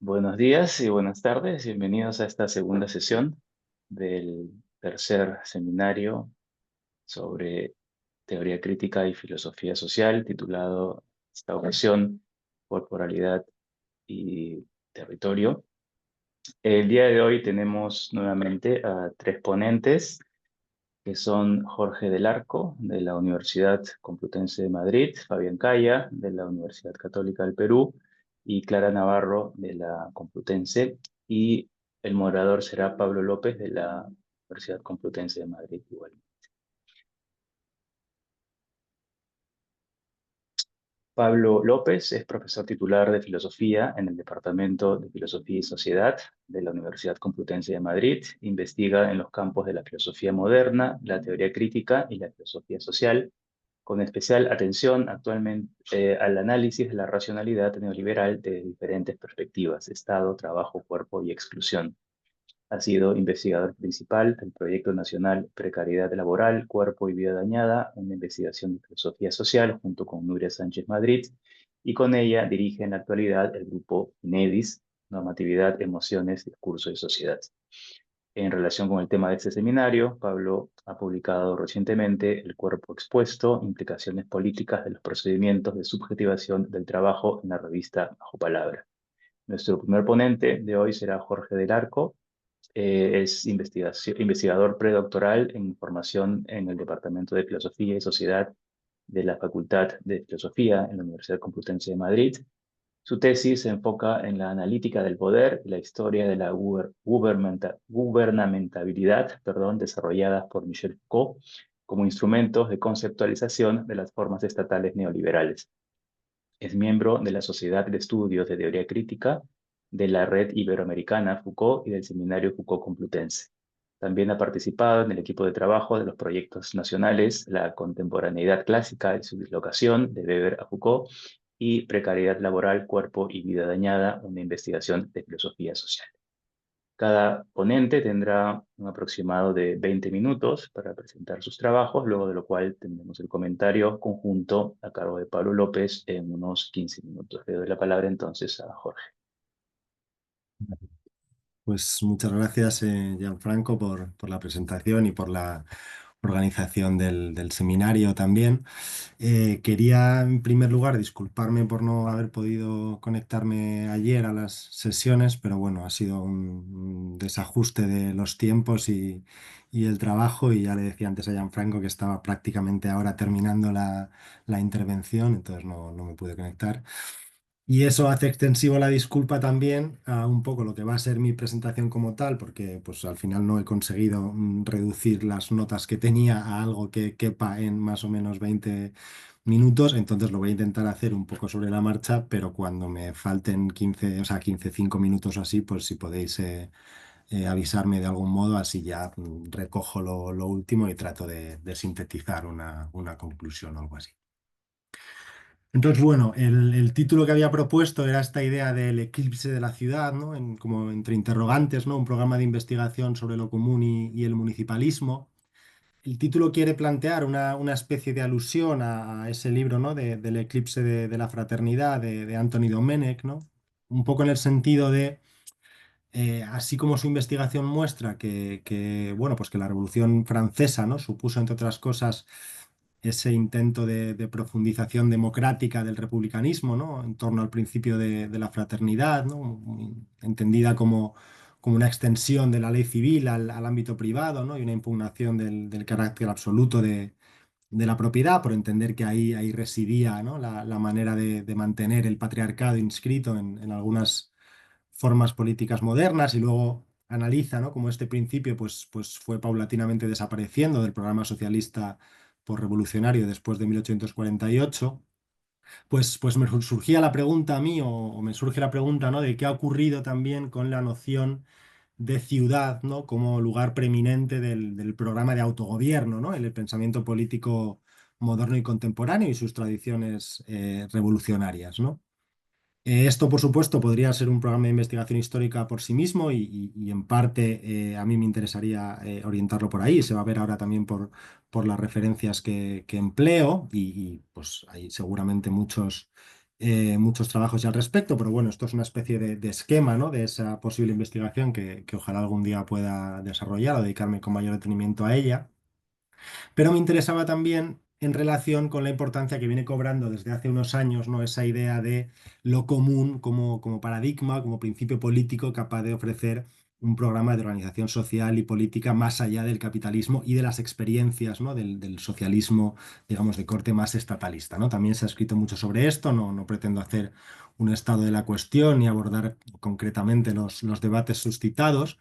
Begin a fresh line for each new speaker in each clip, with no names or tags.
Buenos días y buenas tardes. Bienvenidos a esta segunda sesión del tercer seminario sobre teoría crítica y filosofía social, titulado esta ocasión Corporalidad y Territorio. El día de hoy tenemos nuevamente a tres ponentes, que son Jorge del Arco, de la Universidad Complutense de Madrid, Fabián Caya, de la Universidad Católica del Perú, y Clara Navarro, de la Complutense, y el moderador será Pablo López, de la Universidad Complutense de Madrid, igual. Pablo López es profesor titular de Filosofía en el Departamento de Filosofía y Sociedad de la Universidad Complutense de Madrid. Investiga en los campos de la filosofía moderna, la teoría crítica y la filosofía social, con especial atención actualmente al análisis de la racionalidad neoliberal de diferentes perspectivas: Estado, trabajo, cuerpo y exclusión. Ha sido investigador principal del Proyecto Nacional Precariedad Laboral, Cuerpo y Vida Dañada, una investigación de filosofía social junto con Nuria Sánchez Madrid, y con ella dirige en la actualidad el grupo INEDIS, Normatividad, Emociones, Discurso y Sociedad. En relación con el tema de este seminario, Pablo ha publicado recientemente El cuerpo expuesto, implicaciones políticas de los procedimientos de subjetivación del trabajo, en la revista Bajo Palabra. Nuestro primer ponente de hoy será Jorge del Arco. Es investigador predoctoral en formación en el Departamento de Filosofía y Sociedad de la Facultad de Filosofía en la Universidad Complutense de Madrid. Su tesis se enfoca en la analítica del poder y la historia de la gubernamentabilidad, desarrolladas por Michel Foucault como instrumentos de conceptualización de las formas estatales neoliberales. Es miembro de la Sociedad de Estudios de Teoría Crítica, de la Red Iberoamericana Foucault y del Seminario Foucault Complutense. También ha participado en el equipo de trabajo de los proyectos nacionales La contemporaneidad clásica y su dislocación, de Weber a Foucault, y Precariedad laboral, cuerpo y vida dañada, una investigación de filosofía social. Cada ponente tendrá un aproximado de 20 minutos para presentar sus trabajos, luego de lo cual tendremos el comentario conjunto a cargo de Pablo López en unos 15 minutos. Le doy la palabra entonces a Jorge.
Pues muchas gracias, Gianfranco, por la presentación y por la organización del seminario también. Quería, en primer lugar, disculparme por no haber podido conectarme ayer a las sesiones, pero bueno, ha sido un desajuste de los tiempos y el trabajo, y ya le decía antes a Gianfranco que estaba prácticamente ahora terminando la intervención, entonces no me pude conectar. Y eso hace extensivo la disculpa también a un poco lo que va a ser mi presentación como tal, porque pues al final no he conseguido reducir las notas que tenía a algo que quepa en más o menos 20 minutos, entonces lo voy a intentar hacer un poco sobre la marcha, pero cuando me falten 15, o sea, 15, 5 minutos o así, pues si podéis avisarme de algún modo, así ya recojo lo último y trato de sintetizar una conclusión o algo así. Entonces, bueno, el título que había propuesto era esta idea del eclipse de la ciudad, ¿no? Como entre interrogantes, ¿no? Un programa de investigación sobre lo común y el municipalismo. El título quiere plantear una especie de alusión a ese libro, ¿no? Del eclipse de la fraternidad de Anthony Domenech, ¿no? Un poco en el sentido de, así como su investigación muestra bueno, pues que la Revolución Francesa, ¿no? Supuso, entre otras cosas, ese intento de profundización democrática del republicanismo, ¿no? En torno al principio de la fraternidad, ¿no? Entendida como una extensión de la ley civil al ámbito privado, ¿no? Y una impugnación del carácter absoluto de la propiedad, por entender que ahí residía, ¿no? La manera de mantener el patriarcado inscrito en algunas formas políticas modernas, y luego analiza, ¿no? Cómo este principio pues fue paulatinamente desapareciendo del programa socialista por revolucionario después de 1848. Pues me surgía la pregunta a mí, o me surge la pregunta, ¿no? De qué ha ocurrido también con la noción de ciudad, ¿no? Como lugar preeminente del programa de autogobierno, ¿no? En el pensamiento político moderno y contemporáneo y sus tradiciones revolucionarias, ¿no? Esto, por supuesto, podría ser un programa de investigación histórica por sí mismo, y en parte a mí me interesaría orientarlo por ahí. Se va a ver ahora también por las referencias que empleo, pues hay seguramente muchos muchos trabajos ya al respecto, pero bueno, esto es una especie de esquema, ¿no? De esa posible investigación que ojalá algún día pueda desarrollar o dedicarme con mayor detenimiento a ella. Pero me interesaba también en relación con la importancia que viene cobrando desde hace unos años, ¿no? Esa idea de lo común como paradigma, como principio político capaz de ofrecer un programa de organización social y política más allá del capitalismo y de las experiencias, ¿no? Del socialismo, digamos, de corte más estatalista, ¿no? También se ha escrito mucho sobre esto, no pretendo hacer un estado de la cuestión ni abordar concretamente los debates suscitados.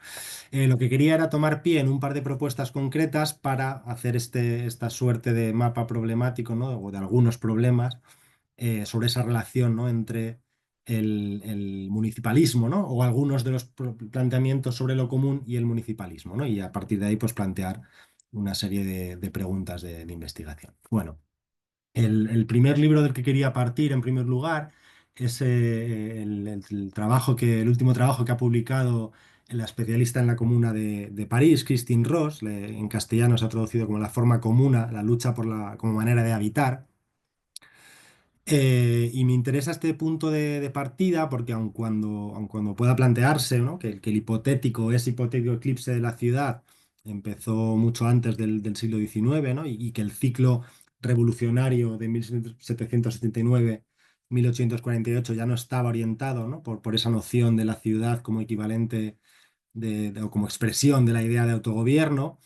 Lo que quería era tomar pie en un par de propuestas concretas para hacer esta suerte de mapa problemático, ¿no? O de algunos problemas sobre esa relación, ¿no? Entre el municipalismo, ¿no? O algunos de los planteamientos sobre lo común y el municipalismo, ¿no? Y a partir de ahí, pues plantear una serie de preguntas de investigación. Bueno. El primer libro del que quería partir, en primer lugar, es el último trabajo que ha publicado la especialista en la Comuna de París, Christine Ross. En castellano se ha traducido como La forma comuna, la lucha como manera de habitar. Y me interesa este punto de partida porque aun cuando pueda plantearse, ¿no? que el hipotético, ese hipotético eclipse de la ciudad empezó mucho antes del siglo XIX, ¿no? Y que el ciclo revolucionario de 1779-1848 ya no estaba orientado, ¿no? por esa noción de la ciudad como equivalente o como expresión de la idea de autogobierno.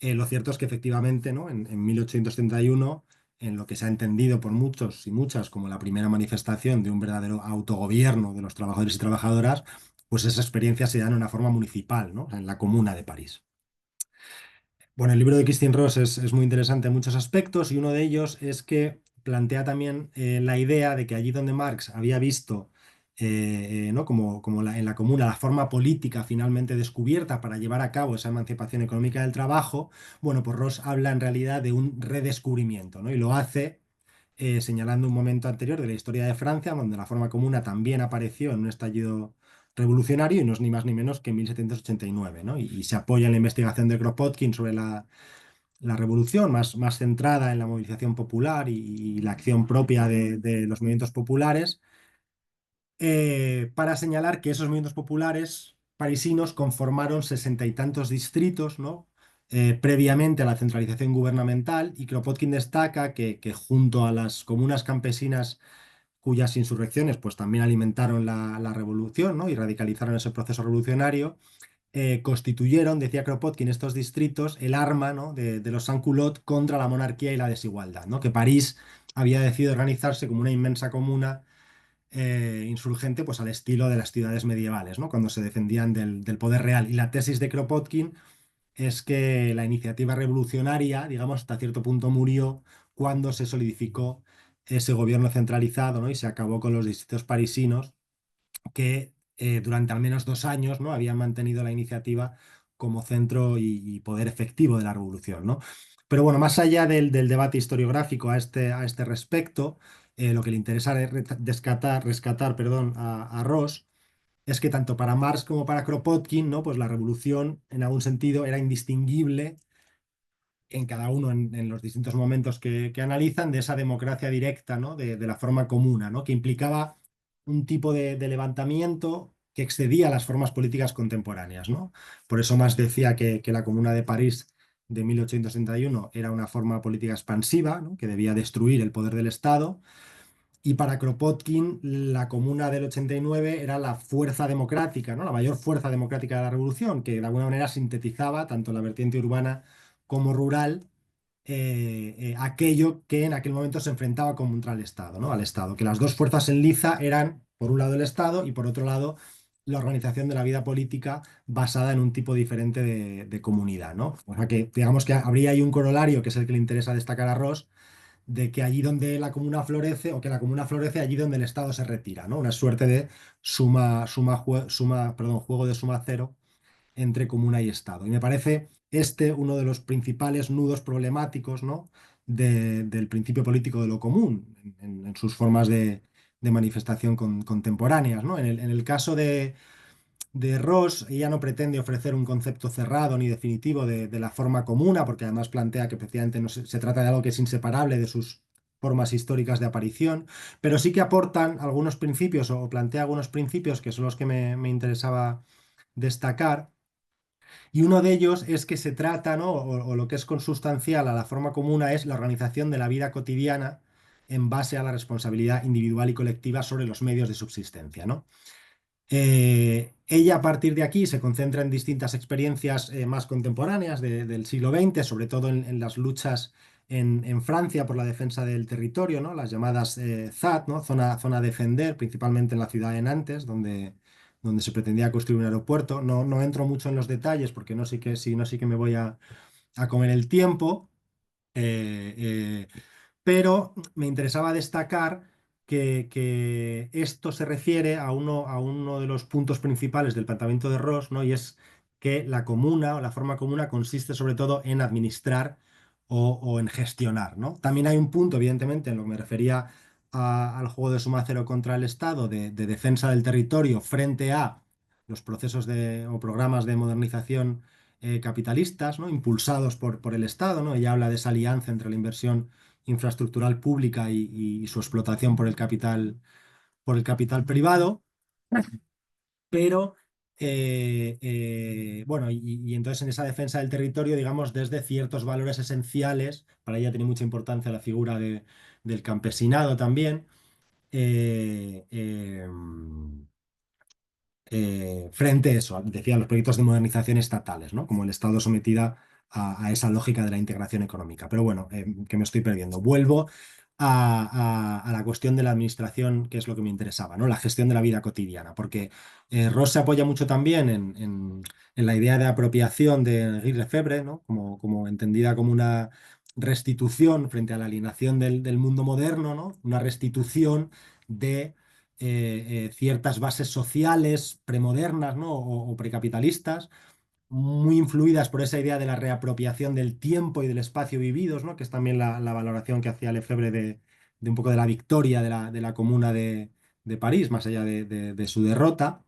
Lo cierto es que efectivamente, ¿no? En 1831, en lo que se ha entendido por muchos y muchas como la primera manifestación de un verdadero autogobierno de los trabajadores y trabajadoras, pues esa experiencia se da en una forma municipal, ¿no? En la Comuna de París. Bueno, el libro de Christine Ross es muy interesante en muchos aspectos y uno de ellos es que plantea también la idea de que allí donde Marx había visto, ¿no? En la comuna, la forma política finalmente descubierta para llevar a cabo esa emancipación económica del trabajo, bueno, pues Ross habla en realidad de un redescubrimiento, ¿no? Y lo hace señalando un momento anterior de la historia de Francia, donde la forma comuna también apareció en un estallido revolucionario y no es ni más ni menos que en 1789, ¿no? Y se apoya en la investigación de Kropotkin sobre la revolución, más centrada en la movilización popular y la acción propia de los movimientos populares, para señalar que esos movimientos populares parisinos conformaron sesenta y tantos distritos, ¿no? Previamente a la centralización gubernamental, y Kropotkin destaca que junto a las comunas campesinas cuyas insurrecciones pues también alimentaron la revolución, ¿no? Y radicalizaron ese proceso revolucionario, constituyeron, decía Kropotkin, estos distritos el arma, ¿no? de los sans-culottes contra la monarquía y la desigualdad, ¿no? Que París había decidido organizarse como una inmensa comuna insurgente pues al estilo de las ciudades medievales, ¿no? Cuando se defendían del poder real. Y la tesis de Kropotkin es que la iniciativa revolucionaria, digamos, hasta cierto punto murió cuando se solidificó ese gobierno centralizado, ¿no? Y se acabó con los distritos parisinos que durante al menos 2 años, ¿no? habían mantenido la iniciativa como centro y poder efectivo de la revolución, ¿no? Pero bueno, más allá del debate historiográfico a este respecto, lo que le interesa es rescatar, perdón, a Ross es que tanto para Marx como para Kropotkin, ¿no? Pues la revolución en algún sentido era indistinguible en cada uno en los distintos momentos que analizan de esa democracia directa, ¿no? de la forma comuna, ¿no? Que implicaba un tipo de levantamiento que excedía las formas políticas contemporáneas, ¿no? Por eso más decía que la Comuna de París de 1861 era una forma política expansiva, ¿no? Que debía destruir el poder del Estado. Y para Kropotkin, la Comuna del 89 era la fuerza democrática, ¿no? La mayor fuerza democrática de la revolución, que de alguna manera sintetizaba tanto la vertiente urbana como rural, aquello que en aquel momento se enfrentaba contra el Estado, ¿no? Al Estado. Que las dos fuerzas en liza eran, por un lado, el Estado y por otro lado, la organización de la vida política basada en un tipo diferente de comunidad, ¿no? O sea que, digamos que habría ahí un corolario, que es el que le interesa destacar a Ross, de que allí donde la comuna florece, o que la comuna florece allí donde el Estado se retira, ¿no? Una suerte de juego de suma cero entre comuna y Estado. Y me parece uno de los principales nudos problemáticos, ¿no? del principio político de lo común, en sus formas de manifestación contemporáneas, ¿no? En el caso de Ross, ella no pretende ofrecer un concepto cerrado ni definitivo de la forma comuna, porque además plantea que precisamente no se trata de algo que es inseparable de sus formas históricas de aparición, pero sí que aportan algunos principios o plantea algunos principios que son los que me interesaba destacar. Y uno de ellos es que se trata, ¿no? O lo que es consustancial a la forma comuna es la organización de la vida cotidiana en base a la responsabilidad individual y colectiva sobre los medios de subsistencia, ¿no? Ella a partir de aquí se concentra en distintas experiencias más contemporáneas del siglo XX, sobre todo en las luchas en Francia por la defensa del territorio, ¿no? Las llamadas ZAD, ¿no? Zona a defender, principalmente en la ciudad de Nantes, donde se pretendía construir un aeropuerto. No entro mucho en los detalles porque no sé que, si no sí que me voy a comer el tiempo. Eh, eh, pero me interesaba destacar que esto se refiere a uno de los puntos principales del planteamiento de Ross, ¿no? Y es que la comuna o la forma comuna consiste sobre todo en administrar o en gestionar, ¿no? También hay un punto, evidentemente, en lo que me refería al juego de suma cero contra el Estado, de defensa del territorio frente a los procesos o programas de modernización capitalistas, ¿no? Impulsados por el Estado, ¿no? Ella habla de esa alianza entre la inversión infraestructural pública y su explotación por el capital privado, pero bueno, y entonces en esa defensa del territorio, digamos, desde ciertos valores esenciales, para ella tiene mucha importancia la figura del campesinado también. eh, eh, Frente a eso, decía, los proyectos de modernización estatales, ¿no? Como el Estado sometida a esa lógica de la integración económica. Pero bueno, que me estoy perdiendo. Vuelvo a la cuestión de la administración, que es lo que me interesaba, ¿no? La gestión de la vida cotidiana, porque Ross se apoya mucho también en la idea de apropiación de Guy Lefebvre, ¿no? Como entendida como una restitución frente a la alienación del mundo moderno, ¿no? Una restitución de ciertas bases sociales premodernas, ¿no? o precapitalistas, muy influidas por esa idea de la reapropiación del tiempo y del espacio vividos, ¿no? Que es también la valoración que hacía Lefebvre de un poco de la victoria de la Comuna de París, más allá de su derrota.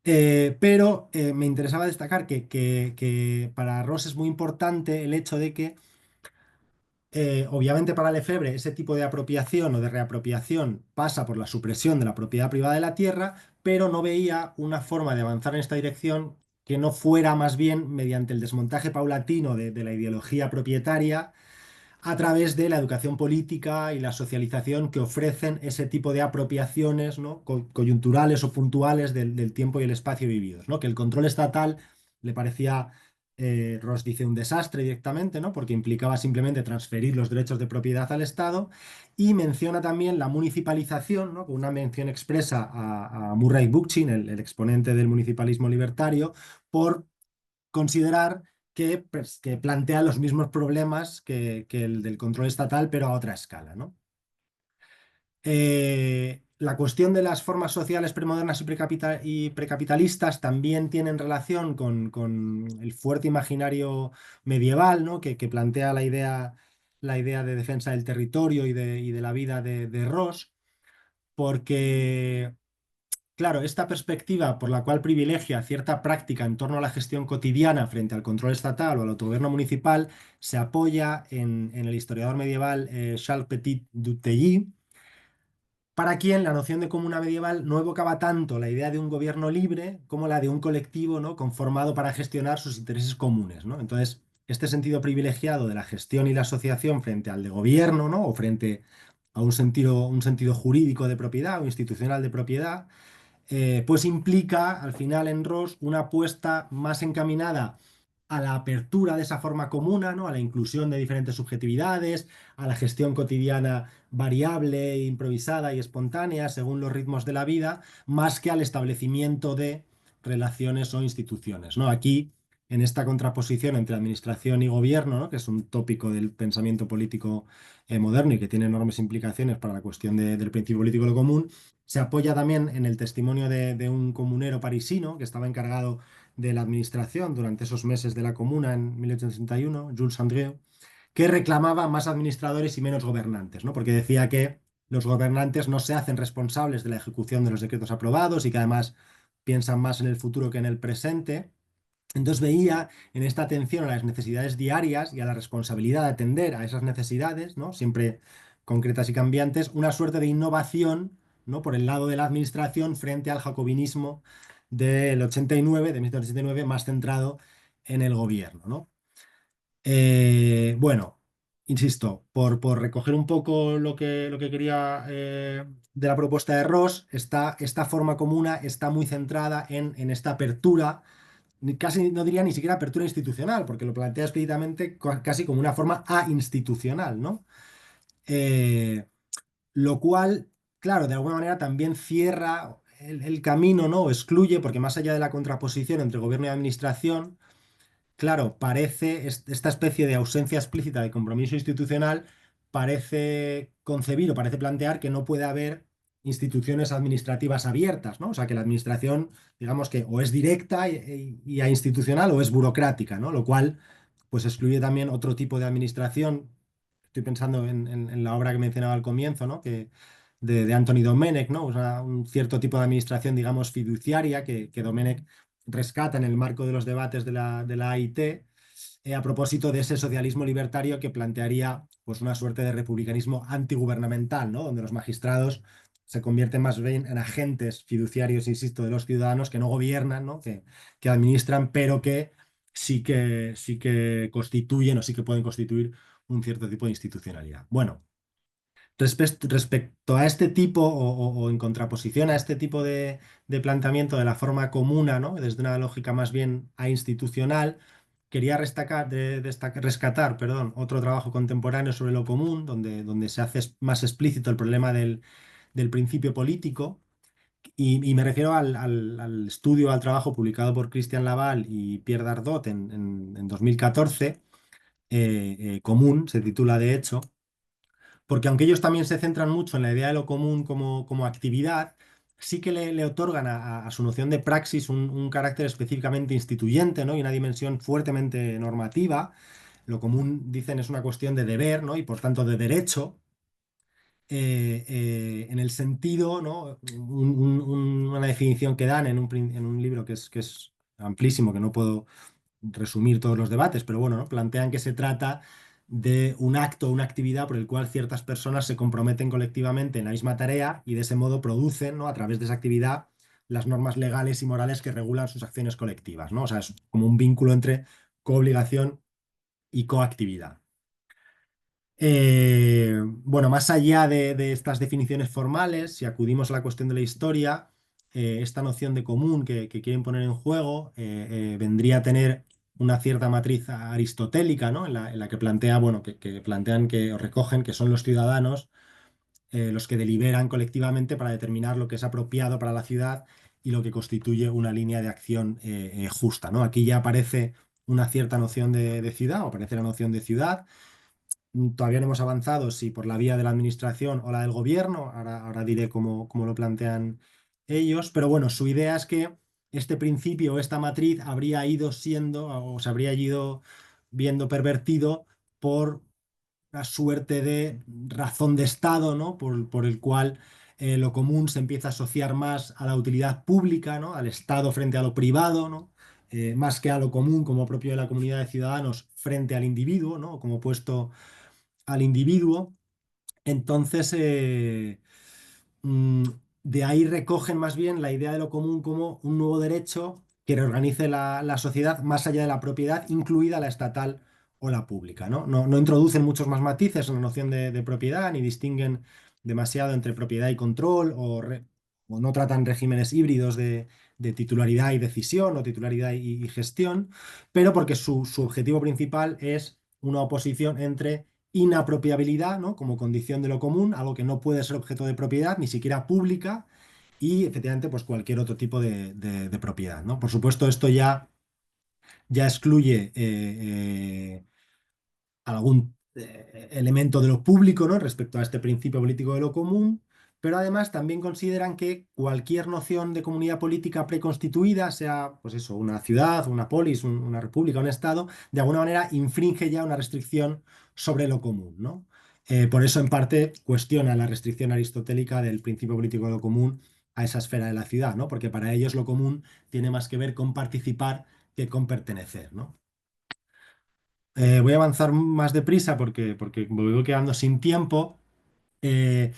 Pero me interesaba destacar que para Ross es muy importante el hecho de que obviamente para Lefebvre ese tipo de apropiación o de reapropiación pasa por la supresión de la propiedad privada de la tierra, pero no veía una forma de avanzar en esta dirección que no fuera más bien mediante el desmontaje paulatino de la ideología propietaria a través de la educación política y la socialización que ofrecen ese tipo de apropiaciones, ¿no? Coyunturales o puntuales del tiempo y el espacio vividos, ¿no? Que el control estatal le parecía, Ross dice, un desastre directamente, ¿no? Porque implicaba simplemente transferir los derechos de propiedad al Estado, y menciona también la municipalización, ¿no? Con una mención expresa a Murray Bookchin, el exponente del municipalismo libertario, por considerar que plantea los mismos problemas que el del control estatal, pero a otra escala, ¿no? La cuestión de las formas sociales premodernas y precapitalistas también tienen relación con el fuerte imaginario medieval, ¿no? Que plantea la idea de defensa del territorio y de la vida de Ross, porque claro, esta perspectiva por la cual privilegia cierta práctica en torno a la gestión cotidiana frente al control estatal o al autogobierno municipal se apoya en el historiador medieval Charles Petit du Tilly, para quien la noción de comuna medieval no evocaba tanto la idea de un gobierno libre como la de un colectivo, ¿no? Conformado para gestionar sus intereses comunes, ¿no? Entonces, este sentido privilegiado de la gestión y la asociación frente al de gobierno, ¿no? O frente a un sentido jurídico de propiedad o institucional de propiedad, pues implica al final en Ross una apuesta más encaminada a la apertura de esa forma comuna, ¿no? A la inclusión de diferentes subjetividades, a la gestión cotidiana variable, improvisada y espontánea según los ritmos de la vida, más que al establecimiento de relaciones o instituciones, ¿no? Aquí, en esta contraposición entre administración y gobierno, ¿no? Que es un tópico del pensamiento político moderno y que tiene enormes implicaciones para la cuestión del principio político de lo común, se apoya también en el testimonio de un comunero parisino que estaba encargado de la administración durante esos meses de la Comuna en 1861, Jules Andrieu, que reclamaba más administradores y menos gobernantes, ¿no? Porque decía que los gobernantes no se hacen responsables de la ejecución de los decretos aprobados y que además piensan más en el futuro que en el presente. Entonces veía en esta atención a las necesidades diarias y a la responsabilidad de atender a esas necesidades, ¿no? Siempre concretas y cambiantes, una suerte de innovación, ¿no? Por el lado de la administración frente al jacobinismo del 89, de 1989, más centrado en el gobierno, ¿no? Bueno, insisto, por recoger un poco lo que quería de la propuesta de Ross, esta forma comuna está muy centrada en esta apertura, casi no diría ni siquiera apertura institucional, porque lo plantea explícitamente casi como una forma institucional, ¿no? Eh, lo cual, claro, de alguna manera también cierra el camino, ¿no? O excluye, porque más allá de la contraposición entre gobierno y administración, claro, parece esta especie de ausencia explícita de compromiso institucional, parece concebir o parece plantear que no puede haber instituciones administrativas abiertas, ¿no? O sea, que la administración, digamos que o es directa y institucional o es burocrática, ¿no? Lo cual, pues excluye también otro tipo de administración. Estoy pensando en la obra que mencionaba al comienzo, ¿no? De Anthony Domenech, ¿no? O sea, un cierto tipo de administración, digamos, fiduciaria que Domenech rescata en el marco de los debates de la AIT, a propósito de ese socialismo libertario que plantearía pues, una suerte de republicanismo antigubernamental, ¿no? Donde los magistrados se convierten más bien en agentes fiduciarios, insisto, de los ciudadanos que no gobiernan, ¿no? Que administran, pero que sí que constituyen o sí que pueden constituir un cierto tipo de institucionalidad. Bueno, respecto a este tipo o en contraposición a este tipo de planteamiento de la forma comuna, ¿no? Desde una lógica más bien institucional, quería rescatar, perdón, otro trabajo contemporáneo sobre lo común, donde se hace más explícito el problema del principio político. Y me refiero al estudio, al trabajo publicado por Christian Laval y Pierre Dardot en 2014, Común, se titula de hecho, porque aunque ellos también se centran mucho en la idea de lo común como actividad, sí que le otorgan a su noción de praxis un carácter específicamente instituyente, ¿no? Y una dimensión fuertemente normativa. Lo común, dicen, es una cuestión de deber, ¿no? Y por tanto de derecho, en el sentido, ¿no? Una definición que dan en un libro que es amplísimo, que no puedo resumir todos los debates, pero bueno, ¿no? Plantean que se trata de un acto, una actividad por el cual ciertas personas se comprometen colectivamente en la misma tarea y de ese modo producen, ¿no? A través de esa actividad las normas legales y morales que regulan sus acciones colectivas, ¿no? O sea, es como un vínculo entre coobligación y coactividad. Bueno, más allá de estas definiciones formales, si acudimos a la cuestión de la historia, esta noción de común que quieren poner en juego vendría a tener una cierta matriz aristotélica, ¿no? En la que plantea, bueno, que plantean que o recogen que son los ciudadanos los que deliberan colectivamente para determinar lo que es apropiado para la ciudad y lo que constituye una línea de acción justa, ¿no? Aquí ya aparece una cierta noción de ciudad, o aparece la noción de ciudad. Todavía no hemos avanzado si por la vía de la administración o la del gobierno, ahora diré cómo lo plantean ellos, pero bueno, su idea es que este principio o esta matriz habría ido siendo o se habría ido viendo pervertido por una suerte de razón de Estado, ¿no? Por el cual lo común se empieza a asociar más a la utilidad pública, ¿no? Al Estado frente a lo privado, ¿no? Más que a lo común como propio de la comunidad de ciudadanos frente al individuo, ¿no? Como opuesto al individuo. Entonces, mm, de ahí recogen más bien la idea de lo común como un nuevo derecho que reorganice la sociedad más allá de la propiedad, incluida la estatal o la pública, ¿no? No introducen muchos más matices en la noción de propiedad, ni distinguen demasiado entre propiedad y control, o no tratan regímenes híbridos de titularidad y decisión, o titularidad y gestión, pero porque su objetivo principal es una oposición entre inapropiabilidad, ¿no? Como condición de lo común, algo que no puede ser objeto de propiedad, ni siquiera pública, y efectivamente, pues cualquier otro tipo de propiedad, ¿no? Por supuesto, esto ya excluye algún elemento de lo público, ¿no? Respecto a este principio político de lo común, pero además también consideran que cualquier noción de comunidad política preconstituida, sea, pues eso, una ciudad, una polis, una república, un estado, de alguna manera infringe ya una restricción sobre lo común, ¿no? Por eso, en parte, cuestiona la restricción aristotélica del principio político de lo común a esa esfera de la ciudad, ¿no? Porque para ellos lo común tiene más que ver con participar que con pertenecer, ¿no? Voy a avanzar más deprisa porque me voy quedando sin tiempo. Eh,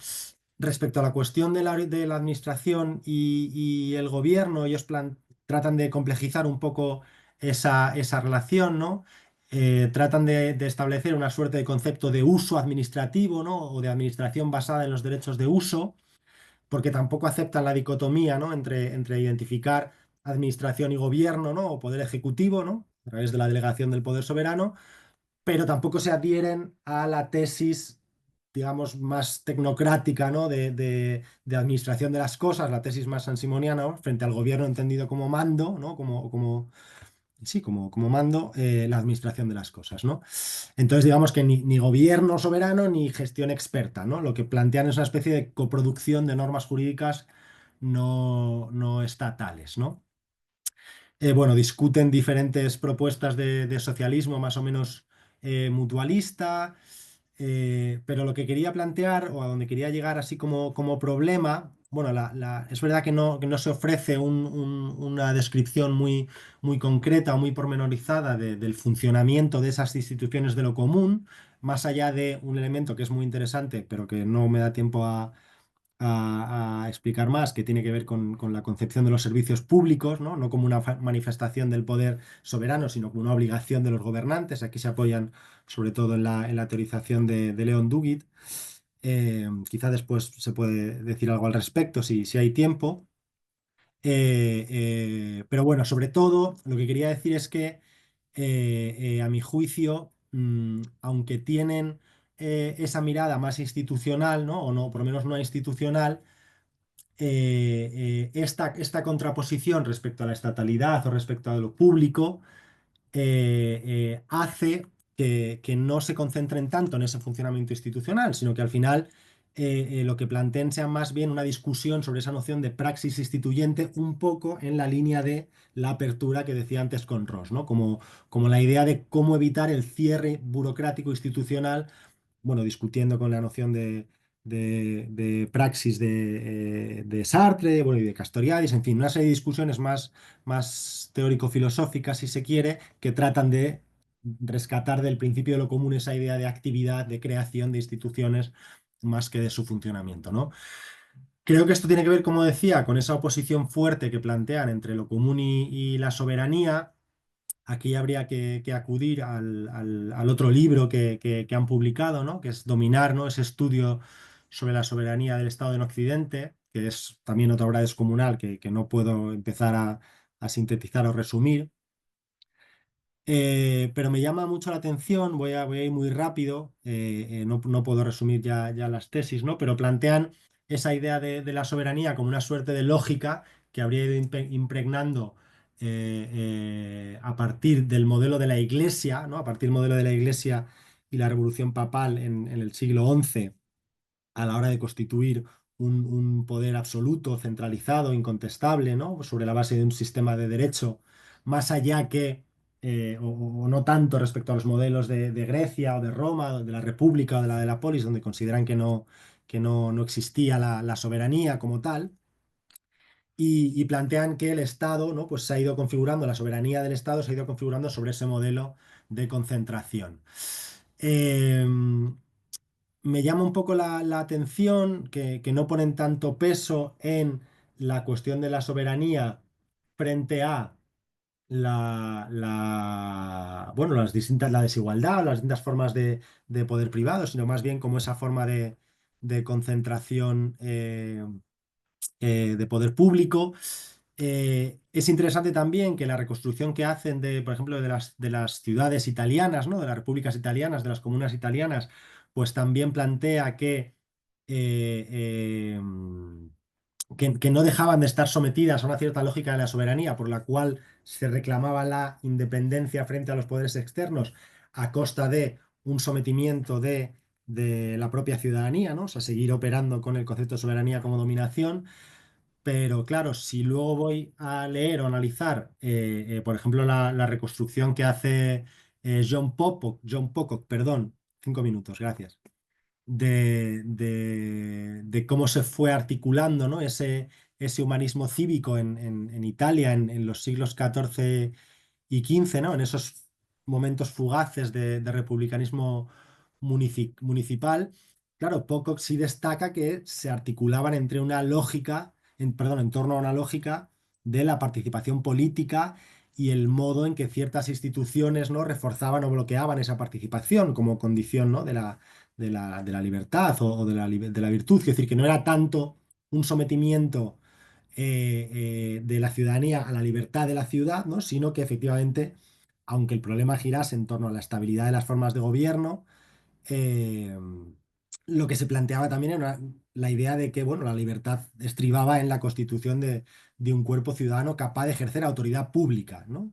Respecto a la cuestión de la administración y el gobierno, ellos tratan de complejizar un poco esa relación, ¿no? Tratan de establecer una suerte de concepto de uso administrativo, ¿no? O de administración basada en los derechos de uso, porque tampoco aceptan la dicotomía, ¿no? Entre identificar administración y gobierno, ¿no? O poder ejecutivo, ¿no? A través de la delegación del poder soberano, pero tampoco se adhieren a la tesis, digamos, más tecnocrática, ¿no? De administración de las cosas, la tesis más sansimoniana, ¿no? Frente al gobierno entendido como mando, ¿no? Sí, como mando, la administración de las cosas, ¿no? Entonces, digamos que ni gobierno soberano ni gestión experta, ¿no? Lo que plantean es una especie de coproducción de normas jurídicas no estatales, ¿no? Bueno, discuten diferentes propuestas de socialismo más o menos mutualista, pero lo que quería plantear o a donde quería llegar así como problema, bueno, es verdad que no se ofrece una descripción muy concreta o muy pormenorizada del funcionamiento de esas instituciones de lo común, más allá de un elemento que es muy interesante, pero que no me da tiempo a explicar más, que tiene que ver con la concepción de los servicios públicos, ¿no? No como una manifestación del poder soberano, sino como una obligación de los gobernantes. Aquí se apoyan sobre todo en la teorización de Leon Duguid. Quizá después se puede decir algo al respecto si hay tiempo. Pero bueno, sobre todo lo que quería decir es que a mi juicio, aunque tienen esa mirada más institucional, ¿no? O no, por lo menos no institucional, esta contraposición respecto a la estatalidad o respecto a lo público hace que no se concentren tanto en ese funcionamiento institucional, sino que al final lo que planteen sea más bien una discusión sobre esa noción de praxis instituyente, un poco en la línea de la apertura que decía antes con Ross, ¿no? Como la idea de cómo evitar el cierre burocrático institucional, bueno, discutiendo con la noción de praxis de Sartre, bueno, y de Castoriadis, en fin, una serie de discusiones más teórico-filosóficas, si se quiere, que tratan de rescatar del principio de lo común esa idea de actividad, de creación de instituciones, más que de su funcionamiento, ¿no? Creo que esto tiene que ver, como decía, con esa oposición fuerte que plantean entre lo común y la soberanía. Aquí habría que acudir al otro libro que han publicado, ¿no? Que es Dominar, ¿no? Ese estudio sobre la soberanía del Estado en Occidente, que es también otra obra descomunal que no puedo empezar a sintetizar o resumir. Pero me llama mucho la atención, voy a ir muy rápido, no puedo resumir ya las tesis, ¿no? Pero plantean esa idea de la soberanía como una suerte de lógica que habría ido impregnando a partir del modelo de la Iglesia, ¿no? A partir del modelo de la Iglesia y la Revolución Papal en el siglo XI a la hora de constituir un poder absoluto, centralizado, incontestable, ¿no? Sobre la base de un sistema de derecho, más allá o no tanto respecto a los modelos de Grecia o de Roma, o de la República o de la Polis, donde consideran que no existía la soberanía como tal. Y plantean que el Estado, ¿no? Pues se ha ido configurando, la soberanía del Estado se ha ido configurando sobre ese modelo de concentración. Me llama un poco la atención que no ponen tanto peso en la cuestión de la soberanía frente a bueno, la desigualdad, las distintas formas de poder privado, sino más bien como esa forma de concentración de poder público. Es interesante también que la reconstrucción que hacen por ejemplo, de las ciudades italianas, ¿no? De las repúblicas italianas, de las comunas italianas, pues también plantea eh, em, que no dejaban de estar sometidas a una cierta lógica de la soberanía, por la cual se reclamaba la independencia frente a los poderes externos a costa de un sometimiento de la propia ciudadanía, ¿no? O sea, seguir operando con el concepto de soberanía como dominación. Pero claro, si luego voy a leer o analizar, por ejemplo, la reconstrucción que hace John Pocock, perdón, 5 minutos, gracias, de cómo se fue articulando, ¿no? Ese humanismo cívico en Italia en los siglos XIV y XV, ¿no? En esos momentos fugaces de republicanismo municipal, claro, Pocock sí destaca que se articulaban entre una lógica, perdón, en torno a una lógica de la participación política y el modo en que ciertas instituciones, ¿no?, reforzaban o bloqueaban esa participación como condición, ¿no?, de la libertad o de la virtud. Es decir, que no era tanto un sometimiento de la ciudadanía a la libertad de la ciudad, ¿no?, sino que efectivamente, aunque el problema girase en torno a la estabilidad de las formas de gobierno, eh, lo que se planteaba también era la idea de que, bueno, la libertad estribaba en la constitución de un cuerpo ciudadano capaz de ejercer autoridad pública, ¿no?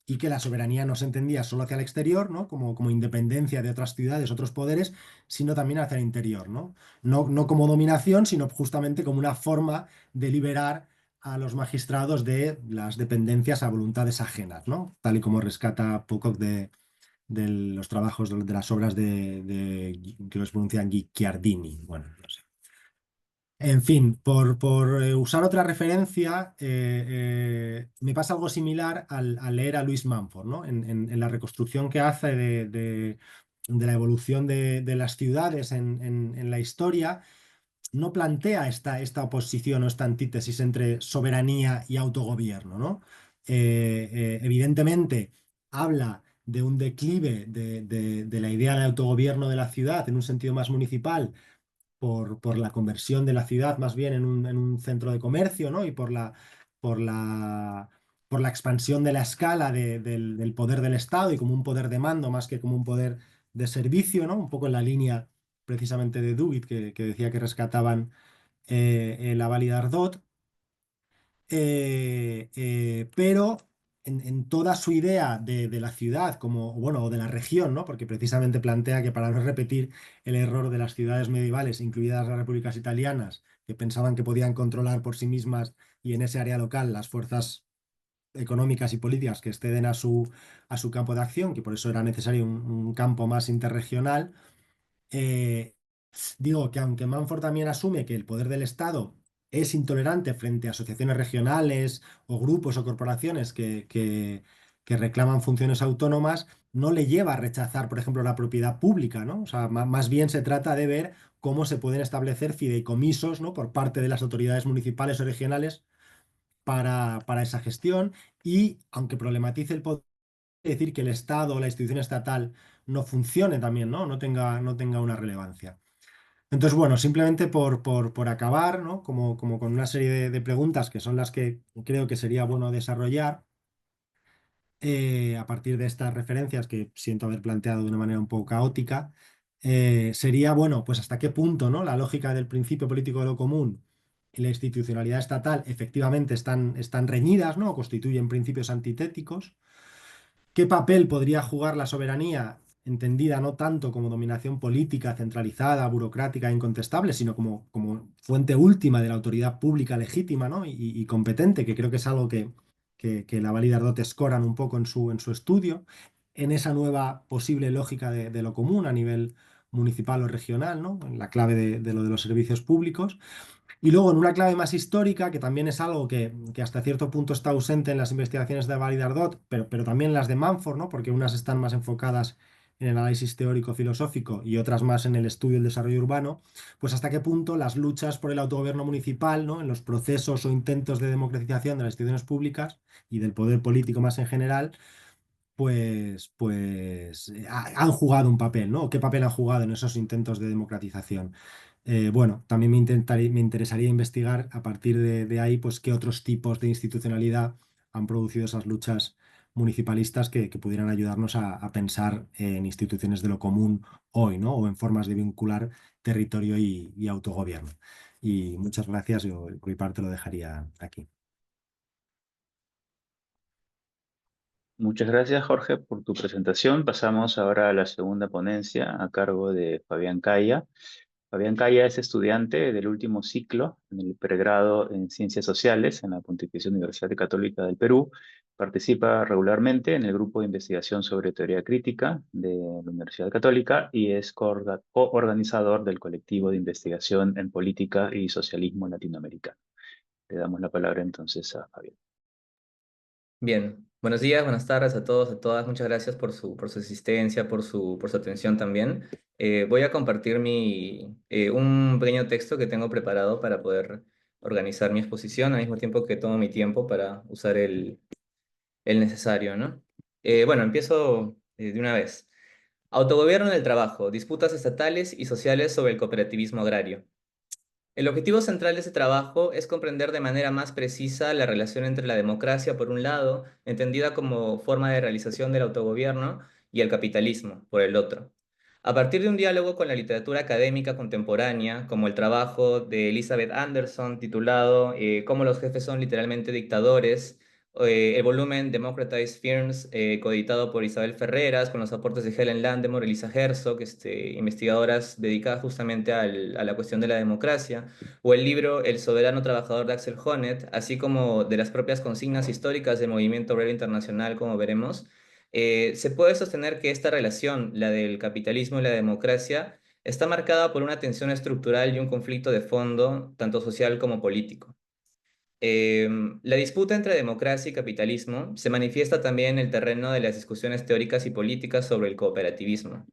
Y que la soberanía no se entendía solo hacia el exterior, ¿no?, como independencia de otras ciudades, otros poderes, sino también hacia el interior, ¿no? No como dominación, sino justamente como una forma de liberar a los magistrados de las dependencias a voluntades ajenas, ¿no? Tal y como rescata Pocock de los trabajos de las obras que los pronuncian Guicciardini. Bueno, no sé. En fin, por usar otra referencia, me pasa algo similar al leer a Luis Manford, ¿no? En la reconstrucción que hace de la evolución de las ciudades en la historia, no plantea esta oposición o esta antítesis entre soberanía y autogobierno, ¿no? Evidentemente, habla de un declive de la idea de autogobierno de la ciudad en un sentido más municipal por la conversión de la ciudad más bien en un centro de comercio, ¿no? Y por la, por la expansión de la escala del poder del Estado y como un poder de mando más que como un poder de servicio, ¿no? Un poco en la línea precisamente de Duguid, que decía que rescataban la válida Ardot, pero en toda su idea de la ciudad, como, bueno, o de la región, ¿no? Porque precisamente plantea que para no repetir el error de las ciudades medievales, incluidas las repúblicas italianas, que pensaban que podían controlar por sí mismas y en ese área local las fuerzas económicas y políticas que exceden a su campo de acción, que por eso era necesario un campo más interregional. eh, Digo que aunque Manford también asume que el poder del Estado es intolerante frente a asociaciones regionales o grupos o corporaciones que reclaman funciones autónomas, no le lleva a rechazar, por ejemplo, la propiedad pública, ¿no? O sea, más bien se trata de ver cómo se pueden establecer fideicomisos, ¿no?, por parte de las autoridades municipales o regionales para esa gestión y, aunque problematice el poder, decir que el Estado o la institución estatal no funcione también, ¿no? No tenga una relevancia. Entonces, bueno, simplemente por acabar, ¿no? Como con una serie de preguntas que son las que creo que sería bueno desarrollar a partir de estas referencias que siento haber planteado de una manera un poco caótica, sería, bueno, pues hasta qué punto, ¿no?, la lógica del principio político de lo común y la institucionalidad estatal efectivamente están reñidas, ¿no?, o constituyen principios antitéticos. ¿Qué papel podría jugar la soberanía, entendida no tanto como dominación política centralizada, burocrática e incontestable, sino como fuente última de la autoridad pública legítima, ¿no?, y competente, que creo que es algo que la Valida Ardot escoran un poco en su estudio, en esa nueva posible lógica de lo común a nivel municipal o regional, ¿no?, en la clave de lo de los servicios públicos? Y luego, en una clave más histórica, que también es algo que hasta cierto punto está ausente en las investigaciones de Valley-Dardot, pero también las de Manford, ¿no?, porque unas están más enfocadas en el análisis teórico-filosófico y otras más en el estudio del desarrollo urbano, pues hasta qué punto las luchas por el autogobierno municipal, ¿no?, en los procesos o intentos de democratización de las instituciones públicas y del poder político más en general, pues han jugado un papel, ¿no? ¿Qué papel han jugado en esos intentos de democratización? Bueno, también me interesaría investigar a partir de ahí, pues qué otros tipos de institucionalidad han producido esas luchas municipalistas que pudieran ayudarnos a pensar en instituciones de lo común hoy, ¿no? O en formas de vincular territorio y autogobierno. Y muchas gracias, yo por mi parte lo dejaría aquí.
Muchas gracias, Jorge, por tu presentación. Pasamos ahora a la segunda ponencia a cargo de Fabián Caya. Fabián Caya es estudiante del último ciclo en el pregrado en Ciencias Sociales en la Pontificia Universidad Católica del Perú. Participa regularmente en el grupo de investigación sobre teoría crítica de la Universidad Católica y es coorganizador del colectivo de investigación en política y socialismo latinoamericano. Le damos la palabra entonces a Fabián.
Bien, Buenos días, buenas tardes a todos, a todas. Muchas gracias por su asistencia, por su atención también. Voy a compartir un pequeño texto que tengo preparado para poder organizar mi exposición al mismo tiempo que tomo mi tiempo para usar el necesario, ¿no? Bueno, empiezo de una vez. Autogobierno en el trabajo, disputas estatales y sociales sobre el cooperativismo agrario. El objetivo central de ese trabajo es comprender de manera más precisa la relación entre la democracia, por un lado, entendida como forma de realización del autogobierno, y el capitalismo, por el otro. A partir de un diálogo con la literatura académica contemporánea, como el trabajo de Elizabeth Anderson titulado Cómo los jefes son literalmente dictadores, el volumen Democratized Firms, coeditado por Isabel Ferreras, con los aportes de Helen Landemore, Elisa Herzog, investigadoras dedicadas justamente a la cuestión de la democracia, o el libro El soberano trabajador de Axel Honneth, así como de las propias consignas históricas del movimiento obrero internacional, como veremos, se puede sostener que esta relación, la del capitalismo y la democracia, está marcada por una tensión estructural y un conflicto de fondo, tanto social como político. La disputa entre democracia y capitalismo se manifiesta también en el terreno de las discusiones teóricas y políticas sobre el cooperativismo.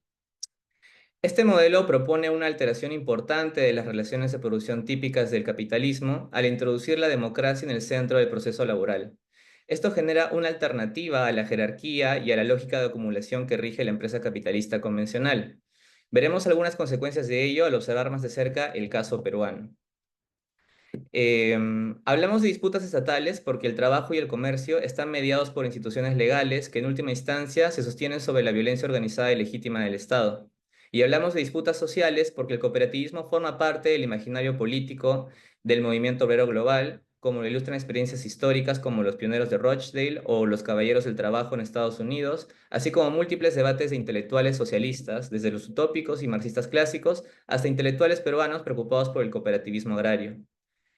Este modelo propone una alteración importante de las relaciones de producción típicas del capitalismo al introducir la democracia en el centro del proceso laboral. Esto genera una alternativa a la jerarquía y a la lógica de acumulación que rige la empresa capitalista convencional. Veremos algunas consecuencias de ello al observar más de cerca el caso peruano. Hablamos de disputas estatales porque el trabajo y el comercio están mediados por instituciones legales que en última instancia se sostienen sobre la violencia organizada y legítima del Estado. Y hablamos de disputas sociales porque el cooperativismo forma parte del imaginario político del movimiento obrero global, como lo ilustran experiencias históricas como los pioneros de Rochdale o los caballeros del trabajo en Estados Unidos, así como múltiples debates de intelectuales socialistas, desde los utópicos y marxistas clásicos hasta intelectuales peruanos preocupados por el cooperativismo agrario.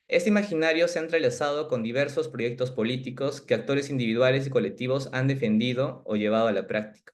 Este imaginario se ha entrelazado con diversos proyectos políticos que actores individuales y colectivos han defendido o llevado a la práctica.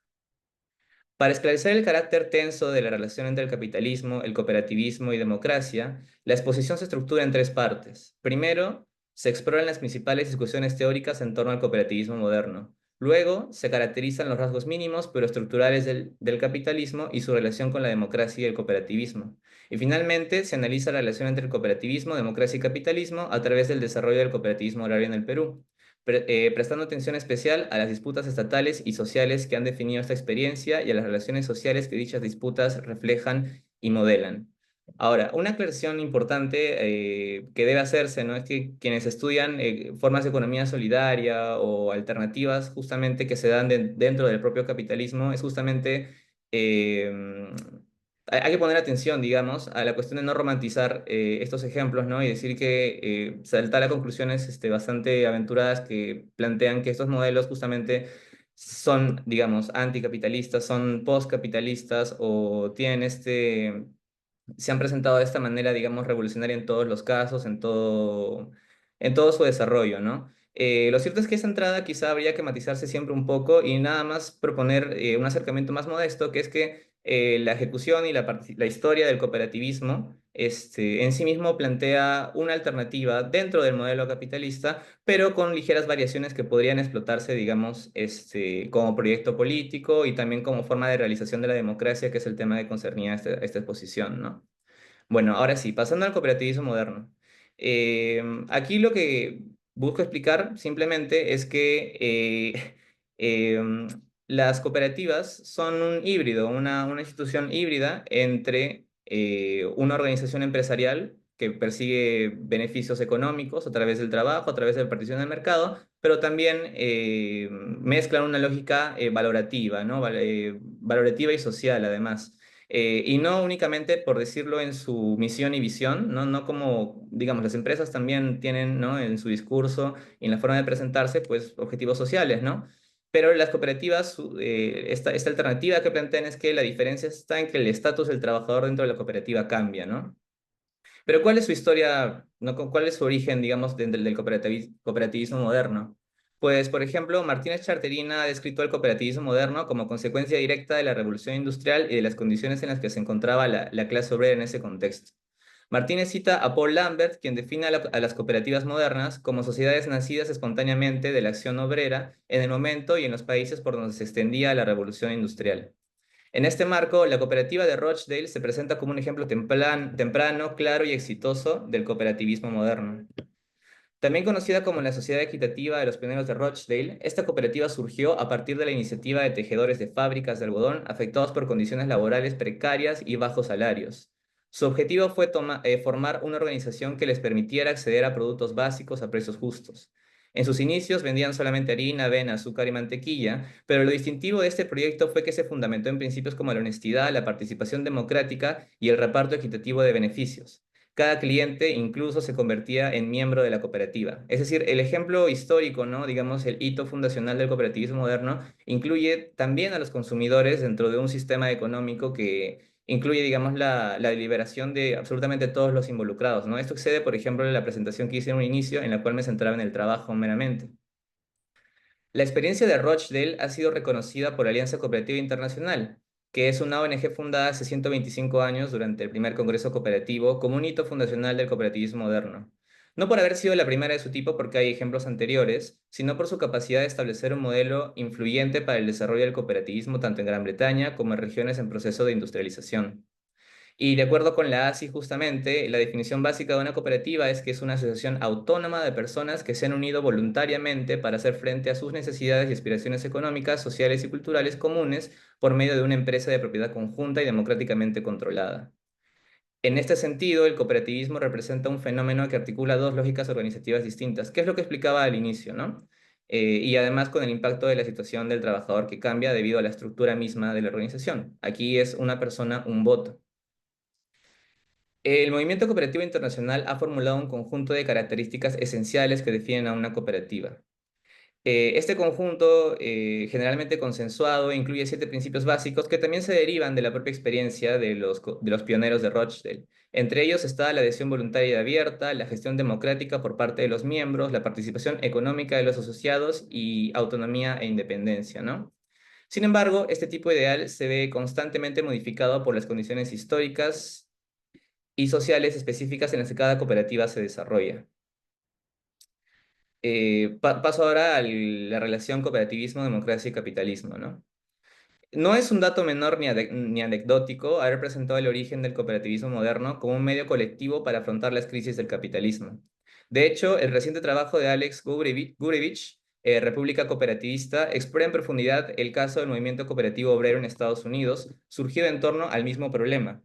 Para esclarecer el carácter tenso de la relación entre el capitalismo, el cooperativismo y democracia, la exposición se estructura en tres partes. Primero, se exploran las principales discusiones teóricas en torno al cooperativismo moderno. Luego, se caracterizan los rasgos mínimos pero estructurales del capitalismo y su relación con la democracia y el cooperativismo. Y finalmente, se analiza la relación entre el cooperativismo, democracia y capitalismo a través del desarrollo del cooperativismo agrario en el Perú, prestando atención especial a las disputas estatales y sociales que han definido esta experiencia y a las relaciones sociales que dichas disputas reflejan y modelan. Ahora, una aclaración importante que debe hacerse, ¿no? Es que quienes estudian formas de economía solidaria o alternativas justamente que se dan dentro del propio capitalismo es justamente eh, hay que poner atención, digamos, a la cuestión de no romantizar estos ejemplos, ¿no? Y decir que saltar a conclusiones bastante aventuradas que plantean que estos modelos justamente son, digamos, anticapitalistas, son postcapitalistas o tienen se han presentado de esta manera, digamos, revolucionaria en todos los casos, en todo su desarrollo, ¿no? Lo cierto es que esa entrada quizá habría que matizarse siempre un poco y nada más proponer un acercamiento más modesto, que es que la ejecución y la historia del cooperativismo en sí mismo plantea una alternativa dentro del modelo capitalista, pero con ligeras variaciones que podrían explotarse, digamos, como proyecto político y también como forma de realización de la democracia, que es el tema que concernía esta exposición, ¿no? Bueno, ahora sí, pasando al cooperativismo moderno. Aquí lo que busco explicar simplemente es que em, las cooperativas son un híbrido, una institución híbrida entre una organización empresarial que persigue beneficios económicos a través del trabajo, a través de la partición del mercado, pero también mezclan una lógica valorativa, ¿no? Valorativa y social, además. Y no únicamente por decirlo en su misión y visión, ¿no? No como, digamos, las empresas también tienen, ¿no? En su discurso y en la forma de presentarse, pues, objetivos sociales, ¿no? Pero las cooperativas, esta alternativa que plantean es que la diferencia está en que el estatus del trabajador dentro de la cooperativa cambia, ¿no? Pero ¿cuál es su historia, no? ¿Cuál es su origen, digamos, del cooperativismo moderno? Pues, por ejemplo, Martínez Charterina ha descrito el cooperativismo moderno como consecuencia directa de la revolución industrial y de las condiciones en las que se encontraba la clase obrera en ese contexto. Martínez cita a Paul Lambert, quien define a las cooperativas modernas como sociedades nacidas espontáneamente de la acción obrera en el momento y en los países por donde se extendía la revolución industrial. En este marco, la cooperativa de Rochdale se presenta como un ejemplo temprano, claro y exitoso del cooperativismo moderno. También conocida como la Sociedad Equitativa de los Pioneros de Rochdale, esta cooperativa surgió a partir de la iniciativa de tejedores de fábricas de algodón afectados por condiciones laborales precarias y bajos salarios. Su objetivo fue formar una organización que les permitiera acceder a productos básicos a precios justos. En sus inicios vendían solamente harina, avena, azúcar y mantequilla, pero lo distintivo de este proyecto fue que se fundamentó en principios como la honestidad, la participación democrática y el reparto equitativo de beneficios. Cada cliente incluso se convertía en miembro de la cooperativa. Es decir, el ejemplo histórico, ¿no? Digamos, el hito fundacional del cooperativismo moderno incluye también a los consumidores dentro de un sistema económico que incluye, digamos, la deliberación de absolutamente todos los involucrados, ¿no? Esto excede, por ejemplo, en la presentación que hice en un inicio, en la cual me centraba en el trabajo meramente. La experiencia de Rochdale ha sido reconocida por la Alianza Cooperativa Internacional, que es una ONG fundada hace 125 años durante el primer Congreso Cooperativo como un hito fundacional del cooperativismo moderno. No por haber sido la primera de su tipo, porque hay ejemplos anteriores, sino por su capacidad de establecer un modelo influyente para el desarrollo del cooperativismo tanto en Gran Bretaña como en regiones en proceso de industrialización. Y de acuerdo con la ASI, justamente, la definición básica de una cooperativa es que es una asociación autónoma de personas que se han unido voluntariamente para hacer frente a sus necesidades y aspiraciones económicas, sociales y culturales comunes por medio de una empresa de propiedad conjunta y democráticamente controlada. En este sentido, el cooperativismo representa un fenómeno que articula dos lógicas organizativas distintas, que es lo que explicaba al inicio, ¿no? Y además con el impacto de la situación del trabajador que cambia debido a la estructura misma de la organización. Aquí es una persona, un voto. El movimiento cooperativo internacional ha formulado un conjunto de características esenciales que definen a una cooperativa. Este conjunto, generalmente consensuado, incluye 7 principios básicos que también se derivan de la propia experiencia de los pioneros de Rochdale. Entre ellos está la adhesión voluntaria y abierta, la gestión democrática por parte de los miembros, la participación económica de los asociados y autonomía e independencia, ¿no? Sin embargo, este tipo ideal se ve constantemente modificado por las condiciones históricas y sociales específicas en las que cada cooperativa se desarrolla. Paso ahora a la relación cooperativismo, democracia y capitalismo, ¿no? No es un dato menor ni anecdótico haber presentado el origen del cooperativismo moderno como un medio colectivo para afrontar las crisis del capitalismo. De hecho, el reciente trabajo de Alex Gurevich, República Cooperativista, explora en profundidad el caso del movimiento cooperativo obrero en Estados Unidos, surgido en torno al mismo problema.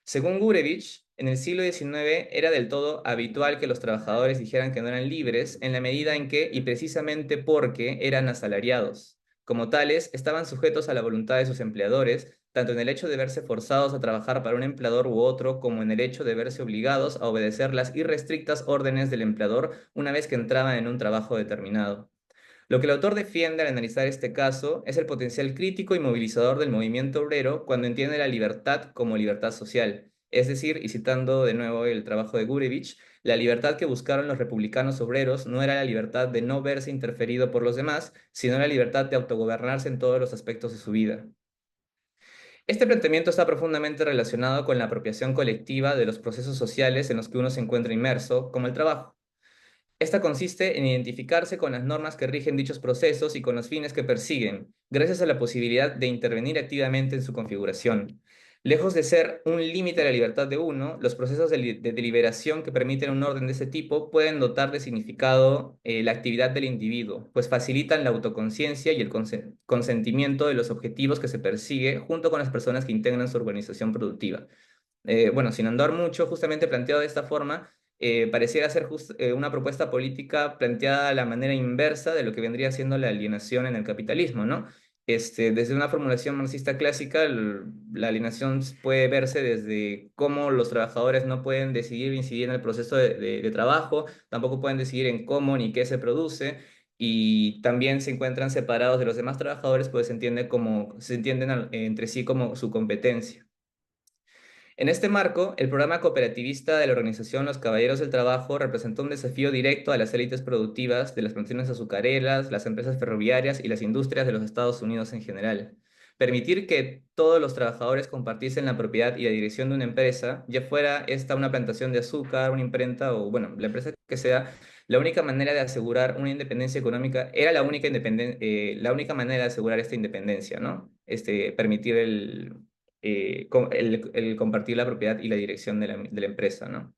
Según Gurevich, en el siglo XIX era del todo habitual que los trabajadores dijeran que no eran libres en la medida en que, y precisamente porque, eran asalariados. Como tales, estaban sujetos a la voluntad de sus empleadores, tanto en el hecho de verse forzados a trabajar para un empleador u otro, como en el hecho de verse obligados a obedecer las irrestrictas órdenes del empleador una vez que entraban en un trabajo determinado. Lo que el autor defiende al analizar este caso es el potencial crítico y movilizador del movimiento obrero cuando entiende la libertad como libertad social. Es decir, y citando de nuevo el trabajo de Gurevich, la libertad que buscaron los republicanos obreros no era la libertad de no verse interferido por los demás, sino la libertad de autogobernarse en todos los aspectos de su vida. Este planteamiento está profundamente relacionado con la apropiación colectiva de los procesos sociales en los que uno se encuentra inmerso, como el trabajo. Esta consiste en identificarse con las normas que rigen dichos procesos y con los fines que persiguen, gracias a la posibilidad de intervenir activamente en su configuración. Lejos de ser un límite a la libertad de uno, los procesos de deliberación que permiten un orden de ese tipo pueden dotar de significado la actividad del individuo, pues facilitan la autoconciencia y el consentimiento de los objetivos que se persigue junto con las personas que integran su organización productiva. Bueno, sin andar mucho, justamente planteado de esta forma, pareciera ser una propuesta política planteada a la manera inversa de lo que vendría siendo la alienación en el capitalismo, ¿no? Desde una formulación marxista clásica, la alienación puede verse desde cómo los trabajadores no pueden decidir incidir en el proceso de trabajo, tampoco pueden decidir en cómo ni qué se produce, y también se encuentran separados de los demás trabajadores, pues se entienden entre sí como su competencia. En este marco, el programa cooperativista de la organización Los Caballeros del Trabajo representó un desafío directo a las élites productivas de las plantaciones azucareras, las empresas ferroviarias y las industrias de los Estados Unidos en general. Permitir que todos los trabajadores compartiesen la propiedad y la dirección de una empresa, ya fuera esta una plantación de azúcar, una imprenta o, bueno, la empresa que sea, la única manera de asegurar una independencia económica era la única manera de asegurar esta independencia, ¿no? Permitir el compartir la propiedad y la dirección de la empresa, ¿no?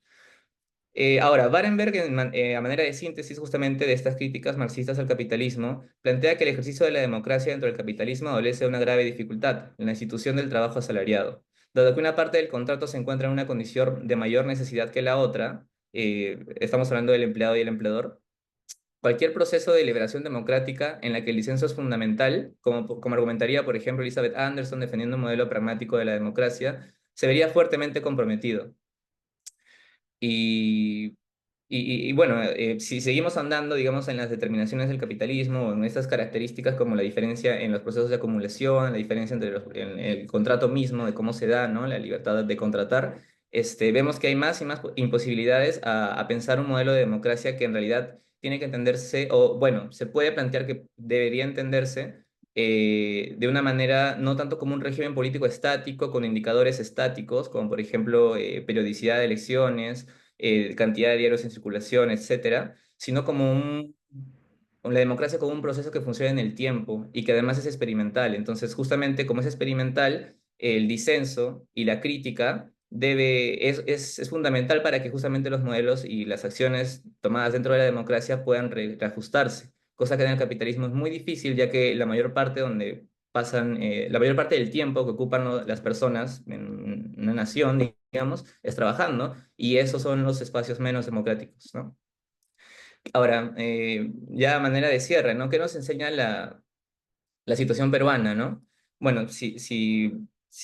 Ahora, Barenberg, a manera de síntesis justamente de estas críticas marxistas al capitalismo, plantea que el ejercicio de la democracia dentro del capitalismo adolece de una grave dificultad, en la institución del trabajo asalariado. Dado que una parte del contrato se encuentra en una condición de mayor necesidad que la otra, estamos hablando del empleado y el empleador, cualquier proceso de liberación democrática en la que el disenso es fundamental, como argumentaría, por ejemplo, Elizabeth Anderson defendiendo un modelo pragmático de la democracia, se vería fuertemente comprometido. Y, bueno, si seguimos andando, digamos, en las determinaciones del capitalismo, o en estas características como la diferencia en los procesos de acumulación, la diferencia entre en el contrato mismo, de cómo se da, ¿no? La libertad de contratar, vemos que hay más y más imposibilidades a pensar un modelo de democracia que en realidad tiene que entenderse, o bueno, se puede plantear que debería entenderse de una manera no tanto como un régimen político estático, con indicadores estáticos, como por ejemplo periodicidad de elecciones, cantidad de diarios en circulación, etcétera, sino como la democracia como un proceso que funciona en el tiempo y que además es experimental. Entonces, justamente como es experimental, el disenso y la crítica es fundamental para que justamente los modelos y las acciones tomadas dentro de la democracia puedan reajustarse, cosa que en el capitalismo es muy difícil, ya que la mayor parte donde pasan, la mayor parte del tiempo que ocupan las personas en una nación, digamos, es trabajando, y esos son los espacios menos democráticos, ¿no? Ahora, ya a manera de cierre, ¿no? ¿Qué nos enseña la situación peruana, ¿no? Bueno, si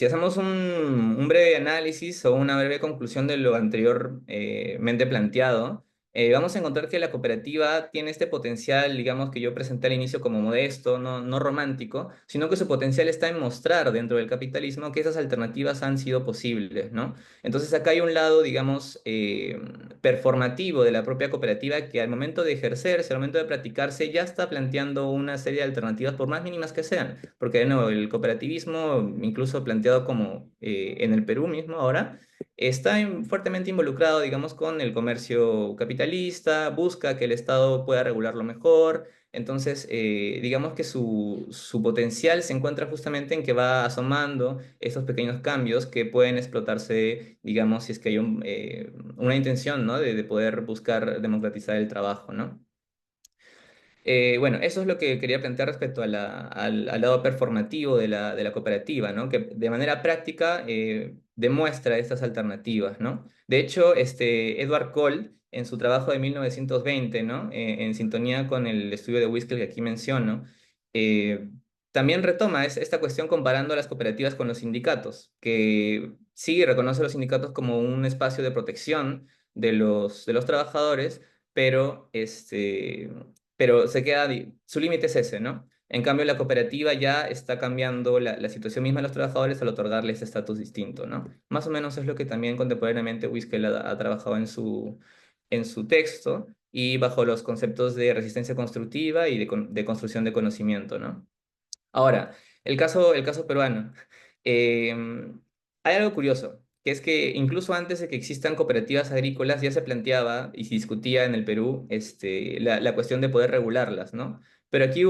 hacemos un breve análisis o una breve conclusión de lo anteriormente planteado, vamos a encontrar que la cooperativa tiene este potencial, digamos, que yo presenté al inicio como modesto, no romántico, sino que su potencial está en mostrar dentro del capitalismo que esas alternativas han sido posibles, ¿no? Entonces acá hay un lado, digamos, performativo de la propia cooperativa que al momento de ejercerse, al momento de practicarse, ya está planteando una serie de alternativas, por más mínimas que sean, porque de nuevo, el cooperativismo, incluso planteado como en el Perú mismo ahora, está fuertemente involucrado, digamos, con el comercio capitalista, busca que el Estado pueda regularlo mejor. Entonces, digamos que su potencial se encuentra justamente en que va asomando esos pequeños cambios que pueden explotarse, digamos, si es que hay una intención, ¿no? De poder buscar democratizar el trabajo, ¿no? Bueno, eso es lo que quería plantear respecto a al lado performativo de la cooperativa, ¿no? Que de manera práctica demuestra estas alternativas, ¿no? De hecho, Edward Cole, en su trabajo de 1920, ¿no? En sintonía con el estudio de Wiskel que aquí menciono, eh, también retoma esta cuestión comparando a las cooperativas con los sindicatos, que sí reconoce a los sindicatos como un espacio de protección de los trabajadores, pero se queda, su límite es ese, ¿no? En cambio, la cooperativa ya está cambiando la situación misma de los trabajadores al otorgarles ese estatus distinto, ¿no? Más o menos es lo que también contemporáneamente Wiskel ha trabajado en su texto y bajo los conceptos de resistencia constructiva y de construcción de conocimiento, ¿no? Ahora, el caso peruano. Hay algo curioso, que es que incluso antes de que existan cooperativas agrícolas ya se planteaba y se discutía en el Perú la cuestión de poder regularlas, ¿no? Pero aquí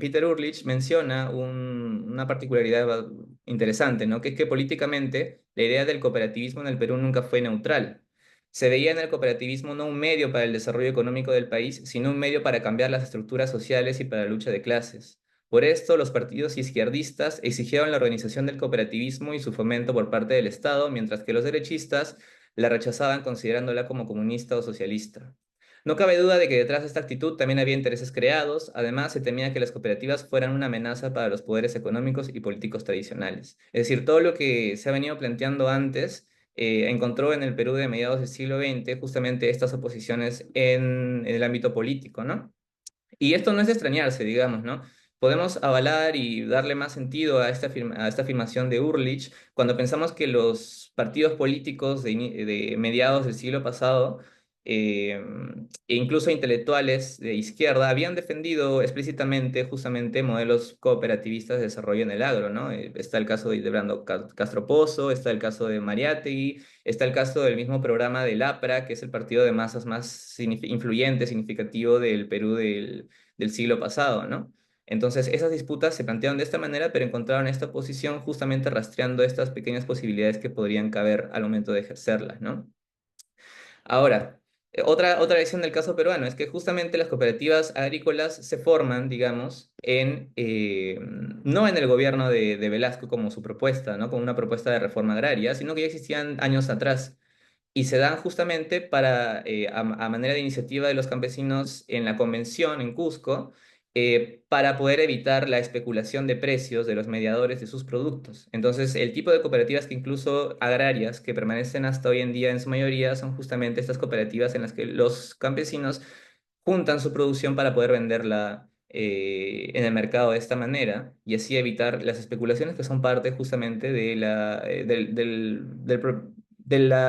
Peter Urlich menciona una particularidad interesante, ¿no? Que es que políticamente la idea del cooperativismo en el Perú nunca fue neutral. Se veía en el cooperativismo no un medio para el desarrollo económico del país, sino un medio para cambiar las estructuras sociales y para la lucha de clases. Por esto, los partidos izquierdistas exigieron la organización del cooperativismo y su fomento por parte del Estado, mientras que los derechistas la rechazaban considerándola como comunista o socialista. No cabe duda de que detrás de esta actitud también había intereses creados, además se temía que las cooperativas fueran una amenaza para los poderes económicos y políticos tradicionales. Es decir, todo lo que se ha venido planteando antes encontró en el Perú de mediados del siglo XX justamente estas oposiciones en el ámbito político, ¿no? Y esto no es de extrañarse, digamos, ¿no? Podemos avalar y darle más sentido a esta afirmación de Urlich cuando pensamos que los partidos políticos de mediados del siglo pasado e incluso intelectuales de izquierda habían defendido explícitamente justamente modelos cooperativistas de desarrollo en el agro, ¿no? Está el caso de Hildebrando Castro Pozo, está el caso de Mariátegui, está el caso del mismo programa del APRA, que es el partido de masas más influyente, significativo del Perú del siglo pasado, ¿no? Entonces, esas disputas se plantearon de esta manera, pero encontraron esta posición justamente rastreando estas pequeñas posibilidades que podrían caber al momento de ejercerlas, ¿no? Ahora, otra lección del caso peruano es que justamente las cooperativas agrícolas se forman, digamos, no en el gobierno de Velasco como su propuesta, ¿no? Como una propuesta de reforma agraria, sino que ya existían años atrás y se dan justamente a manera de iniciativa de los campesinos en la convención en Cusco, para poder evitar la especulación de precios de los mediadores de sus productos. Entonces, el tipo de cooperativas que incluso agrarias que permanecen hasta hoy en día en su mayoría son justamente estas cooperativas en las que los campesinos juntan su producción para poder venderla en el mercado de esta manera y así evitar las especulaciones que son parte justamente de la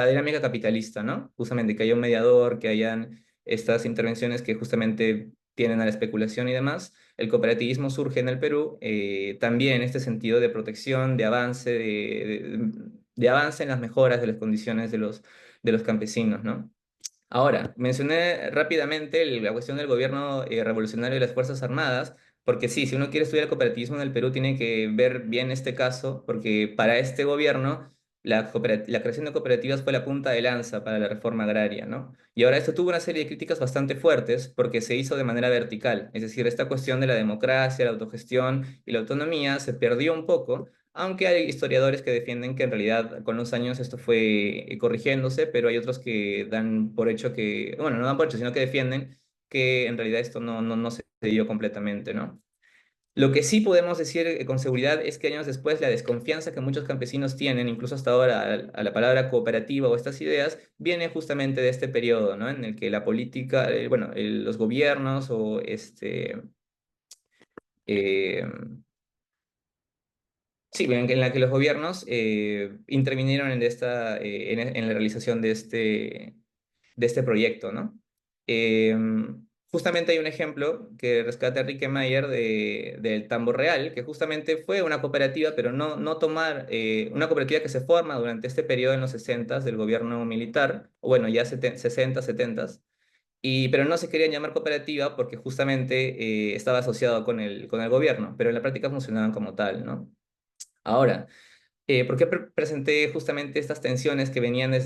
dinámica capitalista, ¿no? Justamente que haya un mediador, que hayan estas intervenciones que justamente tienen a la especulación y demás. El cooperativismo surge en el Perú también en este sentido de protección, de avance, de avance en las mejoras de las condiciones de los campesinos, ¿no? Ahora, mencioné rápidamente la cuestión del gobierno revolucionario y las Fuerzas Armadas, porque sí, si uno quiere estudiar el cooperativismo en el Perú, tiene que ver bien este caso, porque para este gobierno la creación de cooperativas fue la punta de lanza para la reforma agraria, ¿no? Y ahora esto tuvo una serie de críticas bastante fuertes porque se hizo de manera vertical, es decir, esta cuestión de la democracia, la autogestión y la autonomía se perdió un poco, aunque hay historiadores que defienden que en realidad con los años esto fue corrigiéndose, pero hay otros que dan por hecho que, bueno, no dan por hecho, sino que defienden que en realidad esto no se dio completamente, ¿no? Lo que sí podemos decir con seguridad es que años después la desconfianza que muchos campesinos tienen, incluso hasta ahora, a la palabra cooperativa o estas ideas, viene justamente de este periodo, ¿no? En el que la política, bueno, los gobiernos o eh, sí, en la que los gobiernos intervinieron en la realización de este proyecto, ¿no? Eh, Justamente hay un ejemplo que rescata Enrique Mayer del Tambo Real, que justamente fue una cooperativa, pero no tomar, una cooperativa que se forma durante este periodo en los 60 del gobierno militar, o bueno, ya 60, 70, pero no se querían llamar cooperativa porque justamente estaba asociado con el gobierno, pero en la práctica funcionaban como tal, ¿no? Ahora, ¿por qué presenté justamente estas tensiones que venían de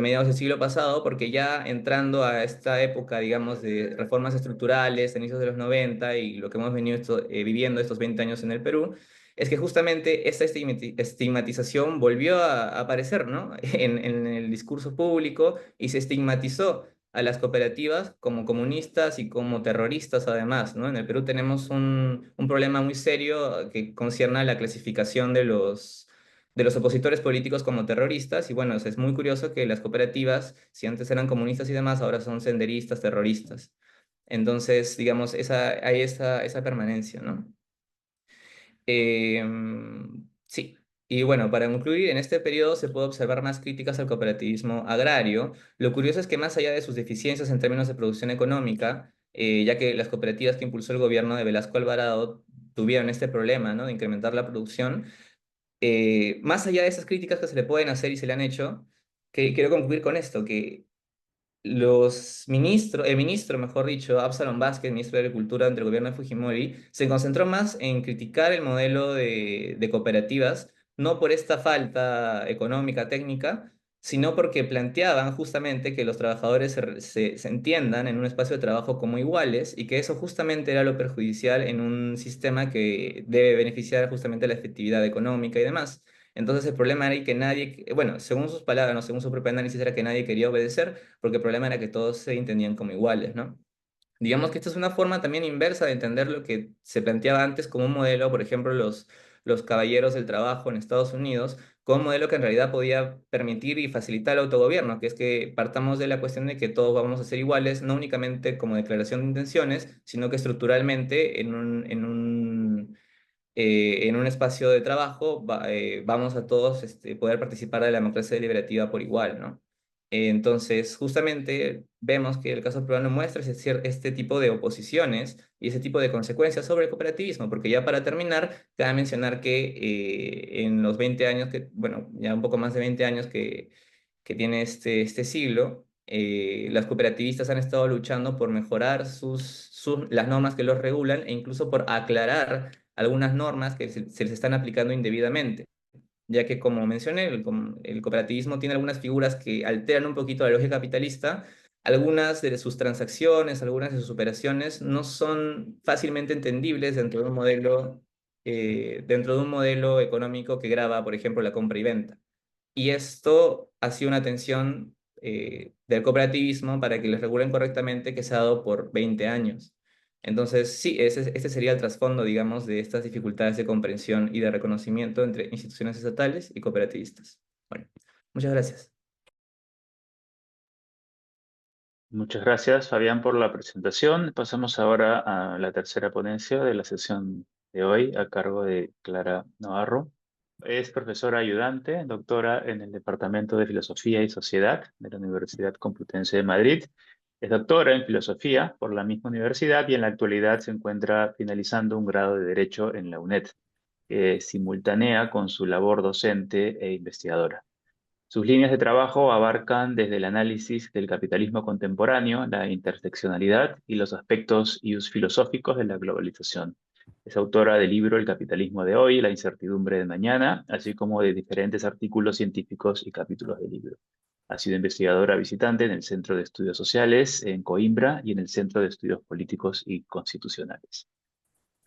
mediados del siglo pasado? Porque ya entrando a esta época, digamos, de reformas estructurales, a inicios de los 90 y lo que hemos venido viviendo estos 20 años en el Perú, es que justamente esta estigmatización volvió a aparecer, ¿no? En el discurso público y se estigmatizó a las cooperativas como comunistas y como terroristas además, ¿no? En el Perú tenemos un problema muy serio que concierne a la clasificación de los opositores políticos como terroristas y bueno, es muy curioso que las cooperativas, si antes eran comunistas y demás, ahora son senderistas, terroristas. Entonces, digamos, hay esa permanencia, ¿no? Sí, y bueno, para concluir, en este periodo se puede observar más críticas al cooperativismo agrario. Lo curioso es que más allá de sus deficiencias en términos de producción económica, ya que las cooperativas que impulsó el gobierno de Velasco Alvarado tuvieron este problema, ¿no? De incrementar la producción, más allá de esas críticas que se le pueden hacer y se le han hecho, que quiero concluir con esto, que el ministro, mejor dicho, Absalom Vázquez, ministro de Agricultura ante el gobierno de Fujimori, se concentró más en criticar el modelo de cooperativas, no por esta falta económica, técnica, sino porque planteaban justamente que los trabajadores se entiendan en un espacio de trabajo como iguales y que eso justamente era lo perjudicial en un sistema que debe beneficiar justamente la efectividad económica y demás. Entonces el problema era que nadie, bueno, según sus palabras, ¿no? Según su propio análisis, era que nadie quería obedecer, porque el problema era que todos se entendían como iguales, ¿no? Digamos que esta es una forma también inversa de entender lo que se planteaba antes como un modelo, por ejemplo, los caballeros del trabajo en Estados Unidos, como un modelo que en realidad podía permitir y facilitar el autogobierno, que es que partamos de la cuestión de que todos vamos a ser iguales, no únicamente como declaración de intenciones, sino que estructuralmente en un espacio de trabajo vamos a todos poder participar de la democracia deliberativa por igual, ¿no? Entonces, justamente vemos que el caso peruano muestra este tipo de oposiciones y ese tipo de consecuencias sobre el cooperativismo, porque ya para terminar, cabe mencionar que en los 20 años, bueno, ya un poco más de 20 años que tiene este siglo, las cooperativistas han estado luchando por mejorar las normas que los regulan e incluso por aclarar algunas normas que se les están aplicando indebidamente, ya que, como mencioné, el cooperativismo tiene algunas figuras que alteran un poquito la lógica capitalista. Algunas de sus transacciones, algunas de sus operaciones no son fácilmente entendibles dentro de un modelo económico que grava, por ejemplo, la compra y venta. Y esto ha sido una tensión del cooperativismo para que les regulen correctamente, que se ha dado por 20 años. Entonces, sí, este sería el trasfondo, digamos, de estas dificultades de comprensión y de reconocimiento entre instituciones estatales y cooperativistas. Bueno, muchas gracias.
Muchas gracias, Fabián, por la presentación. Pasamos ahora a la tercera ponencia de la sesión de hoy, a cargo de Clara Navarro. Es profesora ayudante, doctora en el Departamento de Filosofía y Sociedad de la Universidad Complutense de Madrid. Es doctora en Filosofía por la misma universidad y en la actualidad se encuentra finalizando un grado de Derecho en la UNED, simultánea con su labor docente e investigadora. Sus líneas de trabajo abarcan desde el análisis del capitalismo contemporáneo, la interseccionalidad y los aspectos filosóficos de la globalización. Es autora del libro El capitalismo de hoy, la incertidumbre de mañana, así como de diferentes artículos científicos y capítulos del libro. Ha sido investigadora visitante en el Centro de Estudios Sociales, en Coimbra, y en el Centro de Estudios Políticos y Constitucionales.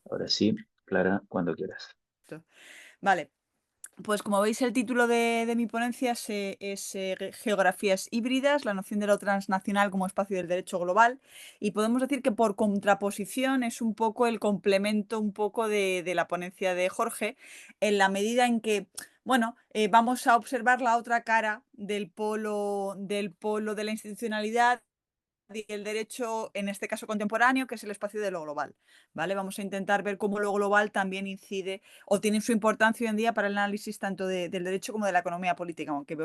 Ahora sí, Clara, cuando quieras.
Vale, pues como veis el título de mi ponencia es Geografías híbridas, la noción de lo transnacional como espacio del derecho global, y podemos decir que por contraposición es un poco el complemento un poco de la ponencia de Jorge, en la medida en que, bueno, vamos a observar la otra cara del polo de la institucionalidad y el derecho, en este caso contemporáneo, que es el espacio de lo global, ¿vale? Vamos a intentar ver cómo lo global también incide o tiene su importancia hoy en día para el análisis tanto del derecho como de la economía política, aunque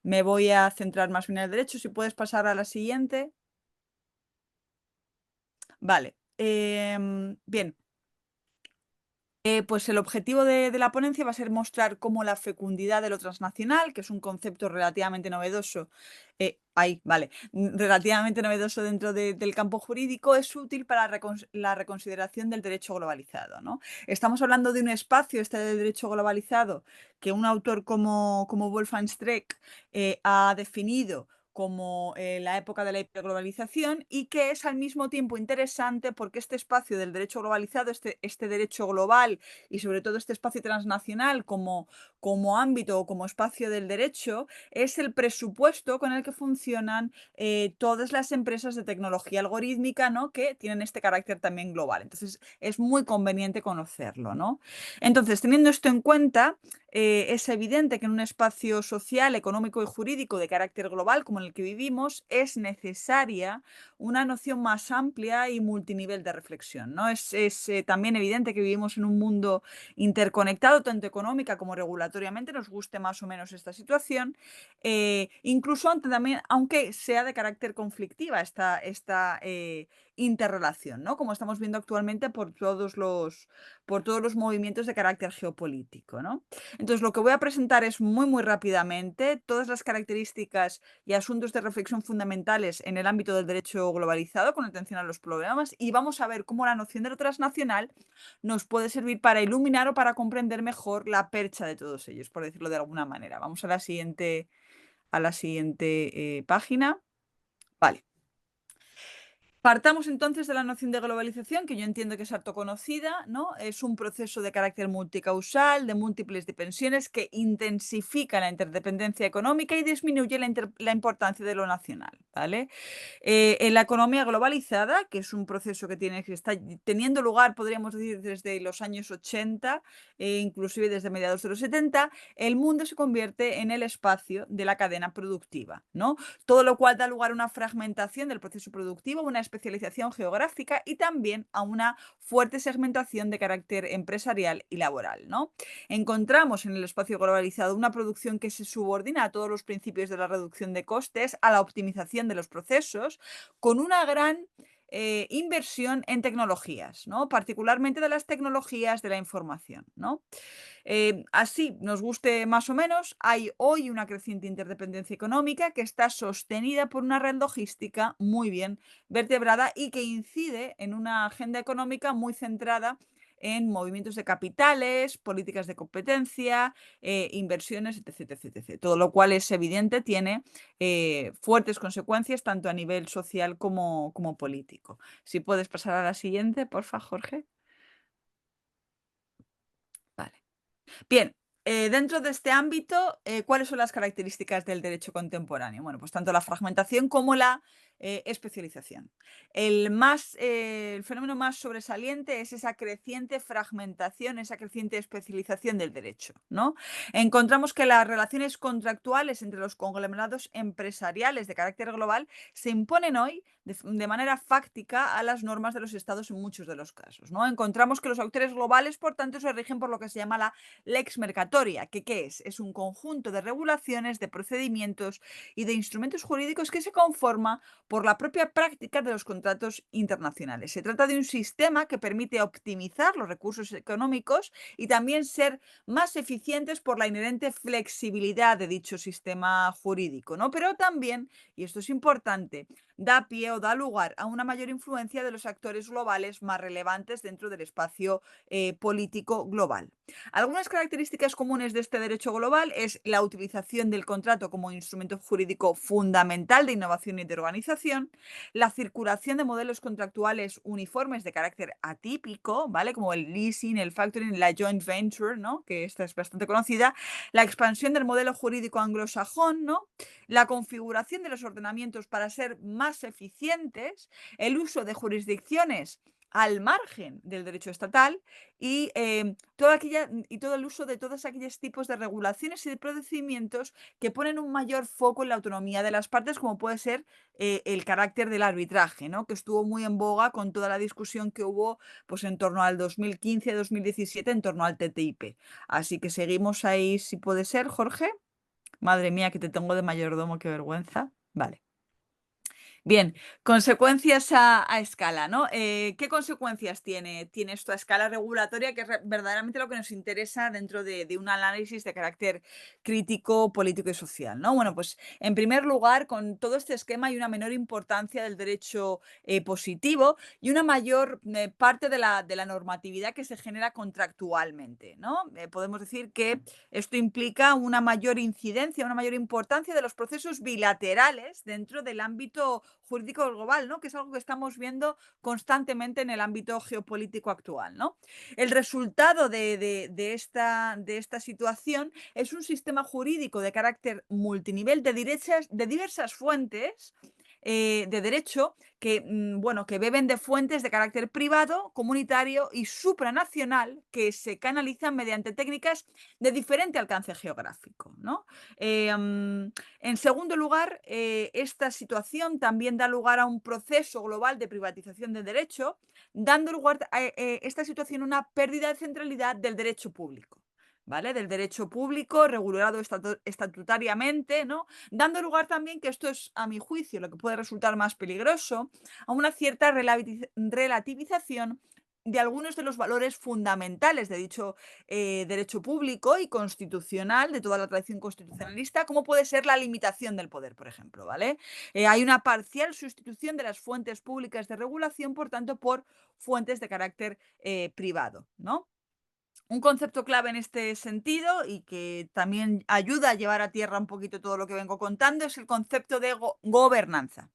me voy a centrar más bien en el derecho. Si puedes pasar a la siguiente. Vale. Bien. Pues el objetivo de la ponencia va a ser mostrar cómo la fecundidad de lo transnacional, que es un concepto relativamente novedoso, relativamente novedoso dentro del campo jurídico, es útil para la reconsideración del derecho globalizado, ¿no? Estamos hablando de un espacio, este del derecho globalizado, que un autor como Wolfgang Streeck ha definido como la época de la hiperglobalización, y que es al mismo tiempo interesante porque este espacio del derecho globalizado, este derecho global y sobre todo este espacio transnacional como ámbito o como espacio del derecho, es el presupuesto con el que funcionan todas las empresas de tecnología algorítmica, ¿no?, que tienen este carácter también global. Entonces es muy conveniente conocerlo, ¿no? Entonces, teniendo esto en cuenta, es evidente que en un espacio social, económico y jurídico de carácter global como el que vivimos, es necesaria una noción más amplia y multinivel de reflexión, ¿no? Es también evidente que vivimos en un mundo interconectado, tanto económica como regulatoriamente, nos guste más o menos esta situación, incluso aunque sea de carácter conflictiva esta interrelación, ¿no?, como estamos viendo actualmente por todos los movimientos de carácter geopolítico, ¿no? Entonces, lo que voy a presentar es muy rápidamente todas las características y asuntos de reflexión fundamentales en el ámbito del derecho globalizado, con atención a los problemas, y vamos a ver cómo la noción de lo transnacional nos puede servir para iluminar o para comprender mejor la percha de todos ellos, por decirlo de alguna manera. Vamos a la siguiente página. Vale. Partamos entonces de la noción de globalización, que yo entiendo que es harto conocida, ¿no? Es un proceso de carácter multicausal, de múltiples dimensiones, que intensifica la interdependencia económica y disminuye la importancia de lo nacional, ¿vale? En la economía globalizada, que es un proceso que está teniendo lugar, podríamos decir, desde los años 80, inclusive desde mediados de los 70, el mundo se convierte en el espacio de la cadena productiva, ¿no? Todo lo cual da lugar a una fragmentación del proceso productivo, una especialización geográfica y también a una fuerte segmentación de carácter empresarial y laboral, ¿no? Encontramos en el espacio globalizado una producción que se subordina a todos los principios de la reducción de costes, a la optimización de los procesos, con una gran inversión en tecnologías, ¿no? Particularmente de las tecnologías de la información, ¿no? Así, nos guste más o menos, hay hoy una creciente interdependencia económica que está sostenida por una red logística muy bien vertebrada y que incide en una agenda económica muy centrada en movimientos de capitales, políticas de competencia, inversiones, etc, etc, etc. Todo lo cual es evidente, tiene fuertes consecuencias tanto a nivel social como político. Si puedes pasar a la siguiente, porfa, Jorge. Vale. Bien, dentro de este ámbito, ¿cuáles son las características del derecho contemporáneo? Bueno, pues tanto la fragmentación como la especialización. El fenómeno más sobresaliente es esa creciente fragmentación, esa creciente especialización del derecho, ¿no? Encontramos que las relaciones contractuales entre los conglomerados empresariales de carácter global se imponen hoy de manera fáctica a las normas de los estados en muchos de los casos, ¿no? Encontramos que los autores globales, por tanto, se rigen por lo que se llama la lex mercatoria, que ¿qué es? Es un conjunto de regulaciones, de procedimientos y de instrumentos jurídicos que se conforma por la propia práctica de los contratos internacionales. Se trata de un sistema que permite optimizar los recursos económicos y también ser más eficientes por la inherente flexibilidad de dicho sistema jurídico, ¿no? Pero también, y esto es importante, da pie o da lugar a una mayor influencia de los actores globales más relevantes dentro del espacio político global. Algunas características comunes de este derecho global es la utilización del contrato como instrumento jurídico fundamental de innovación y de organización, la circulación de modelos contractuales uniformes de carácter atípico, ¿vale? Como el leasing, el factoring, la joint venture, ¿no? Que esta es bastante conocida, la expansión del modelo jurídico anglosajón, ¿no? La configuración de los ordenamientos para ser más eficientes, el uso de jurisdicciones al margen del derecho estatal y todo el uso de todos aquellos tipos de regulaciones y de procedimientos que ponen un mayor foco en la autonomía de las partes, como puede ser el carácter del arbitraje, ¿no? Que estuvo muy en boga con toda la discusión que hubo pues, en torno al 2015-2017 en torno al TTIP. Así que seguimos ahí, si puede ser, Jorge. Madre mía, que te tengo de mayordomo, qué vergüenza. Vale. Bien, consecuencias a escala, ¿no? ¿Qué consecuencias tiene esto a escala regulatoria? Que es verdaderamente lo que nos interesa dentro de un análisis de carácter crítico, político y social, ¿no? Bueno, pues en primer lugar, con todo este esquema hay una menor importancia del derecho positivo y una mayor parte de la normatividad que se genera contractualmente, ¿no? Podemos decir que esto implica una mayor incidencia, una mayor importancia de los procesos bilaterales dentro del ámbito jurídico global, ¿no? Que es algo que estamos viendo constantemente en el ámbito geopolítico actual, ¿no? El resultado de esta situación es un sistema jurídico de carácter multinivel de diversas fuentes de derecho que, bueno, que beben de fuentes de carácter privado, comunitario y supranacional que se canalizan mediante técnicas de diferente alcance geográfico, ¿no? En segundo lugar, esta situación también da lugar a un proceso global de privatización del derecho, dando lugar a esta situación a una pérdida de centralidad del derecho público. ¿Vale? Del derecho público regulado estatutariamente, ¿no? Dando lugar también, que esto es a mi juicio lo que puede resultar más peligroso, a una cierta relativización de algunos de los valores fundamentales de dicho derecho público y constitucional, de toda la tradición constitucionalista, como puede ser la limitación del poder, por ejemplo, ¿vale? Hay una parcial sustitución de las fuentes públicas de regulación, por tanto, por fuentes de carácter privado, ¿no? Un concepto clave en este sentido y que también ayuda a llevar a tierra un poquito todo lo que vengo contando es el concepto de gobernanza.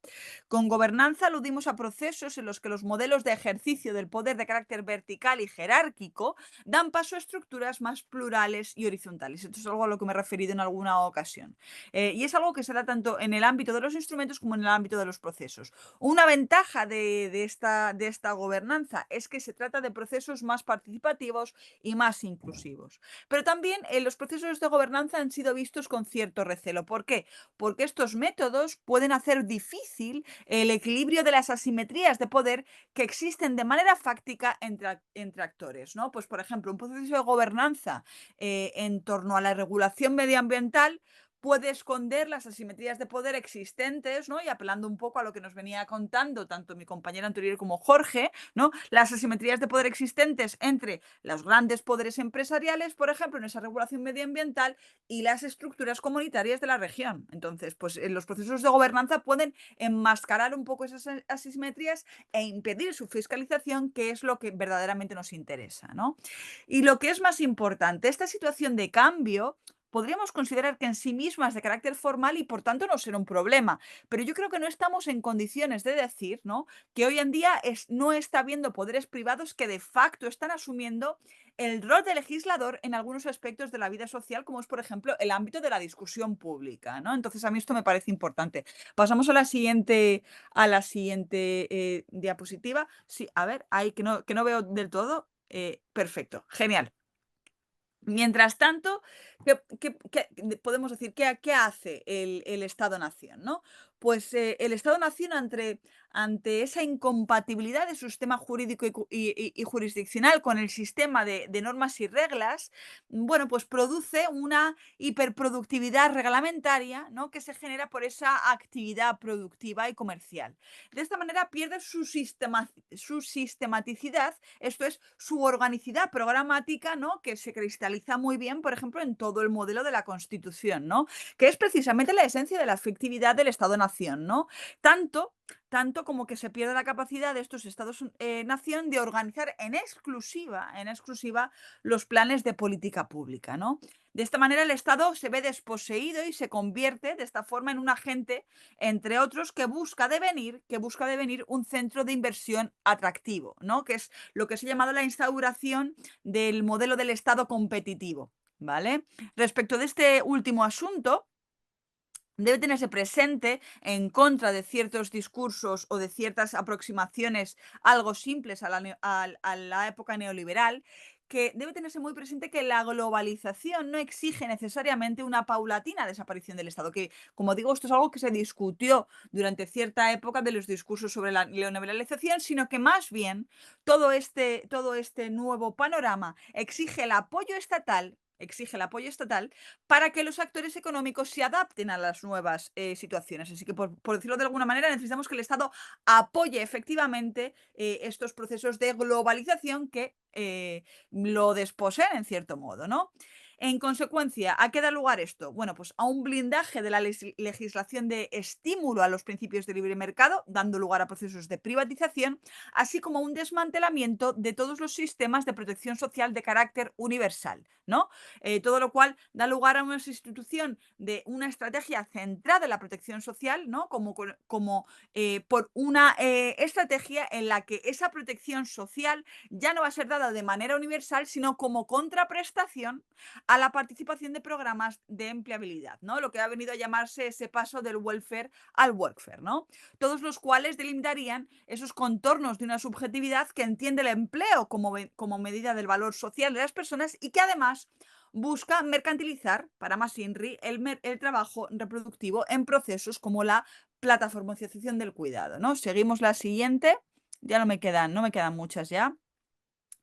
Con gobernanza aludimos a procesos en los que los modelos de ejercicio del poder de carácter vertical y jerárquico dan paso a estructuras más plurales y horizontales. Esto es algo a lo que me he referido en alguna ocasión. Y es algo que se da tanto en el ámbito de los instrumentos como en el ámbito de los procesos. Una ventaja de esta gobernanza es que se trata de procesos más participativos y más inclusivos. Pero también los procesos de gobernanza han sido vistos con cierto recelo. ¿Por qué? Porque estos métodos pueden hacer difícil el equilibrio de las asimetrías de poder que existen de manera fáctica entre actores, ¿no? Pues, por ejemplo, un proceso de gobernanza en torno a la regulación medioambiental puede esconder las asimetrías de poder existentes, ¿no? Y apelando un poco a lo que nos venía contando tanto mi compañero anterior como Jorge, ¿no? Las asimetrías de poder existentes entre los grandes poderes empresariales, por ejemplo, en esa regulación medioambiental y las estructuras comunitarias de la región. Entonces, pues los procesos de gobernanza pueden enmascarar un poco esas asimetrías e impedir su fiscalización, que es lo que verdaderamente nos interesa, ¿no? Y lo que es más importante, esta situación de cambio podríamos considerar que en sí misma es de carácter formal y por tanto no será un problema. Pero yo creo que no estamos en condiciones de decir, ¿no?, que hoy en día no está habiendo poderes privados que de facto están asumiendo el rol de legislador en algunos aspectos de la vida social, como es, por ejemplo, el ámbito de la discusión pública, ¿no? Entonces, a mí esto me parece importante. Pasamos a la siguiente diapositiva. Sí, a ver, ahí que no veo del todo. Perfecto, genial. Mientras tanto, ¿qué podemos decir? ¿Qué hace el Estado-nación, ¿no? Pues el Estado-nación ante esa incompatibilidad de su sistema jurídico y jurisdiccional con el sistema de normas y reglas, bueno, pues produce una hiperproductividad reglamentaria, ¿no?, que se genera por esa actividad productiva y comercial. De esta manera pierde su sistematicidad, esto es, su organicidad programática, ¿no?, que se cristaliza muy bien, por ejemplo, en todo el modelo de la Constitución, ¿no?, que es precisamente la esencia de la efectividad del Estado-nación, ¿no? Tanto como que se pierde la capacidad de estos Estados-nación de organizar en exclusiva los planes de política pública, ¿no? De esta manera el Estado se ve desposeído y se convierte de esta forma en un agente, entre otros, que busca devenir un centro de inversión atractivo, ¿no?, que es lo que se ha llamado la instauración del modelo del Estado competitivo, ¿vale? Respecto de este último asunto, debe tenerse presente, en contra de ciertos discursos o de ciertas aproximaciones algo simples a la época neoliberal, que debe tenerse muy presente que la globalización no exige necesariamente una paulatina desaparición del Estado, que, como digo, esto es algo que se discutió durante cierta época de los discursos sobre la neoliberalización, sino que más bien todo este nuevo panorama exige el apoyo estatal para que los actores económicos se adapten a las nuevas situaciones. Así que, por decirlo de alguna manera, necesitamos que el Estado apoye efectivamente estos procesos de globalización que lo desposeen en cierto modo, ¿no? En consecuencia, ¿a qué da lugar esto? Bueno, pues a un blindaje de la legislación de estímulo a los principios de libre mercado, dando lugar a procesos de privatización, así como a un desmantelamiento de todos los sistemas de protección social de carácter universal, ¿no? Todo lo cual da lugar a una sustitución de una estrategia centrada en la protección social, ¿no?, por una estrategia en la que esa protección social ya no va a ser dada de manera universal, sino como contraprestación a la participación de programas de empleabilidad, ¿no?, lo que ha venido a llamarse ese paso del welfare al workfare, ¿no?, todos los cuales delimitarían esos contornos de una subjetividad que entiende el empleo como medida del valor social de las personas y que además busca mercantilizar, para más INRI, el trabajo reproductivo en procesos como la plataformización del cuidado, ¿no? Seguimos la siguiente. Ya no me quedan muchas ya,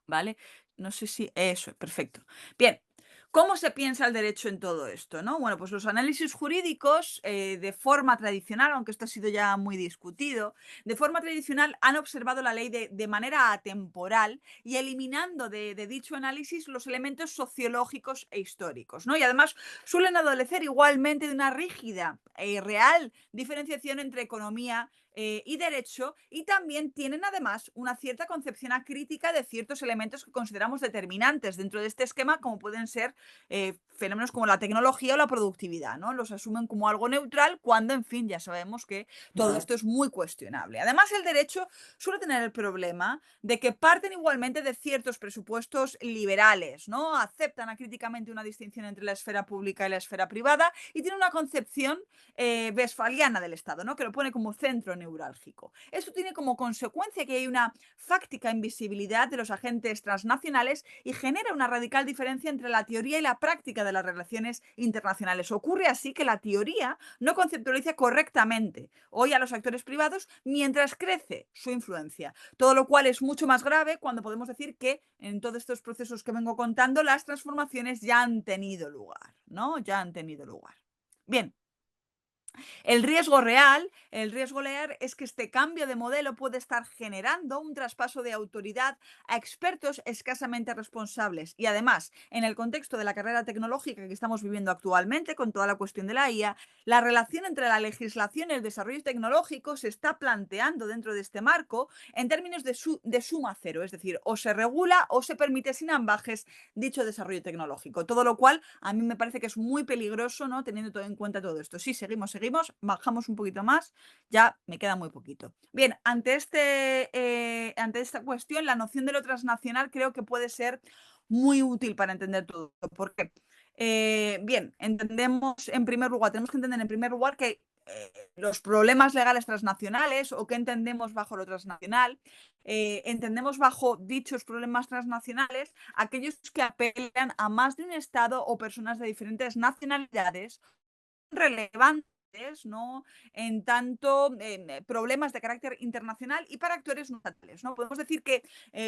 ¿vale? No sé si... Eso, perfecto. Bien, ¿Cómo se piensa el derecho en todo esto, no? Bueno, pues los análisis jurídicos, de forma tradicional, aunque esto ha sido ya muy discutido, de forma tradicional han observado la ley de manera atemporal y eliminando de dicho análisis los elementos sociológicos e históricos, ¿no? Y además suelen adolecer igualmente de una rígida y real diferenciación entre economía y derecho, y también tienen además una cierta concepción acrítica de ciertos elementos que consideramos determinantes dentro de este esquema, como pueden ser fenómenos como la tecnología o la productividad, ¿no? Los asumen como algo neutral cuando, en fin, ya sabemos que todo esto es muy cuestionable. Además, el derecho suele tener el problema de que parten igualmente de ciertos presupuestos liberales, ¿no? Aceptan acríticamente una distinción entre la esfera pública y la esfera privada y tienen una concepción westfaliana del Estado, ¿no? Que lo pone como centro neurálgico. Esto tiene como consecuencia que hay una fáctica invisibilidad de los agentes transnacionales y genera una radical diferencia entre la teoría y la práctica de las relaciones internacionales. Ocurre así que la teoría no conceptualiza correctamente hoy a los actores privados mientras crece su influencia, todo lo cual es mucho más grave cuando podemos decir que en todos estos procesos que vengo contando las transformaciones ya han tenido lugar, ¿no? Ya han tenido lugar. Bien. El riesgo real es que este cambio de modelo puede estar generando un traspaso de autoridad a expertos escasamente responsables. Y además, en el contexto de la carrera tecnológica que estamos viviendo actualmente, con toda la cuestión de la IA, la relación entre la legislación y el desarrollo tecnológico se está planteando dentro de este marco en términos de suma cero. Es decir, o se regula o se permite sin ambajes dicho desarrollo tecnológico. Todo lo cual a mí me parece que es muy peligroso, ¿no? Teniendo todo en cuenta todo esto. Sí, seguimos, bajamos un poquito más, ya me queda muy poquito. Bien, ante esta cuestión, la noción de lo transnacional creo que puede ser muy útil para entender todo esto. Porque, bien, entendemos en primer lugar, tenemos que entender en primer lugar que los problemas legales transnacionales o qué entendemos bajo lo transnacional. Entendemos bajo dichos problemas transnacionales aquellos que apelan a más de un Estado o personas de diferentes nacionalidades relevantes, ¿no? En tanto problemas de carácter internacional y para actores no estatales, ¿no? Podemos decir que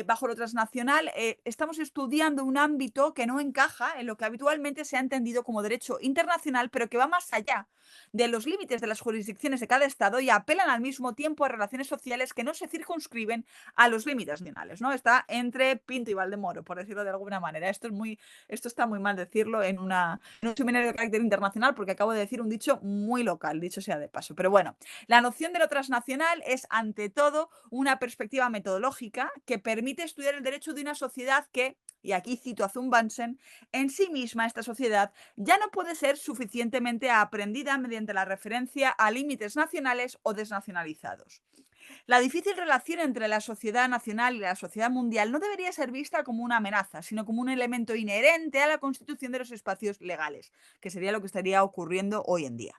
bajo lo transnacional estamos estudiando un ámbito que no encaja en lo que habitualmente se ha entendido como derecho internacional, pero que va más allá de los límites de las jurisdicciones de cada Estado y apelan al mismo tiempo a relaciones sociales que no se circunscriben a los límites nacionales, ¿no? Está entre Pinto y Valdemoro, por decirlo de alguna manera. Esto está muy mal decirlo en un seminario de carácter internacional porque acabo de decir un dicho muy local, dicho sea de paso. Pero bueno, la noción de lo transnacional es ante todo una perspectiva metodológica que permite estudiar el derecho de una sociedad que, y aquí cito a Zumbansen, en sí misma esta sociedad ya no puede ser suficientemente aprendida mediante la referencia a límites nacionales o desnacionalizados. La difícil relación entre la sociedad nacional y la sociedad mundial no debería ser vista como una amenaza, sino como un elemento inherente a la constitución de los espacios legales, que sería lo que estaría ocurriendo hoy en día.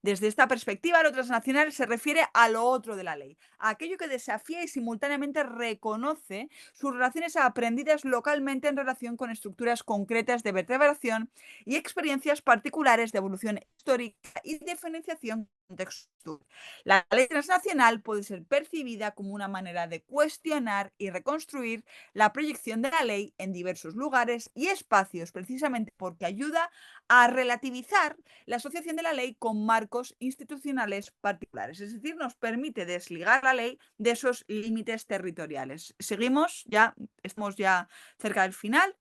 Desde esta perspectiva, lo transnacional se refiere a lo otro de la ley, a aquello que desafía y simultáneamente reconoce sus relaciones aprendidas localmente en relación con estructuras concretas de vertebración y experiencias particulares de evolución histórica y diferenciación contextual. La ley transnacional puede ser percibida como una manera de cuestionar y reconstruir la proyección de la ley en diversos lugares y espacios, precisamente porque ayuda a relativizar la asociación de la ley con marcos institucionales particulares. Es decir, nos permite desligar la ley de esos límites territoriales. Seguimos, ya estamos ya cerca del final.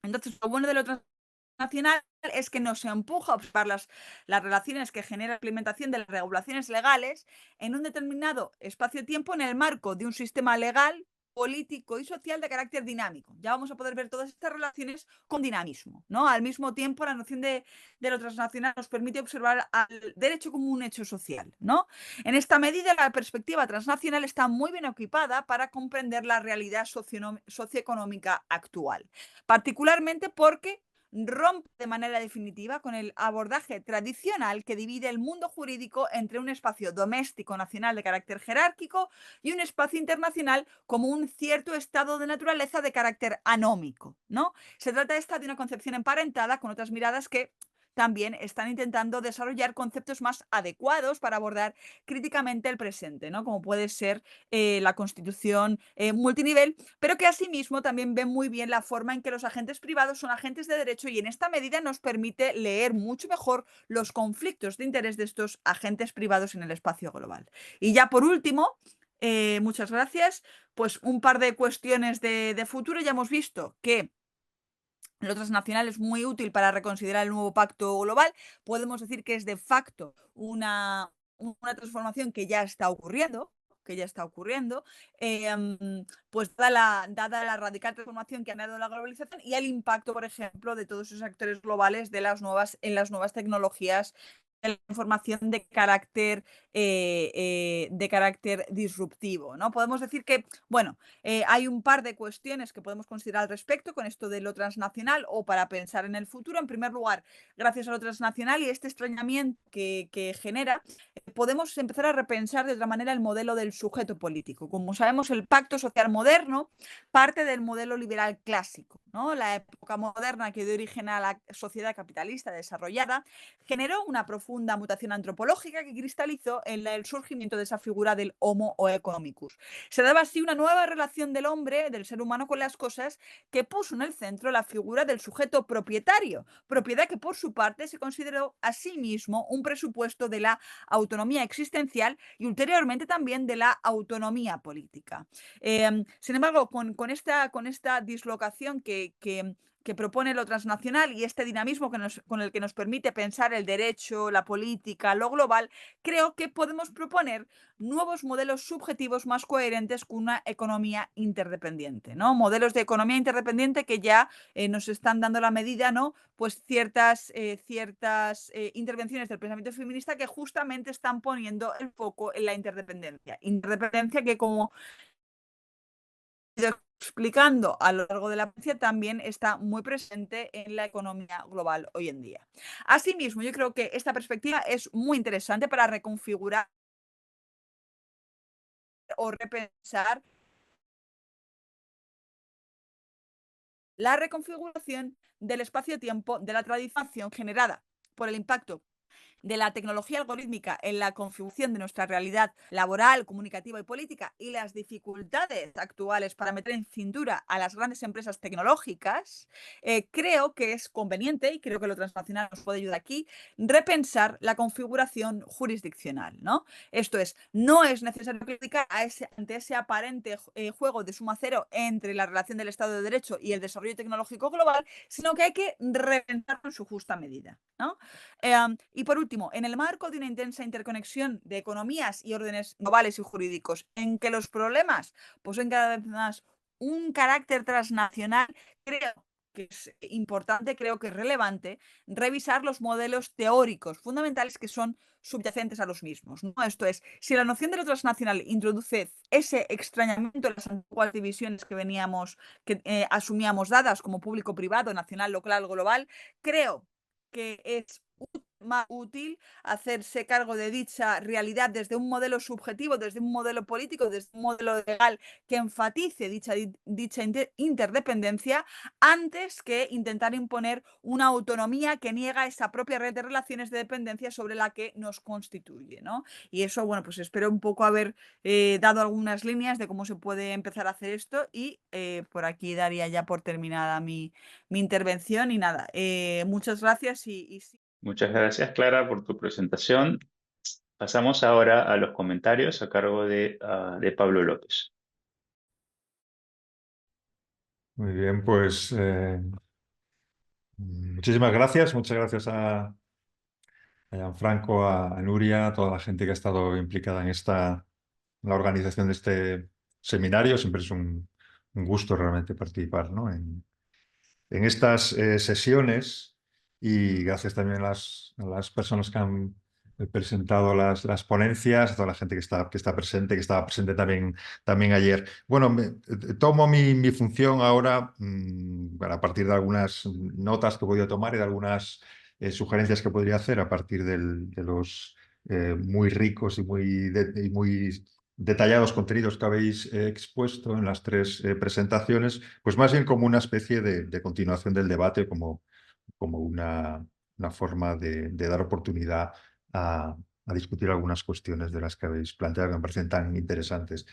Entonces, lo bueno de lo transnacional es que nos empuja a observar las relaciones que genera la implementación de las regulaciones legales en un determinado espacio-tiempo en el marco de un sistema legal, político y social de carácter dinámico. Ya vamos a poder ver todas estas relaciones con dinamismo, ¿no? Al mismo tiempo, la noción de lo transnacional nos permite observar al derecho como un hecho social, ¿no? En esta medida, la perspectiva transnacional está muy bien equipada para comprender la realidad socioeconómica actual, particularmente porque rompe de manera definitiva con el abordaje tradicional que divide el mundo jurídico entre un espacio doméstico nacional de carácter jerárquico y un espacio internacional como un cierto estado de naturaleza de carácter anómico, ¿no? Se trata esta de una concepción emparentada con otras miradas que también están intentando desarrollar conceptos más adecuados para abordar críticamente el presente, ¿no? Como puede ser la constitución multinivel, pero que asimismo también ven muy bien la forma en que los agentes privados son agentes de derecho y en esta medida nos permite leer mucho mejor los conflictos de interés de estos agentes privados en el espacio global. Y ya por último, muchas gracias, pues un par de cuestiones de futuro. Ya hemos visto que lo transnacional es muy útil para reconsiderar el nuevo pacto global. Podemos decir que es de facto una transformación que ya está ocurriendo, pues dada la radical transformación que ha dado la globalización y el impacto, por ejemplo, de todos esos actores globales en las nuevas tecnologías de la información de carácter disruptivo, ¿no? Podemos decir que, bueno, hay un par de cuestiones que podemos considerar al respecto con esto de lo transnacional o para pensar en el futuro. En primer lugar, gracias a lo transnacional y este extrañamiento que genera, podemos empezar a repensar de otra manera el modelo del sujeto político. Como sabemos, el pacto social moderno parte del modelo liberal clásico, ¿no? La época moderna que dio origen a la sociedad capitalista desarrollada generó una profunda mutación antropológica que cristalizó en el surgimiento de esa figura del Homo economicus. Se daba así una nueva relación del hombre, del ser humano con las cosas, que puso en el centro la figura del sujeto propietario, propiedad que por su parte se consideró a sí mismo un presupuesto de la autonomía existencial y ulteriormente también de la autonomía política. Sin embargo, con esta dislocación que propone lo transnacional y este dinamismo con el que nos permite pensar el derecho, la política, lo global, creo que podemos proponer nuevos modelos subjetivos más coherentes con una economía interdependiente, ¿no? Modelos de economía interdependiente que ya nos están dando la medida, ¿no? Pues ciertas intervenciones del pensamiento feminista que justamente están poniendo el foco en la interdependencia. Interdependencia que, como explicando a lo largo de la ponencia, también está muy presente en la economía global hoy en día. Asimismo, yo creo que esta perspectiva es muy interesante para reconfigurar o repensar la reconfiguración del espacio-tiempo de la tradición generada por el impacto de la tecnología algorítmica en la configuración de nuestra realidad laboral, comunicativa y política y las dificultades actuales para meter en cintura a las grandes empresas tecnológicas, creo que es conveniente, y creo que lo transnacional nos puede ayudar aquí, repensar la configuración jurisdiccional, ¿no? Esto es, no es necesario criticar ante ese aparente juego de suma cero entre la relación del Estado de Derecho y el desarrollo tecnológico global, sino que hay que repensarlo en su justa medida, ¿no? Y por último, en el marco de una intensa interconexión de economías y órdenes globales y jurídicos, en que los problemas poseen cada vez más un carácter transnacional, creo que es importante, creo que es relevante revisar los modelos teóricos fundamentales que son subyacentes a los mismos, ¿no? Esto es, si la noción de lo transnacional introduce ese extrañamiento en las antiguas divisiones que asumíamos dadas como público-privado, nacional, local, global, creo que es más útil hacerse cargo de dicha realidad desde un modelo subjetivo, desde un modelo político, desde un modelo legal que enfatice dicha interdependencia antes que intentar imponer una autonomía que niega esa propia red de relaciones de dependencia sobre la que nos constituye, ¿no? Y eso, bueno, pues espero un poco haber dado algunas líneas de cómo se puede empezar a hacer esto y por aquí daría ya por terminada mi intervención y nada, muchas gracias y sí.
Muchas gracias, Clara, por tu presentación. Pasamos ahora a los comentarios a cargo de Pablo López.
Muy bien, pues muchísimas gracias. Muchas gracias a Gianfranco, a Nuria, a toda la gente que ha estado implicada en la organización de este seminario. Siempre es un gusto realmente participar, ¿no? en estas sesiones, y gracias también a las personas que han presentado las ponencias, a toda la gente que está presente, que estaba presente también ayer. Bueno, tomo mi función ahora a partir de algunas notas que he podido tomar y de algunas sugerencias que podría hacer a partir de los muy ricos y muy detallados contenidos que habéis expuesto en las tres presentaciones, pues más bien como una especie de continuación del debate, como una una forma de dar oportunidad a discutir algunas cuestiones de las que habéis planteado que me parecen tan interesantes.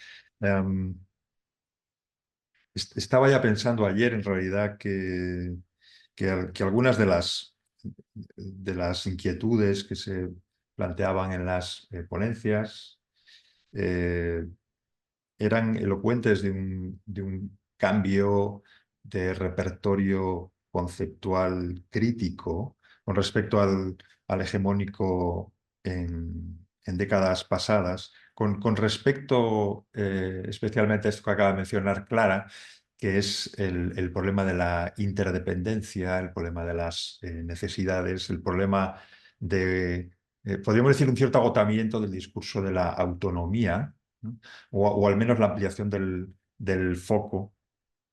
Estaba ya pensando ayer, en realidad, que algunas de las inquietudes que se planteaban en las ponencias eran elocuentes de un cambio de repertorio conceptual crítico con respecto al hegemónico en décadas pasadas, con respecto especialmente a esto que acaba de mencionar Clara, que es el problema de la interdependencia, el problema de las necesidades, el problema de, podríamos decir, un cierto agotamiento del discurso de la autonomía, ¿no? O al menos la ampliación del foco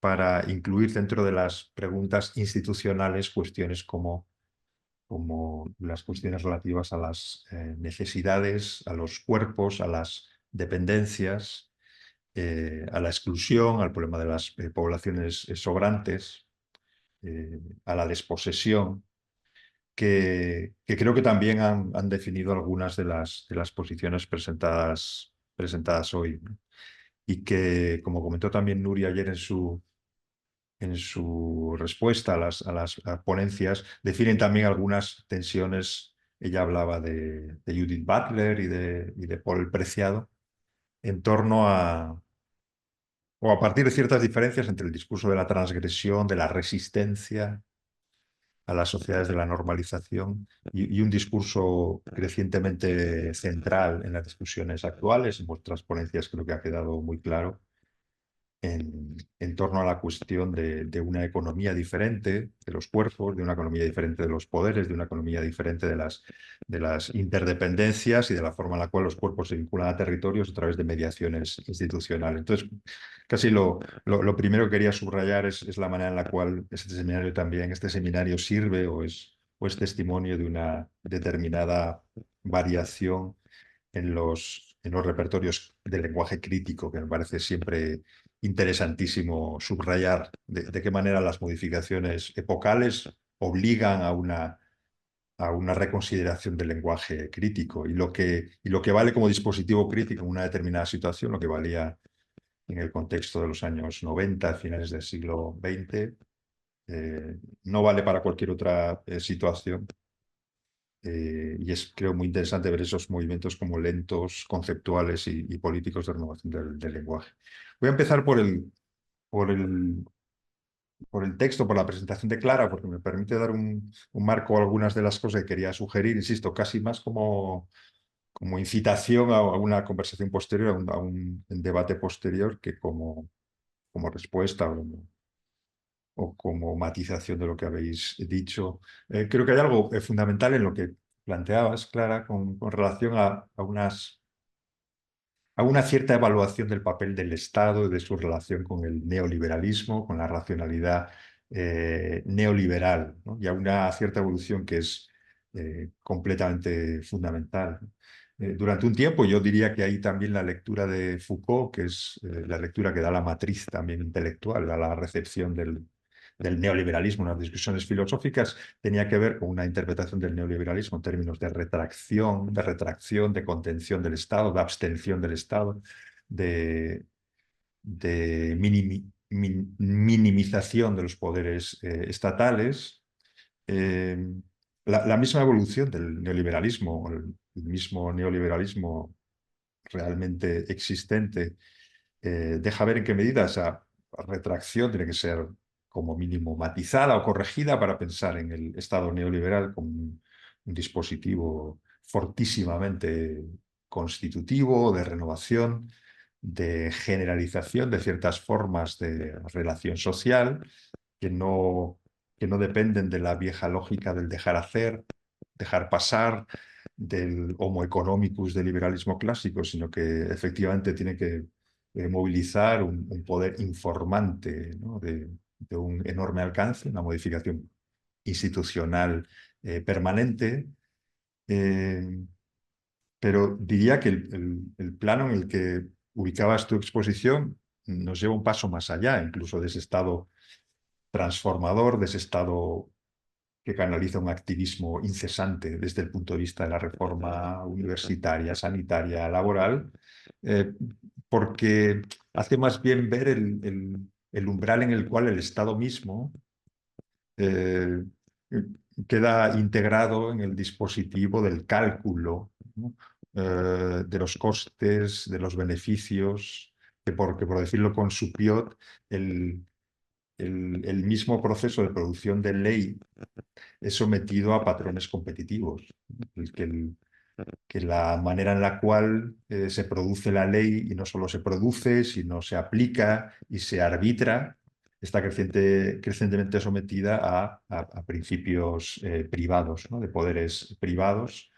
para incluir dentro de las preguntas institucionales cuestiones como las cuestiones relativas a las necesidades, a los cuerpos, a las dependencias, a la exclusión, al problema de las poblaciones sobrantes, a la desposesión, que creo que también han definido algunas de las posiciones presentadas hoy, ¿no? Y que, como comentó también Nuria ayer en su respuesta a las ponencias, definen también algunas tensiones. Ella hablaba de Judith Butler y de Paul Preciado en torno o a partir de ciertas diferencias entre el discurso de la transgresión, de la resistencia a las sociedades de la normalización y un discurso crecientemente central en las discusiones actuales. En vuestras ponencias creo que ha quedado muy claro en torno a la cuestión de una economía diferente de los cuerpos, de una economía diferente de los poderes, de una economía diferente de las interdependencias y de la forma en la cual los cuerpos se vinculan a territorios a través de mediaciones institucionales. Entonces, casi lo primero que quería subrayar es la manera en la cual este seminario sirve o es testimonio de una determinada variación en los repertorios del lenguaje crítico, que me parece siempre interesantísimo subrayar de qué manera las modificaciones epocales obligan a una reconsideración del lenguaje crítico y lo que vale como dispositivo crítico en una determinada situación, lo que valía en el contexto de los años 90, finales del siglo XX, no vale para cualquier otra situación. Y es, creo, muy interesante ver esos movimientos como lentos, conceptuales y políticos de renovación del lenguaje. Voy a empezar por el, por el texto, por la presentación de Clara, porque me permite dar un marco a algunas de las cosas que quería sugerir, insisto, casi más como incitación a una conversación posterior, a un debate posterior, que como respuesta o como matización de lo que habéis dicho. Creo que hay algo fundamental en lo que planteabas, Clara, con relación a una cierta evaluación del papel del Estado y de su relación con el neoliberalismo, con la racionalidad neoliberal, ¿no? Y a una cierta evolución que es completamente fundamental. Durante un tiempo yo diría que hay también la lectura de Foucault, que es la lectura que da la matriz también intelectual a la recepción del neoliberalismo en las discusiones filosóficas, tenía que ver con una interpretación del neoliberalismo en términos de retracción, de contención del Estado, de abstención del Estado, de minimización de los poderes estatales. La misma evolución del neoliberalismo, el mismo neoliberalismo realmente existente, deja ver en qué medida esa retracción tiene que ser como mínimo matizada o corregida para pensar en el Estado neoliberal como un dispositivo fortísimamente constitutivo, de renovación, de generalización de ciertas formas de relación social que no dependen de la vieja lógica del dejar hacer, dejar pasar, del homo economicus del liberalismo clásico, sino que efectivamente tiene que movilizar un poder informante, ¿no? de un enorme alcance, una modificación institucional permanente. Pero diría que el plano en el que ubicabas tu exposición nos lleva un paso más allá, incluso de ese estado transformador, de ese estado que canaliza un activismo incesante desde el punto de vista de la reforma universitaria, sanitaria, laboral, porque hace más bien ver el umbral en el cual el Estado mismo eh, queda integrado en el dispositivo del cálculo, ¿no? De los costes, de los beneficios, porque por decirlo con Supiot, el mismo proceso de producción de ley es sometido a patrones competitivos. Que la manera en la cual se produce la ley, y no solo se produce, sino se aplica y se arbitra, está crecientemente sometida a principios privados, ¿no? De poderes privados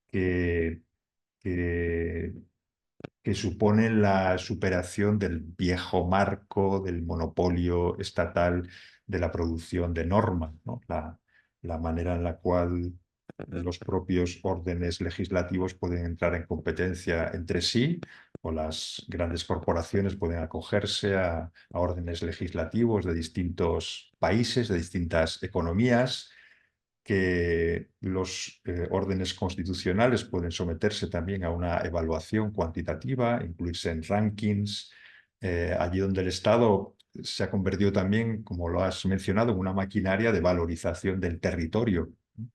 que, que, que suponen la superación del viejo marco del monopolio estatal de la producción de normas, ¿no? La manera en la cual los propios órdenes legislativos pueden entrar en competencia entre sí, o las grandes corporaciones pueden acogerse a órdenes legislativos de distintos países, de distintas economías, que los órdenes constitucionales pueden someterse también a una evaluación cuantitativa, incluirse en rankings, allí donde el Estado se ha convertido también, como lo has mencionado, en una maquinaria de valorización del territorio, ¿no?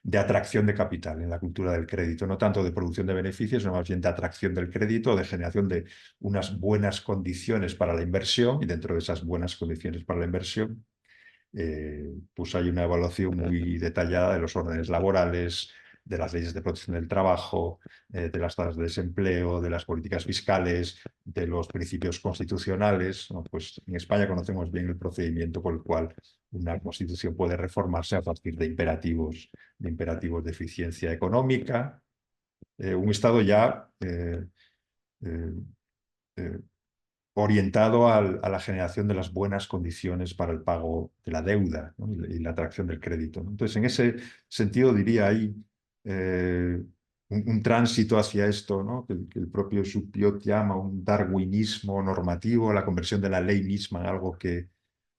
De atracción de capital en la cultura del crédito, no tanto de producción de beneficios, sino más bien de atracción del crédito, de generación de unas buenas condiciones para la inversión, y dentro de esas buenas condiciones para la inversión, pues hay una evaluación muy detallada de los órdenes laborales, de las leyes de protección del trabajo, de las tasas de desempleo, de las políticas fiscales, de los principios constitucionales, ¿no? Pues en España conocemos bien el procedimiento por el cual una constitución puede reformarse a partir de imperativos de eficiencia económica. Un Estado ya eh, eh, orientado a la generación de las buenas condiciones para el pago de la deuda, ¿no? Y la atracción del crédito, ¿no? Entonces, en ese sentido, diría ahí un tránsito hacia esto, ¿no? Que el propio Supiot llama un darwinismo normativo, la conversión de la ley misma en algo que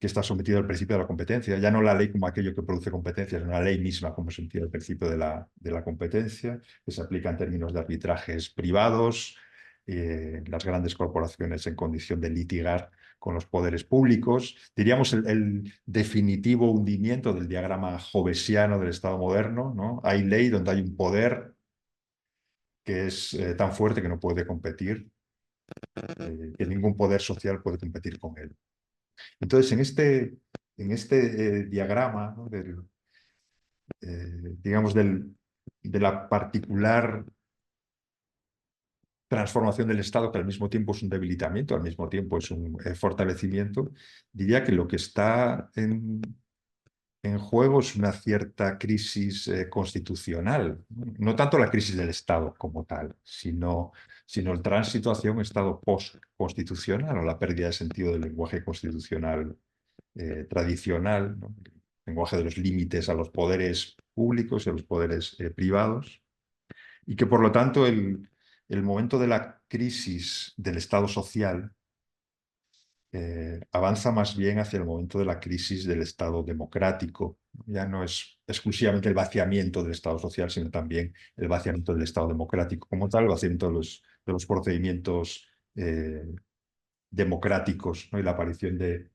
está sometido al principio de la competencia, ya no la ley como aquello que produce competencias, sino la ley misma como sentido al principio de la competencia, que se aplica en términos de arbitrajes privados, las grandes corporaciones en condición de litigar con los poderes públicos. Diríamos el definitivo hundimiento del diagrama hobbesiano del Estado moderno, ¿no? Hay ley donde hay un poder que es tan fuerte que no puede competir, que ningún poder social puede competir con él. Entonces, en este diagrama, ¿no? Digamos, de la particular transformación del Estado, que al mismo tiempo es un debilitamiento, al mismo tiempo es un fortalecimiento, diría que lo que está en juego es una cierta crisis constitucional. No tanto la crisis del Estado como tal, sino el tránsito hacia un Estado post-constitucional, o la pérdida de sentido del lenguaje constitucional tradicional, ¿no? El lenguaje de los límites a los poderes públicos y a los poderes privados, y que por lo tanto el momento de la crisis del Estado social avanza más bien hacia el momento de la crisis del Estado democrático. Ya no es exclusivamente el vaciamiento del Estado social, sino también el vaciamiento del Estado democrático como tal, el vaciamiento de los procedimientos democráticos, ¿no? Y la aparición de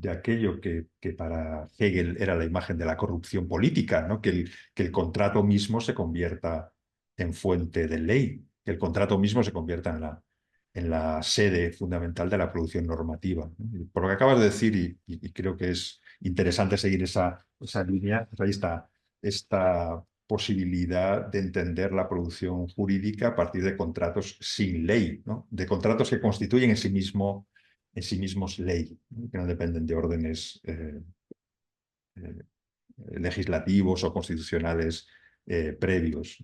aquello que para Hegel era la imagen de la corrupción política, ¿no? Que el contrato mismo se convierta en fuente de ley, que el contrato mismo se convierta en la sede fundamental de la producción normativa, ¿no? Por lo que acabas de decir, y creo que es interesante seguir esa línea, pues ahí está esta posibilidad de entender la producción jurídica a partir de contratos sin ley, ¿no? De contratos que constituyen en sí mismos ley, ¿no? Que no dependen de órdenes legislativos o constitucionales previos.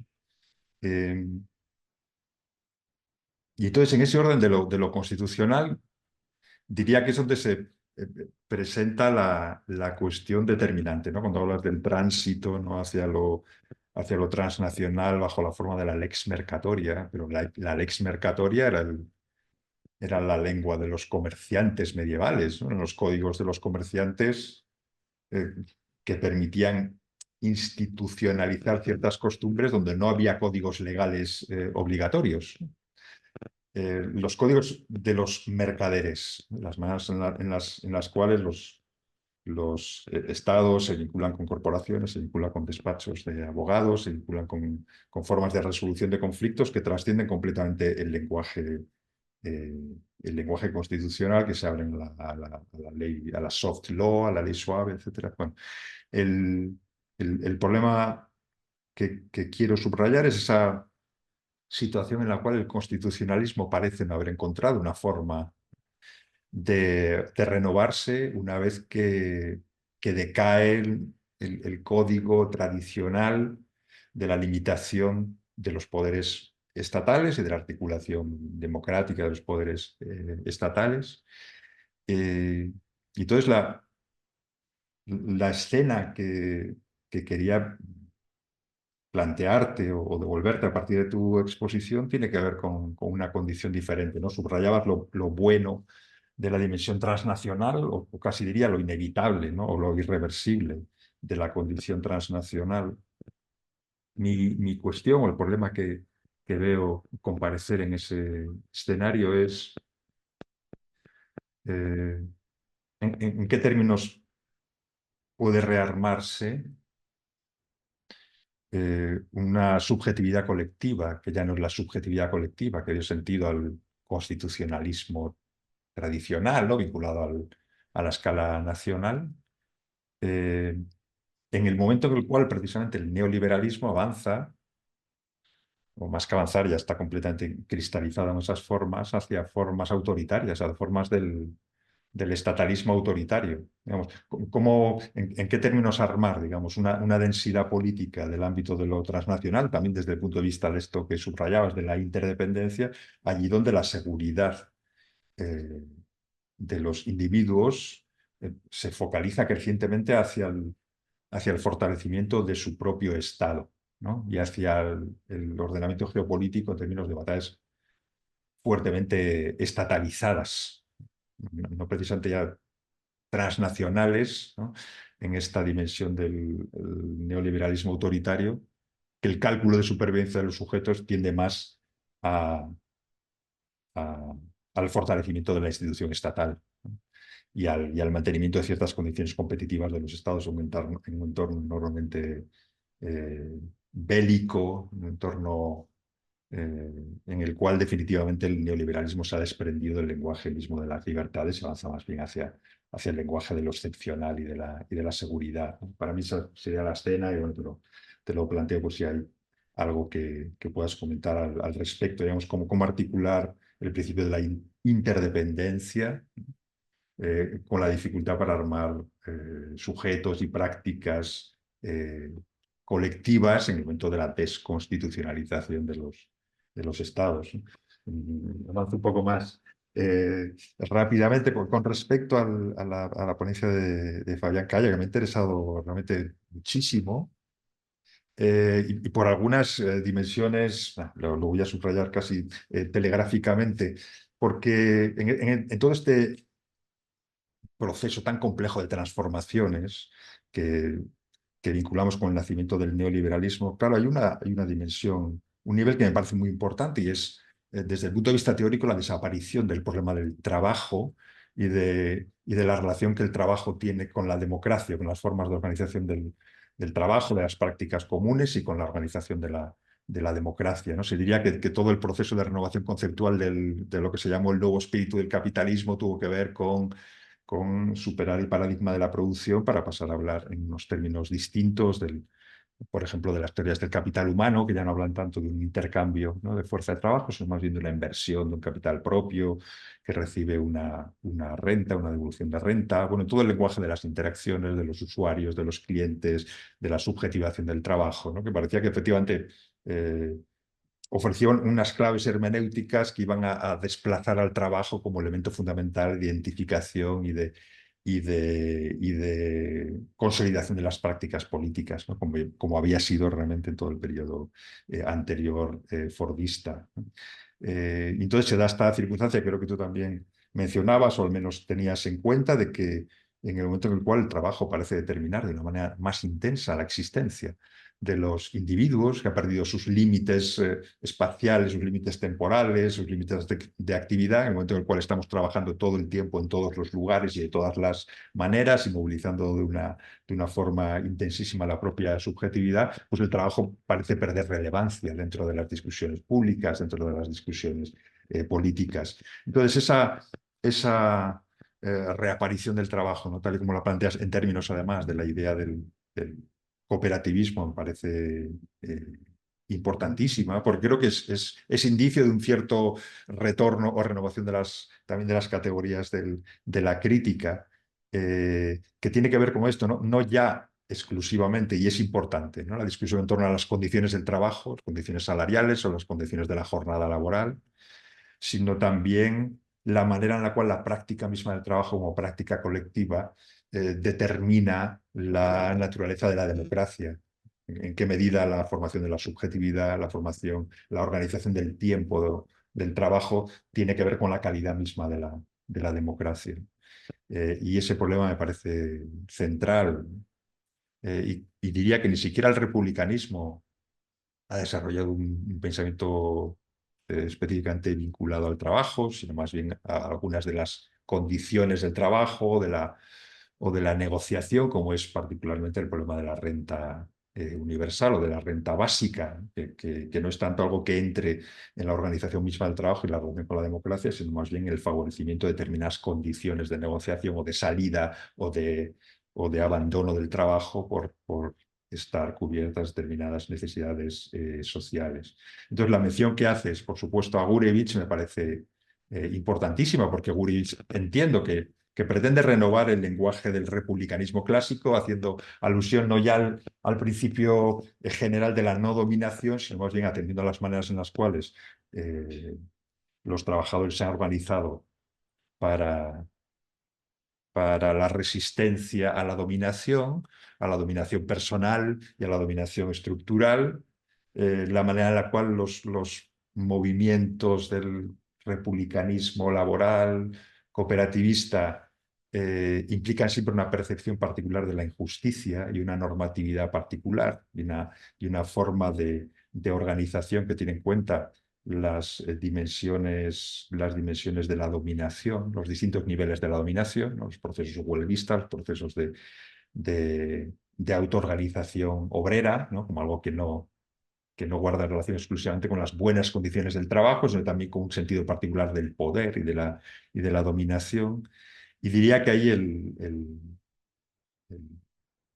Y entonces, en ese orden de lo constitucional, diría que es donde se presenta la cuestión determinante, ¿no? Cuando hablas del tránsito, ¿no? hacia lo transnacional bajo la forma de la lex mercatoria, pero la lex mercatoria era la lengua de los comerciantes medievales, ¿no? En los códigos de los comerciantes, que permitían institucionalizar ciertas costumbres donde no había códigos legales obligatorios. Los códigos de los mercaderes, las maneras en las cuales los estados se vinculan con corporaciones, se vinculan con despachos de abogados, se vinculan con formas de resolución de conflictos que trascienden completamente el lenguaje constitucional, que se abren a la ley, a la soft law, a la ley suave, etc. Bueno, el problema que quiero subrayar es esa situación en la cual el constitucionalismo parece no haber encontrado una forma de renovarse una vez que decae el código tradicional de la limitación de los poderes estatales y de la articulación democrática de los poderes estatales. Y entonces la escena que quería plantearte o devolverte a partir de tu exposición tiene que ver con una condición diferente, ¿no? Subrayabas lo bueno de la dimensión transnacional, o casi diría lo inevitable, ¿no? O lo irreversible de la condición transnacional. Mi cuestión o el problema que veo comparecer en ese escenario es en qué términos puede rearmarse una subjetividad colectiva, que ya no es la subjetividad colectiva que dio sentido al constitucionalismo tradicional, ¿no? Vinculado a la escala nacional, en el momento en el cual precisamente el neoliberalismo avanza, o más que avanzar, ya está completamente cristalizado en esas formas, hacia formas autoritarias, hacia formas del estatalismo autoritario. Digamos, ¿en qué términos armar, digamos, una densidad política del ámbito de lo transnacional, también desde el punto de vista de esto que subrayabas, de la interdependencia, allí donde la seguridad de los individuos se focaliza crecientemente hacia el fortalecimiento de su propio Estado, ¿no? Y hacia el ordenamiento geopolítico en términos de batallas fuertemente estatalizadas, no precisamente ya transnacionales, ¿no? En esta dimensión del neoliberalismo autoritario, que el cálculo de supervivencia de los sujetos tiende más al fortalecimiento de la institución estatal, ¿no? Y al mantenimiento de ciertas condiciones competitivas de los estados en un entorno normalmente bélico, un entorno en el cual definitivamente el neoliberalismo se ha desprendido del lenguaje mismo de las libertades y avanza más bien hacia el lenguaje de lo excepcional y de la seguridad. Para mí esa sería la escena y bueno, te lo planteo por si hay algo que puedas comentar al respecto, digamos, cómo articular el principio de la interdependencia con la dificultad para armar sujetos y prácticas colectivas en el momento de la desconstitucionalización de los estados. Avanzo un poco más rápidamente con respecto a la ponencia de Fabián Calla, que me ha interesado realmente muchísimo. Y por algunas dimensiones, lo voy a subrayar casi telegráficamente, porque en todo este proceso tan complejo de transformaciones que vinculamos con el nacimiento del neoliberalismo, claro, hay una dimensión, un nivel que me parece muy importante y es, desde el punto de vista teórico, la desaparición del problema del trabajo y de la relación que el trabajo tiene con la democracia, con las formas de organización del trabajo, de las prácticas comunes y con la organización de la democracia, ¿no? Se diría que todo el proceso de renovación conceptual de lo que se llamó el nuevo espíritu del capitalismo tuvo que ver con superar el paradigma de la producción para pasar a hablar en unos términos distintos por ejemplo, de las teorías del capital humano, que ya no hablan tanto de un intercambio, ¿no?, de fuerza de trabajo, sino más bien de una inversión de un capital propio que recibe una renta, una devolución de renta. Bueno, todo el lenguaje de las interacciones de los usuarios, de los clientes, de la subjetivación del trabajo, ¿no?, que parecía que efectivamente ofreció unas claves hermenéuticas que iban a desplazar al trabajo como elemento fundamental de identificación y de consolidación de las prácticas políticas, ¿no?, como había sido realmente en todo el periodo anterior fordista, ¿no? Entonces se da esta circunstancia, creo que tú también mencionabas, o al menos tenías en cuenta, de que en el momento en el cual el trabajo parece determinar de una manera más intensa la existencia de los individuos, que ha perdido sus límites espaciales, sus límites temporales, sus límites de actividad, en el momento en el cual estamos trabajando todo el tiempo en todos los lugares y de todas las maneras y movilizando de una forma intensísima la propia subjetividad, pues el trabajo parece perder relevancia dentro de las discusiones públicas, dentro de las discusiones políticas. Entonces, esa reaparición del trabajo, ¿no? Tal y como la planteas en términos además de la idea del cooperativismo, me parece importantísima, porque creo que es indicio de un cierto retorno o renovación también de las categorías de la crítica, que tiene que ver con esto, ¿no? No ya exclusivamente, y es importante, ¿no? La discusión en torno a las condiciones del trabajo, las condiciones salariales o las condiciones de la jornada laboral, sino también la manera en la cual la práctica misma del trabajo como práctica colectiva determina la naturaleza de la democracia. En qué medida la formación de la subjetividad, la organización del tiempo del trabajo tiene que ver con la calidad misma de la democracia. Y ese problema me parece central. Y diría que ni siquiera el republicanismo ha desarrollado un pensamiento específicamente vinculado al trabajo, sino más bien a algunas de las condiciones del trabajo o de la negociación, como es particularmente el problema de la renta universal o de la renta básica, que no es tanto algo que entre en la organización misma del trabajo y la relación con la democracia, sino más bien el favorecimiento de determinadas condiciones de negociación o de salida o de abandono del trabajo por estar cubiertas determinadas necesidades sociales. Entonces, la mención que haces, por supuesto, a Gurevich me parece importantísima, porque Gurevich entiendo que pretende renovar el lenguaje del republicanismo clásico, haciendo alusión no ya al principio general de la no dominación, sino más bien atendiendo a las maneras en las cuales los trabajadores se han organizado para la resistencia a la dominación personal y a la dominación estructural, la manera en la cual los movimientos del republicanismo laboral, cooperativista, implican siempre una percepción particular de la injusticia y una normatividad particular y una forma de organización que tiene en cuenta las dimensiones de la dominación, los distintos niveles de la dominación, ¿no? Los procesos huelguistas, los procesos de autoorganización obrera, ¿no? Como algo que no guarda relación exclusivamente con las buenas condiciones del trabajo, sino también con un sentido particular del poder y de la dominación. Y diría que ahí el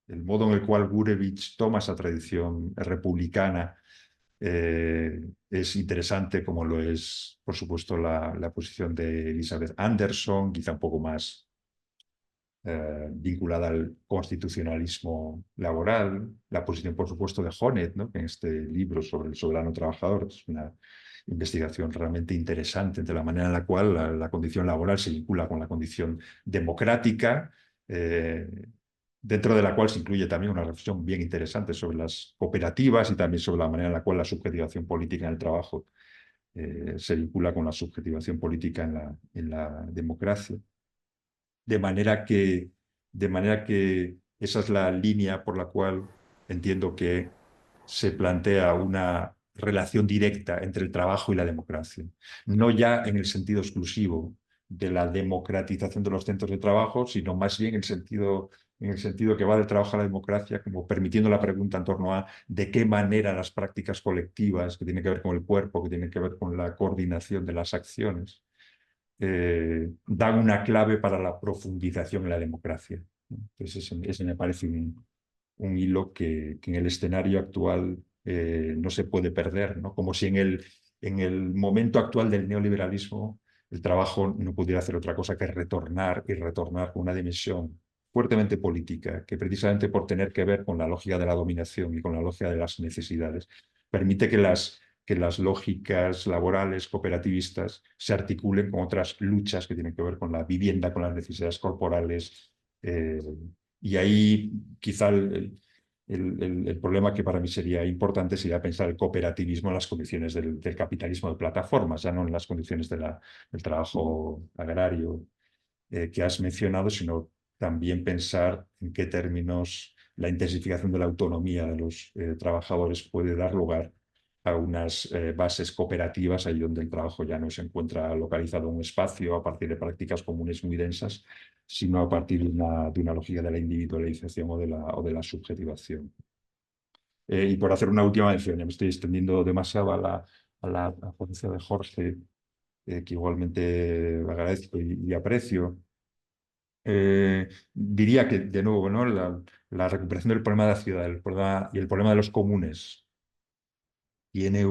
modo en el cual Gurevich toma esa tradición republicana es interesante, como lo es, por supuesto, la posición de Elizabeth Anderson, quizá un poco más vinculada al constitucionalismo laboral, la posición, por supuesto, de Honneth, ¿no? Que en este libro sobre el soberano trabajador es una investigación realmente interesante entre la manera en la cual la condición laboral se vincula con la condición democrática, dentro de la cual se incluye también una reflexión bien interesante sobre las cooperativas y también sobre la manera en la cual la subjetivación política en el trabajo se vincula con la subjetivación política en la democracia. De manera que esa es la línea por la cual entiendo que se plantea una relación directa entre el trabajo y la democracia. No ya en el sentido exclusivo de la democratización de los centros de trabajo, sino más bien en el sentido que va del trabajo a la democracia, como permitiendo la pregunta en torno a de qué manera las prácticas colectivas, que tienen que ver con el cuerpo, que tienen que ver con la coordinación de las acciones, dan una clave para la profundización en la democracia. Entonces, ese me parece un hilo que en el escenario actual no se puede perder, ¿no? Como si en el momento actual del neoliberalismo el trabajo no pudiera hacer otra cosa que retornar con una dimensión fuertemente política, que precisamente por tener que ver con la lógica de la dominación y con la lógica de las necesidades, permite que las lógicas laborales cooperativistas se articulen con otras luchas que tienen que ver con la vivienda, con las necesidades corporales. Y ahí quizá el problema que para mí sería importante sería pensar el cooperativismo en las condiciones del capitalismo de plataformas, ya no en las condiciones del trabajo agrario que has mencionado, sino también pensar en qué términos la intensificación de la autonomía de los trabajadores puede dar lugar a unas bases cooperativas, ahí donde el trabajo ya no se encuentra localizado en un espacio a partir de prácticas comunes muy densas, sino a partir de una lógica de la individualización o de la subjetivación. Y por hacer una última mención, ya me estoy extendiendo demasiado a la ponencia de Jorge, que igualmente agradezco y aprecio. Diría que, de nuevo, ¿no? La recuperación del problema de la ciudad, y el problema de los comunes tiene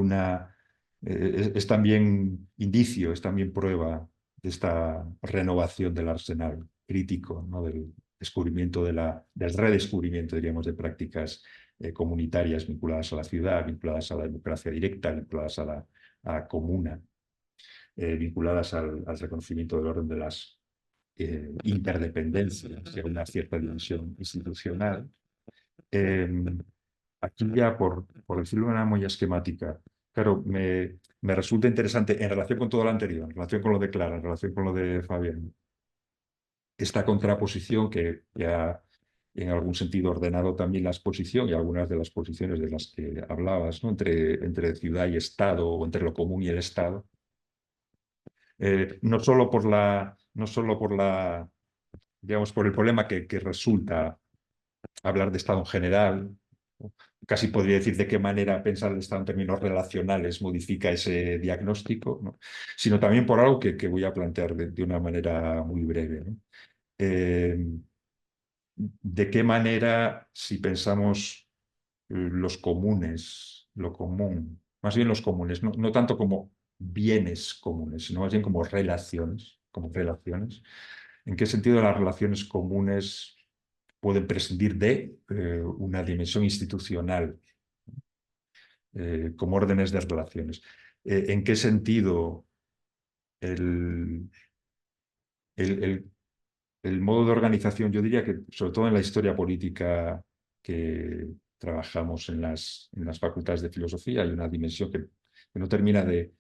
es también indicio, es también prueba de esta renovación del arsenal crítico, ¿no? Del descubrimiento del redescubrimiento, diríamos, de prácticas comunitarias vinculadas a la ciudad, vinculadas a la democracia directa, vinculadas a comuna, vinculadas al reconocimiento del orden de las interdependencias y a una cierta dimensión institucional. Eh, Aquí ya, por decirlo de una manera muy esquemática, claro, me resulta interesante en relación con todo lo anterior, en relación con lo de Clara, en relación con lo de Fabián, esta contraposición que ha en algún sentido ordenado también la exposición y algunas de las posiciones de las que hablabas, ¿no? Entre ciudad y Estado o entre lo común y el Estado. No solo por digamos, por el problema que resulta hablar de Estado en general, ¿no? Casi podría decir de qué manera pensar el Estado en términos relacionales modifica ese diagnóstico, ¿no? Sino también por algo que voy a plantear de una manera muy breve, ¿no? Eh, ¿De qué manera, si pensamos los comunes, lo común, más bien los comunes, no tanto como bienes comunes, sino más bien como relaciones, ¿en qué sentido las relaciones comunes pueden prescindir de una dimensión institucional como órdenes de relaciones? ¿En qué sentido el, el- el- el modo de organización, yo diría que sobre todo en la historia política que trabajamos en las facultades de filosofía, hay una dimensión que no termina de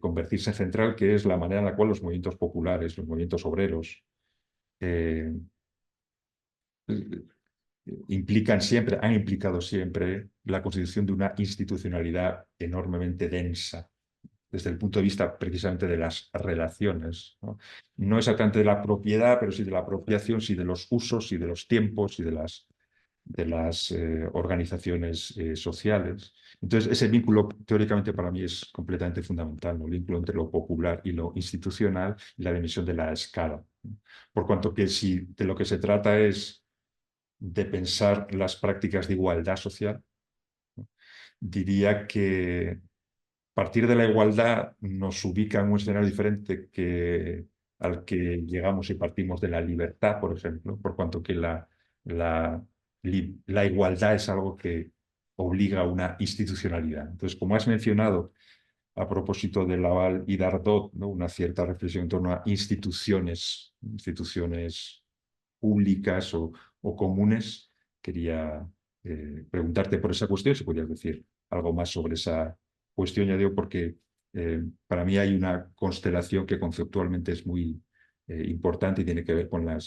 convertirse en central, que es la manera en la cual los movimientos populares, los movimientos obreros, eh, han implicado siempre la constitución de una institucionalidad enormemente densa, desde el punto de vista precisamente de las relaciones, ¿no? No exactamente de la propiedad, pero sí de la apropiación, sí de los usos, y de los tiempos y de las organizaciones sociales. Entonces, ese vínculo teóricamente para mí es completamente fundamental, ¿no? El vínculo entre lo popular y lo institucional y la dimensión de la escala, ¿no? Por cuanto que si de lo que se trata es de pensar las prácticas de igualdad social, ¿no? Diría que partir de la igualdad nos ubica en un escenario diferente al que llegamos si partimos de la libertad, por ejemplo, por cuanto que la, la igualdad es algo que obliga a una institucionalidad. Entonces, como has mencionado a propósito de Laval y Dardot, ¿no? Una cierta reflexión en torno a instituciones públicas o comunes, quería preguntarte por esa cuestión, si podías decir algo más sobre esa cuestión, ya digo, porque para mí hay una constelación que conceptualmente es muy importante y tiene que ver con la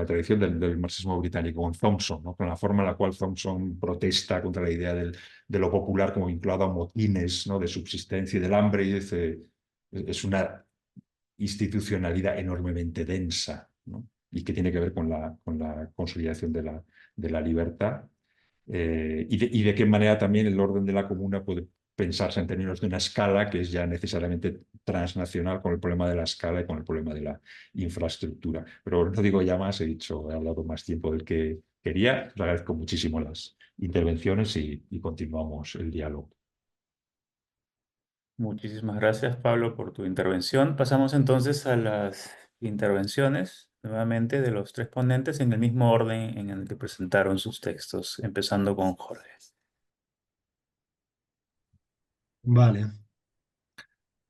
tradición del marxismo británico, con Thompson, ¿no? Con la forma en la cual Thompson protesta contra la idea de lo popular como vinculado a motines, ¿no? De subsistencia y del hambre, y dice, es una institucionalidad enormemente densa, ¿no? Y que tiene que ver con la consolidación de la libertad. Y de qué manera también el orden de la comuna puede pensarse en términos de una escala que es ya necesariamente transnacional, con el problema de la escala y con el problema de la infraestructura. Pero no digo ya más, he hablado más tiempo del que quería. Les agradezco muchísimo las intervenciones y continuamos el diálogo.
Muchísimas gracias, Pablo, por tu intervención. Pasamos entonces a las intervenciones nuevamente de los tres ponentes en el mismo orden en el que presentaron sus textos, empezando con Jorge.
Vale,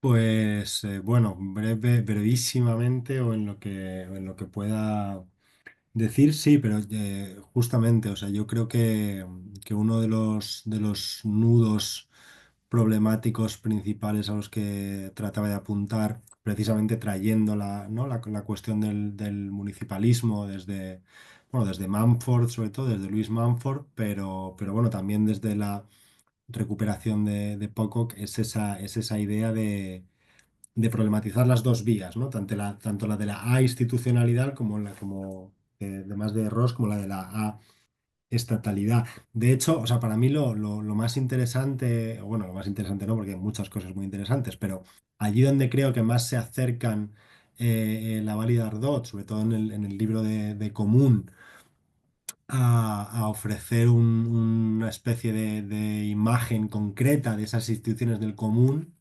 pues bueno, brevísimamente o en lo que pueda decir, sí, pero justamente, o sea, yo creo que uno de los nudos problemáticos principales a los que trataba de apuntar, precisamente trayendo ¿no? la cuestión del municipalismo desde, bueno, desde Mumford, sobre todo desde Luis Mumford, pero bueno, también desde la recuperación de Pocock es esa idea de problematizar las dos vías, ¿no? Tanto la de la A institucionalidad como además de Ross, como la de la A estatalidad. De hecho, o sea, para mí lo más interesante, o bueno, lo más interesante no, porque hay muchas cosas muy interesantes, pero allí donde creo que más se acercan Laval y Dardot, sobre todo en el libro de Común, a ofrecer una especie de imagen concreta de esas instituciones del común,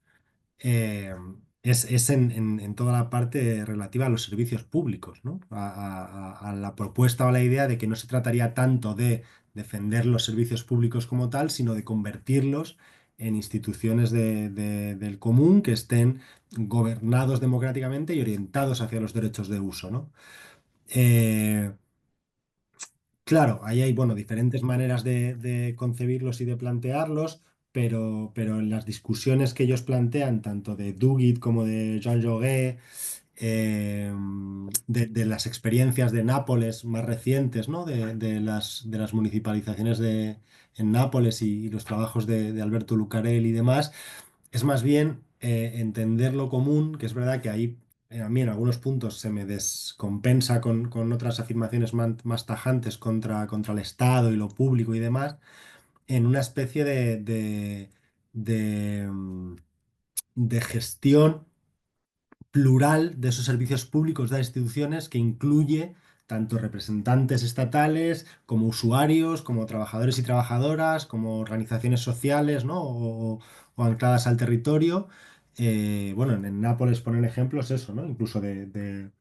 eh, es en toda la parte relativa a los servicios públicos, ¿no? A la propuesta o a la idea de que no se trataría tanto de defender los servicios públicos como tal, sino de convertirlos en instituciones del común que estén gobernados democráticamente y orientados hacia los derechos de uso, ¿no? Eh, Claro, ahí hay, bueno, diferentes maneras de concebirlos y de plantearlos, pero en las discusiones que ellos plantean, tanto de Duguid como de Jean Jaurès, de las experiencias de Nápoles más recientes, ¿no? De las municipalizaciones en Nápoles y los trabajos de Alberto Lucarel y demás, es más bien entender lo común, que es verdad que ahí a mí en algunos puntos se me descompensa con otras afirmaciones más tajantes contra el Estado y lo público y demás, en una especie de, mm, de gestión plural de esos servicios públicos de las instituciones que incluye tanto representantes estatales como usuarios, como trabajadores y trabajadoras, como organizaciones sociales, ¿no? O ancladas al territorio. Bueno, en Nápoles ponen ejemplos eso, ¿no? Incluso de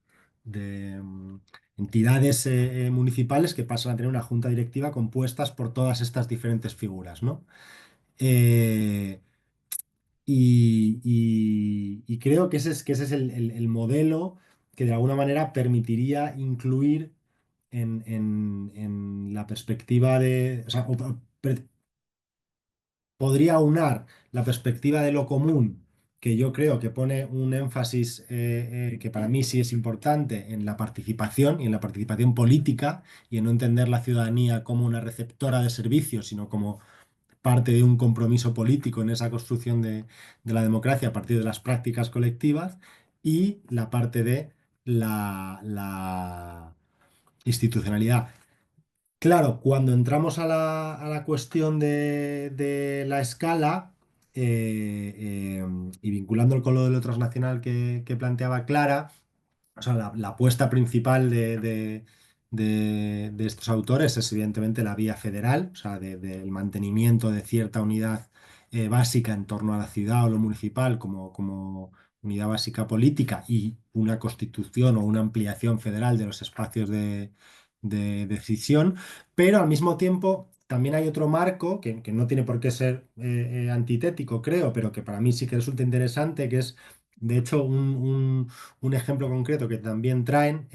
entidades municipales que pasan a tener una junta directiva compuestas por todas estas diferentes figuras, ¿no? Eh, y creo que ese es el modelo que de alguna manera permitiría incluir en la perspectiva de, o sea, podría aunar la perspectiva de lo común, que yo creo que pone un énfasis que para mí sí es importante en la participación y en la participación política y en no entender la ciudadanía como una receptora de servicios, sino como parte de un compromiso político en esa construcción de la democracia a partir de las prácticas colectivas y la parte de la institucionalidad. Claro, cuando entramos a la cuestión de la escala y vinculándolo con lo del transnacional que planteaba Clara, o sea, la apuesta principal de estos autores es evidentemente la vía federal, o sea, del mantenimiento de cierta unidad básica en torno a la ciudad o lo municipal como unidad básica política y una constitución o una ampliación federal de los espacios de decisión, pero al mismo tiempo también hay otro marco que no tiene por qué ser antitético, creo, pero que para mí sí que resulta interesante, que es de hecho un ejemplo concreto que también traen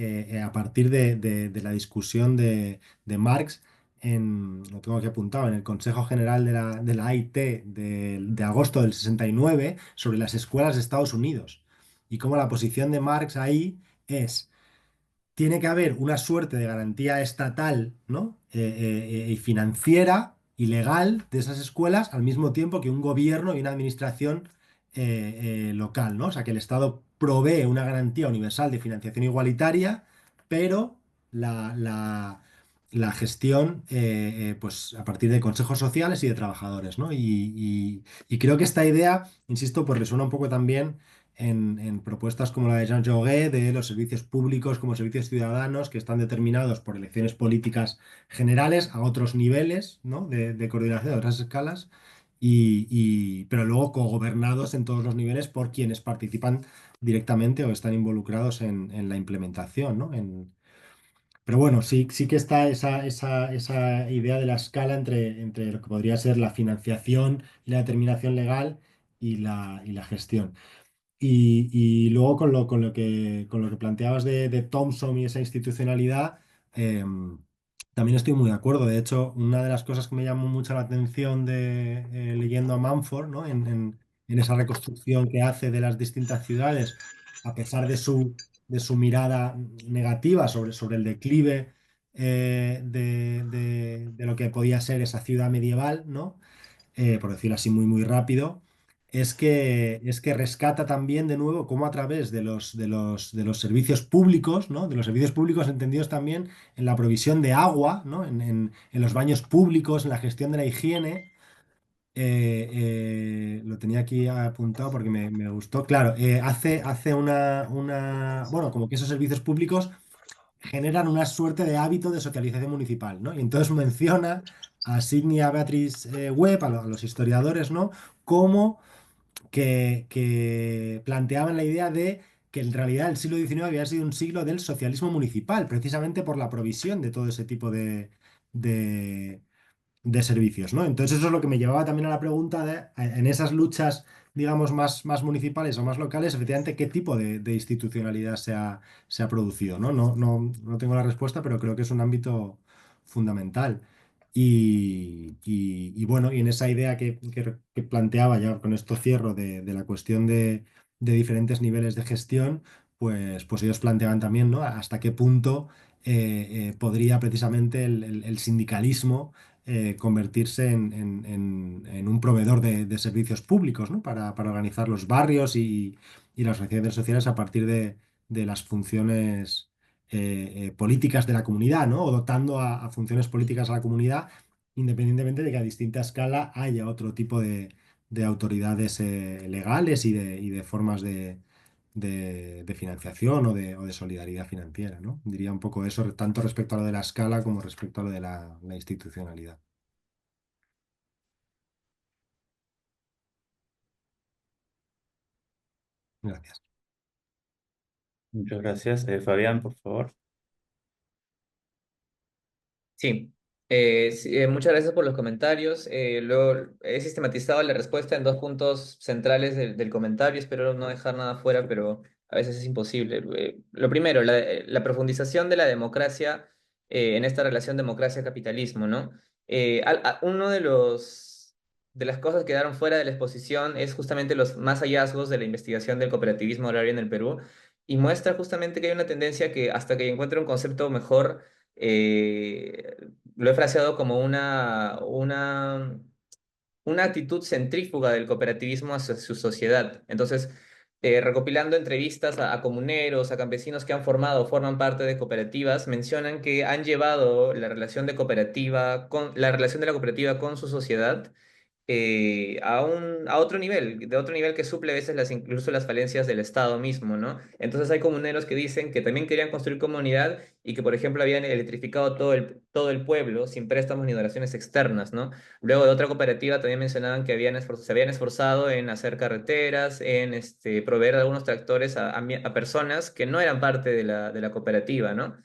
a partir de la discusión de Marx, lo tengo aquí apuntado, en el Consejo General de la AIT de agosto del 69 sobre las escuelas de Estados Unidos y cómo la posición de Marx ahí es tiene que haber una suerte de garantía estatal, ¿no? Y financiera y legal de esas escuelas al mismo tiempo que un gobierno y una administración local, ¿no? O sea, que el Estado provee una garantía universal de financiación igualitaria, pero la gestión, pues a partir de consejos sociales y de trabajadores, ¿no? Y creo que esta idea, insisto, pues resuena un poco también en propuestas como la de Jean Jaurès, de los servicios públicos como servicios ciudadanos que están determinados por elecciones políticas generales a otros niveles, ¿no? de coordinación a otras escalas, pero luego cogobernados en todos los niveles por quienes participan directamente o están involucrados en la implementación, ¿no? Pero bueno, sí que está esa idea de la escala entre lo que podría ser la financiación y la determinación legal y la gestión. Y luego con lo que planteabas de Thompson y esa institucionalidad, También estoy muy de acuerdo. De hecho, una de las cosas que me llamó mucho la atención leyendo a Manford, ¿no? En esa reconstrucción que hace de las distintas ciudades, a pesar de su mirada negativa sobre el declive de lo que podía ser esa ciudad medieval, ¿no? Por decirlo así muy rápido, es que rescata también de nuevo cómo a través de los servicios públicos, ¿no? De los servicios públicos entendidos también en la provisión de agua, ¿no? En los baños públicos, en la gestión de la higiene. Lo tenía aquí apuntado porque me gustó. Claro, hace bueno, como que esos servicios públicos generan una suerte de hábito de socialización municipal, ¿no? Y entonces menciona a Sidney y a Beatrice Webb, a los historiadores, ¿no? Como que planteaban la idea de que en realidad el siglo XIX había sido un siglo del socialismo municipal, precisamente por la provisión de todo ese tipo de, de servicios, ¿no? Entonces eso es lo que me llevaba también a la pregunta de, en esas luchas, digamos, más municipales o más locales, efectivamente, ¿qué tipo de institucionalidad se ha producido, ¿no? No tengo la respuesta, pero creo que es un ámbito fundamental. Y bueno, y en esa idea que planteaba, ya con esto cierro, de la cuestión de diferentes niveles de gestión, pues ellos planteaban también, ¿no? Hasta qué punto podría precisamente el sindicalismo convertirse en un proveedor de servicios públicos, ¿no? Para organizar los barrios y las organizaciones sociales a partir de las funciones políticas de la comunidad, ¿no? O dotando a funciones políticas a la comunidad, independientemente de que a distinta escala haya otro tipo de autoridades legales y de formas de financiación o de solidaridad financiera, ¿no? Diría un poco eso, tanto respecto a lo de la escala como respecto a lo de la institucionalidad. Gracias.
Muchas gracias. Fabián, por favor.
Sí, sí, muchas gracias por los comentarios. Luego he sistematizado la respuesta en dos puntos centrales del comentario. Espero no dejar nada fuera, pero a veces es imposible. Lo primero, la profundización de la democracia en esta relación democracia-capitalismo, ¿no? Uno de las cosas que quedaron fuera de la exposición es justamente los más hallazgos de la investigación del cooperativismo agrario en el Perú y muestra justamente que hay una tendencia que hasta que encuentre un concepto mejor eh, lo he fraseado como una actitud centrífuga del cooperativismo hacia su sociedad. Entonces, recopilando entrevistas a comuneros, a campesinos que han formado o forman parte de cooperativas, mencionan que han llevado la relación la relación de la cooperativa con su sociedad a otro nivel, de otro nivel que suple a veces incluso las falencias del Estado mismo, ¿no? Entonces hay comuneros que dicen que también querían construir comunidad y que, por ejemplo, habían electrificado todo el pueblo sin préstamos ni donaciones externas, ¿no? Luego de otra cooperativa también mencionaban que se habían esforzado en hacer carreteras, en proveer algunos tractores a personas que no eran parte de la cooperativa, ¿no?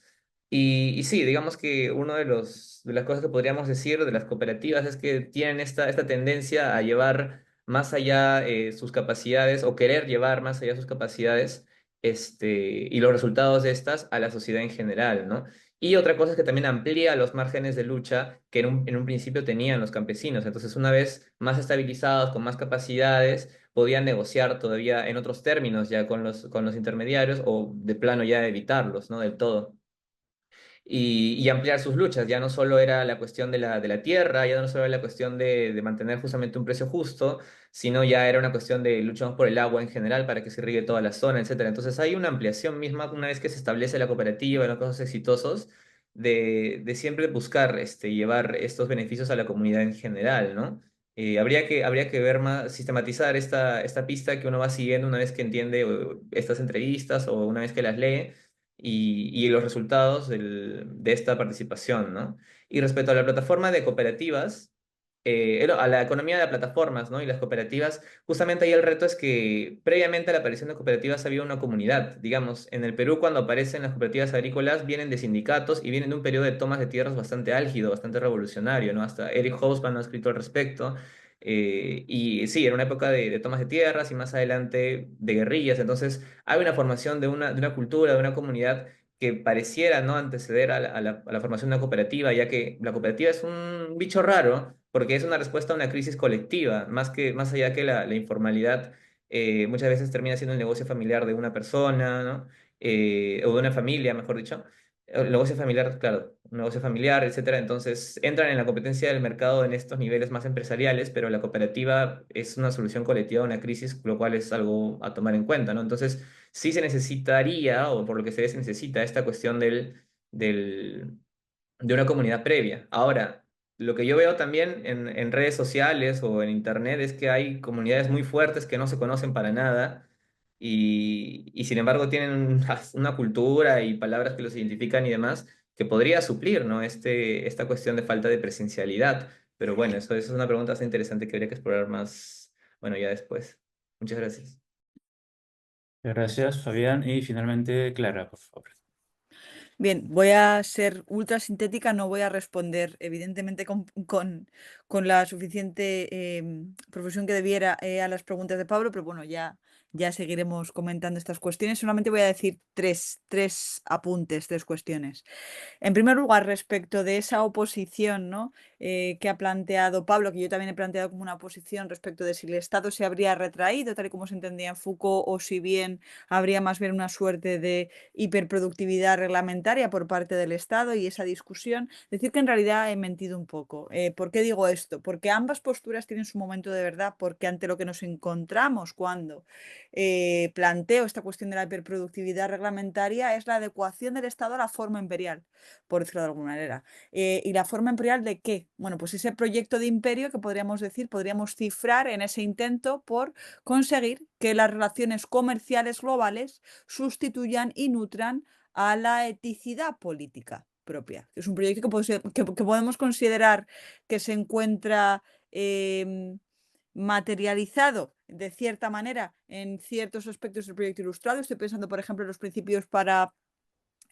Y sí, digamos que uno de las cosas que podríamos decir de las cooperativas es que tienen esta tendencia a llevar más allá sus capacidades o querer llevar más allá sus capacidades y los resultados de estas a la sociedad en general, ¿no? Y otra cosa es que también amplía los márgenes de lucha que en un principio tenían los campesinos. Entonces, una vez más estabilizados, con más capacidades, podían negociar todavía en otros términos ya con los intermediarios o de plano ya evitarlos, ¿no? Del todo y ampliar sus luchas. Ya no solo era la cuestión de la tierra, ya no solo era la cuestión de mantener justamente un precio justo, sino ya era una cuestión de luchamos por el agua en general para que se irrigue toda la zona, etcétera. Entonces hay una ampliación misma una vez que se establece la cooperativa, los casos exitosos, de siempre buscar llevar estos beneficios a la comunidad en general, ¿no? Habría que ver más, sistematizar esta pista que uno va siguiendo una vez que entiende estas entrevistas o una vez que las lee y los resultados de esta participación, ¿no? Y respecto a la plataforma de cooperativas, a la economía de plataformas, ¿no? Y las cooperativas, justamente ahí el reto es que previamente a la aparición de cooperativas había una comunidad. Digamos, en el Perú cuando aparecen las cooperativas agrícolas vienen de sindicatos y vienen de un periodo de tomas de tierras bastante álgido, bastante revolucionario, ¿no? Hasta Eric Hobsbawm ha escrito al respecto. Y sí, era una época de tomas de tierras y más adelante de guerrillas. Entonces, hay una formación de una cultura, de una comunidad que pareciera, ¿no?, anteceder a la formación de una cooperativa, ya que la cooperativa es un bicho raro porque es una respuesta a una crisis colectiva, más allá que la informalidad muchas veces termina siendo el negocio familiar de una persona, ¿no? O de una familia, mejor dicho. El negocio familiar, claro, un negocio familiar, etcétera. Entonces entran en la competencia del mercado en estos niveles más empresariales, pero la cooperativa es una solución colectiva a una crisis, lo cual es algo a tomar en cuenta, ¿no? Entonces sí se necesitaría, o por lo que se necesita, esta cuestión de una comunidad previa. Ahora, lo que yo veo también en redes sociales o en internet es que hay comunidades muy fuertes que no se conocen para nada y sin embargo tienen una cultura y palabras que los identifican y demás que podría suplir, ¿no?, esta cuestión de falta de presencialidad. Pero bueno, eso es una pregunta bastante interesante que habría que explorar más, bueno, ya después. Muchas gracias.
Gracias, Fabián. Y finalmente, Clara, por favor.
Bien, voy a ser ultra sintética, no voy a responder evidentemente con la suficiente profusión que debiera a las preguntas de Pablo, pero bueno, ya seguiremos comentando estas cuestiones. Solamente voy a decir tres apuntes, tres cuestiones. En primer lugar, respecto de esa oposición, ¿no?, que ha planteado Pablo, que yo también he planteado como una oposición respecto de si el Estado se habría retraído, tal y como se entendía en Foucault, o si bien habría más bien una suerte de hiperproductividad reglamentaria por parte del Estado y esa discusión, decir que en realidad he mentido un poco. ¿Por qué digo esto? Porque ambas posturas tienen su momento de verdad, porque ante lo que nos encontramos cuando planteo esta cuestión de la hiperproductividad reglamentaria es la adecuación del Estado a la forma imperial, por decirlo de alguna manera. ¿Y la forma imperial de qué? Bueno, pues ese proyecto de imperio que podríamos decir, podríamos cifrar en ese intento por conseguir que las relaciones comerciales globales sustituyan y nutran a la eticidad política propia. Es un proyecto que podemos considerar que se encuentra materializado de cierta manera en ciertos aspectos del proyecto ilustrado. Estoy pensando, por ejemplo, en los principios para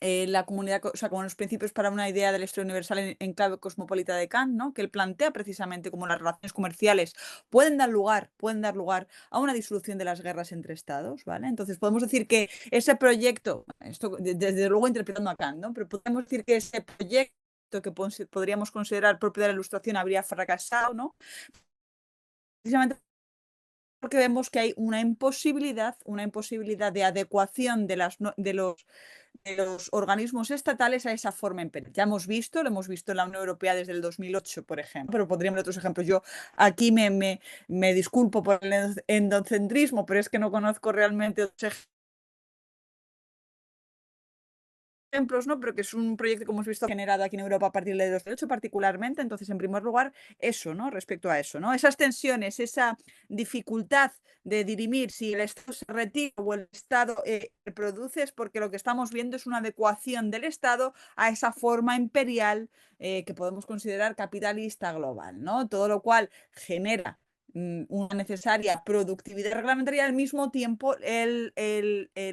la comunidad, o sea, como los principios para una idea de la historia universal en clave cosmopolita de Kant, ¿no?, que él plantea precisamente como las relaciones comerciales pueden dar lugar a una disolución de las guerras entre estados, ¿vale? Entonces podemos decir que ese proyecto, esto desde luego interpretando a Kant, ¿no?, pero podemos decir que ese proyecto que podríamos considerar propio de la Ilustración habría fracasado, ¿no?, precisamente porque vemos que hay una imposibilidad de adecuación de los organismos estatales a esa forma imperial. Ya hemos visto, lo hemos visto en la Unión Europea desde el 2008, por ejemplo, pero podríamos dar otros ejemplos. Yo aquí me disculpo por el endocentrismo, pero es que no conozco realmente otros ejemplos, ¿no?, pero que es un proyecto que hemos visto generado aquí en Europa a partir de 2008 particularmente. Entonces, en primer lugar, eso, ¿no?, respecto a eso, ¿no?, esas tensiones, esa dificultad de dirimir si el Estado se retira o el Estado produce, es porque lo que estamos viendo es una adecuación del Estado a esa forma imperial que podemos considerar capitalista global, ¿no?, todo lo cual genera una necesaria productividad reglamentaria, al mismo tiempo el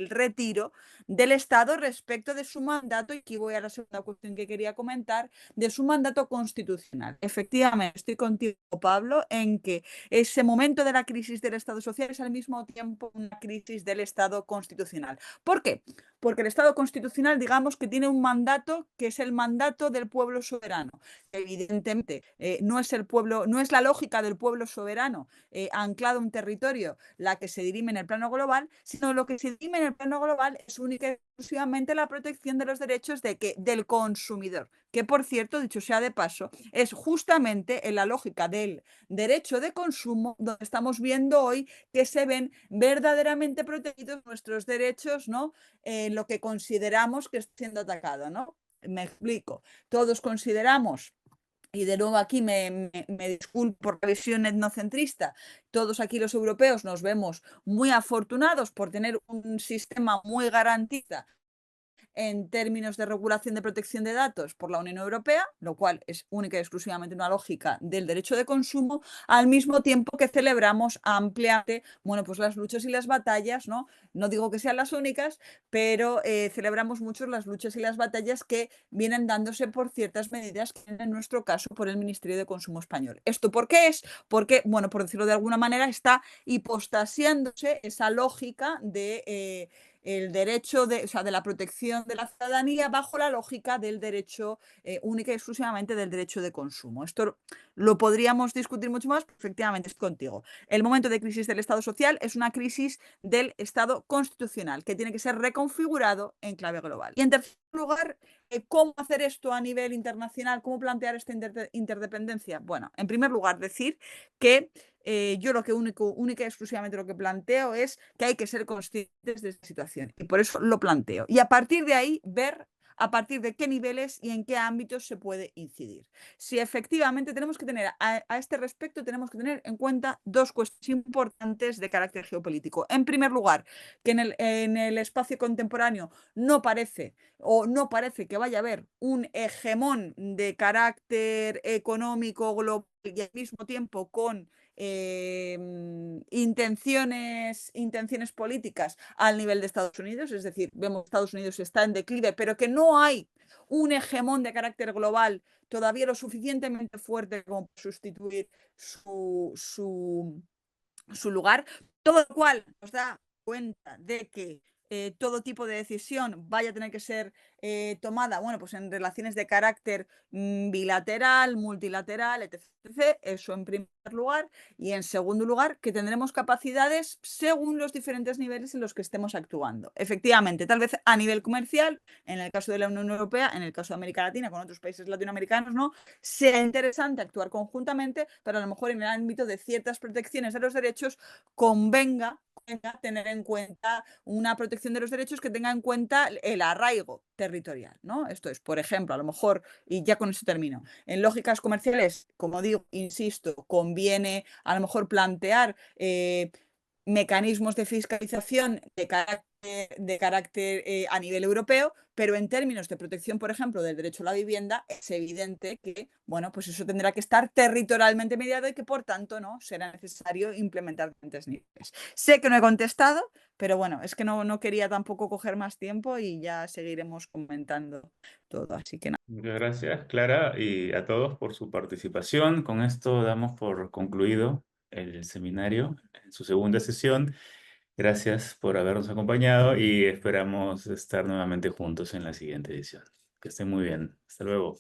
retiro del Estado respecto de su mandato, y aquí voy a la segunda cuestión que quería comentar, de su mandato constitucional. Efectivamente, estoy contigo, Pablo, en que ese momento de la crisis del Estado social es al mismo tiempo una crisis del Estado constitucional. ¿Por qué? Porque el Estado constitucional, digamos que tiene un mandato que es el mandato del pueblo soberano. Evidentemente, no es la lógica del pueblo soberano anclado a un territorio la que se dirime en el plano global, sino lo que se dirime en el plano global es única y exclusivamente la protección de los derechos del consumidor, que por cierto, dicho sea de paso, es justamente en la lógica del derecho de consumo donde estamos viendo hoy que se ven verdaderamente protegidos nuestros derechos, ¿no?, en lo que consideramos que está siendo atacado, ¿no? Me explico. Todos consideramos, y de nuevo aquí me disculpo por la visión etnocentrista, todos aquí los europeos nos vemos muy afortunados por tener un sistema muy garantista en términos de regulación de protección de datos por la Unión Europea, lo cual es única y exclusivamente una lógica del derecho de consumo, al mismo tiempo que celebramos ampliamente, bueno, pues las luchas y las batallas, ¿no? No digo que sean las únicas, pero celebramos mucho las luchas y las batallas que vienen dándose por ciertas medidas que en nuestro caso por el Ministerio de Consumo español. ¿Esto por qué es? Porque, bueno, por decirlo de alguna manera, está hipostasiándose esa lógica de el derecho de, o sea, de la protección de la ciudadanía bajo la lógica del derecho única y exclusivamente del derecho de consumo. Esto lo podríamos discutir mucho más, pero efectivamente estoy contigo. El momento de crisis del Estado social es una crisis del Estado constitucional que tiene que ser reconfigurado en clave global. Y en tercer lugar, ¿cómo hacer esto a nivel internacional? ¿Cómo plantear esta interdependencia? Bueno, en primer lugar, decir que yo lo que única y exclusivamente lo que planteo es que hay que ser conscientes de esta situación y por eso lo planteo. Y a partir de ahí ver a partir de qué niveles y en qué ámbitos se puede incidir. Si efectivamente tenemos que tener a este respecto, tenemos que tener en cuenta dos cuestiones importantes de carácter geopolítico. En primer lugar, que en el espacio contemporáneo no parece que vaya a haber un hegemón de carácter económico global y al mismo tiempo con intenciones políticas al nivel de Estados Unidos, es decir, vemos que Estados Unidos está en declive, pero que no hay un hegemón de carácter global todavía lo suficientemente fuerte como para sustituir su lugar, todo lo cual nos da cuenta de que todo tipo de decisión vaya a tener que ser tomada, bueno, pues en relaciones de carácter bilateral, multilateral, etc. Eso en primer lugar. Y en segundo lugar, que tendremos capacidades según los diferentes niveles en los que estemos actuando. Efectivamente, tal vez a nivel comercial, en el caso de la Unión Europea, en el caso de América Latina, con otros países latinoamericanos, no, sea interesante actuar conjuntamente, pero a lo mejor en el ámbito de ciertas protecciones de los derechos convenga tener en cuenta una protección de los derechos que tenga en cuenta el arraigo territorial, ¿no? Esto es, por ejemplo, a lo mejor, y ya con eso termino, en lógicas comerciales, como digo, insisto, conviene a lo mejor plantear mecanismos de fiscalización de carácter a nivel europeo, pero en términos de protección, por ejemplo, del derecho a la vivienda, es evidente que, bueno, pues eso tendrá que estar territorialmente mediado y que, por tanto, no será necesario implementar diferentes niveles. Sé que no he contestado, pero bueno, es que no quería tampoco coger más tiempo y ya seguiremos comentando todo, así que nada.
Muchas gracias, Clara, y a todos por su participación. Con esto damos por concluido el seminario en su segunda sesión. Gracias por habernos acompañado y esperamos estar nuevamente juntos en la siguiente edición. Que estén muy bien. Hasta luego.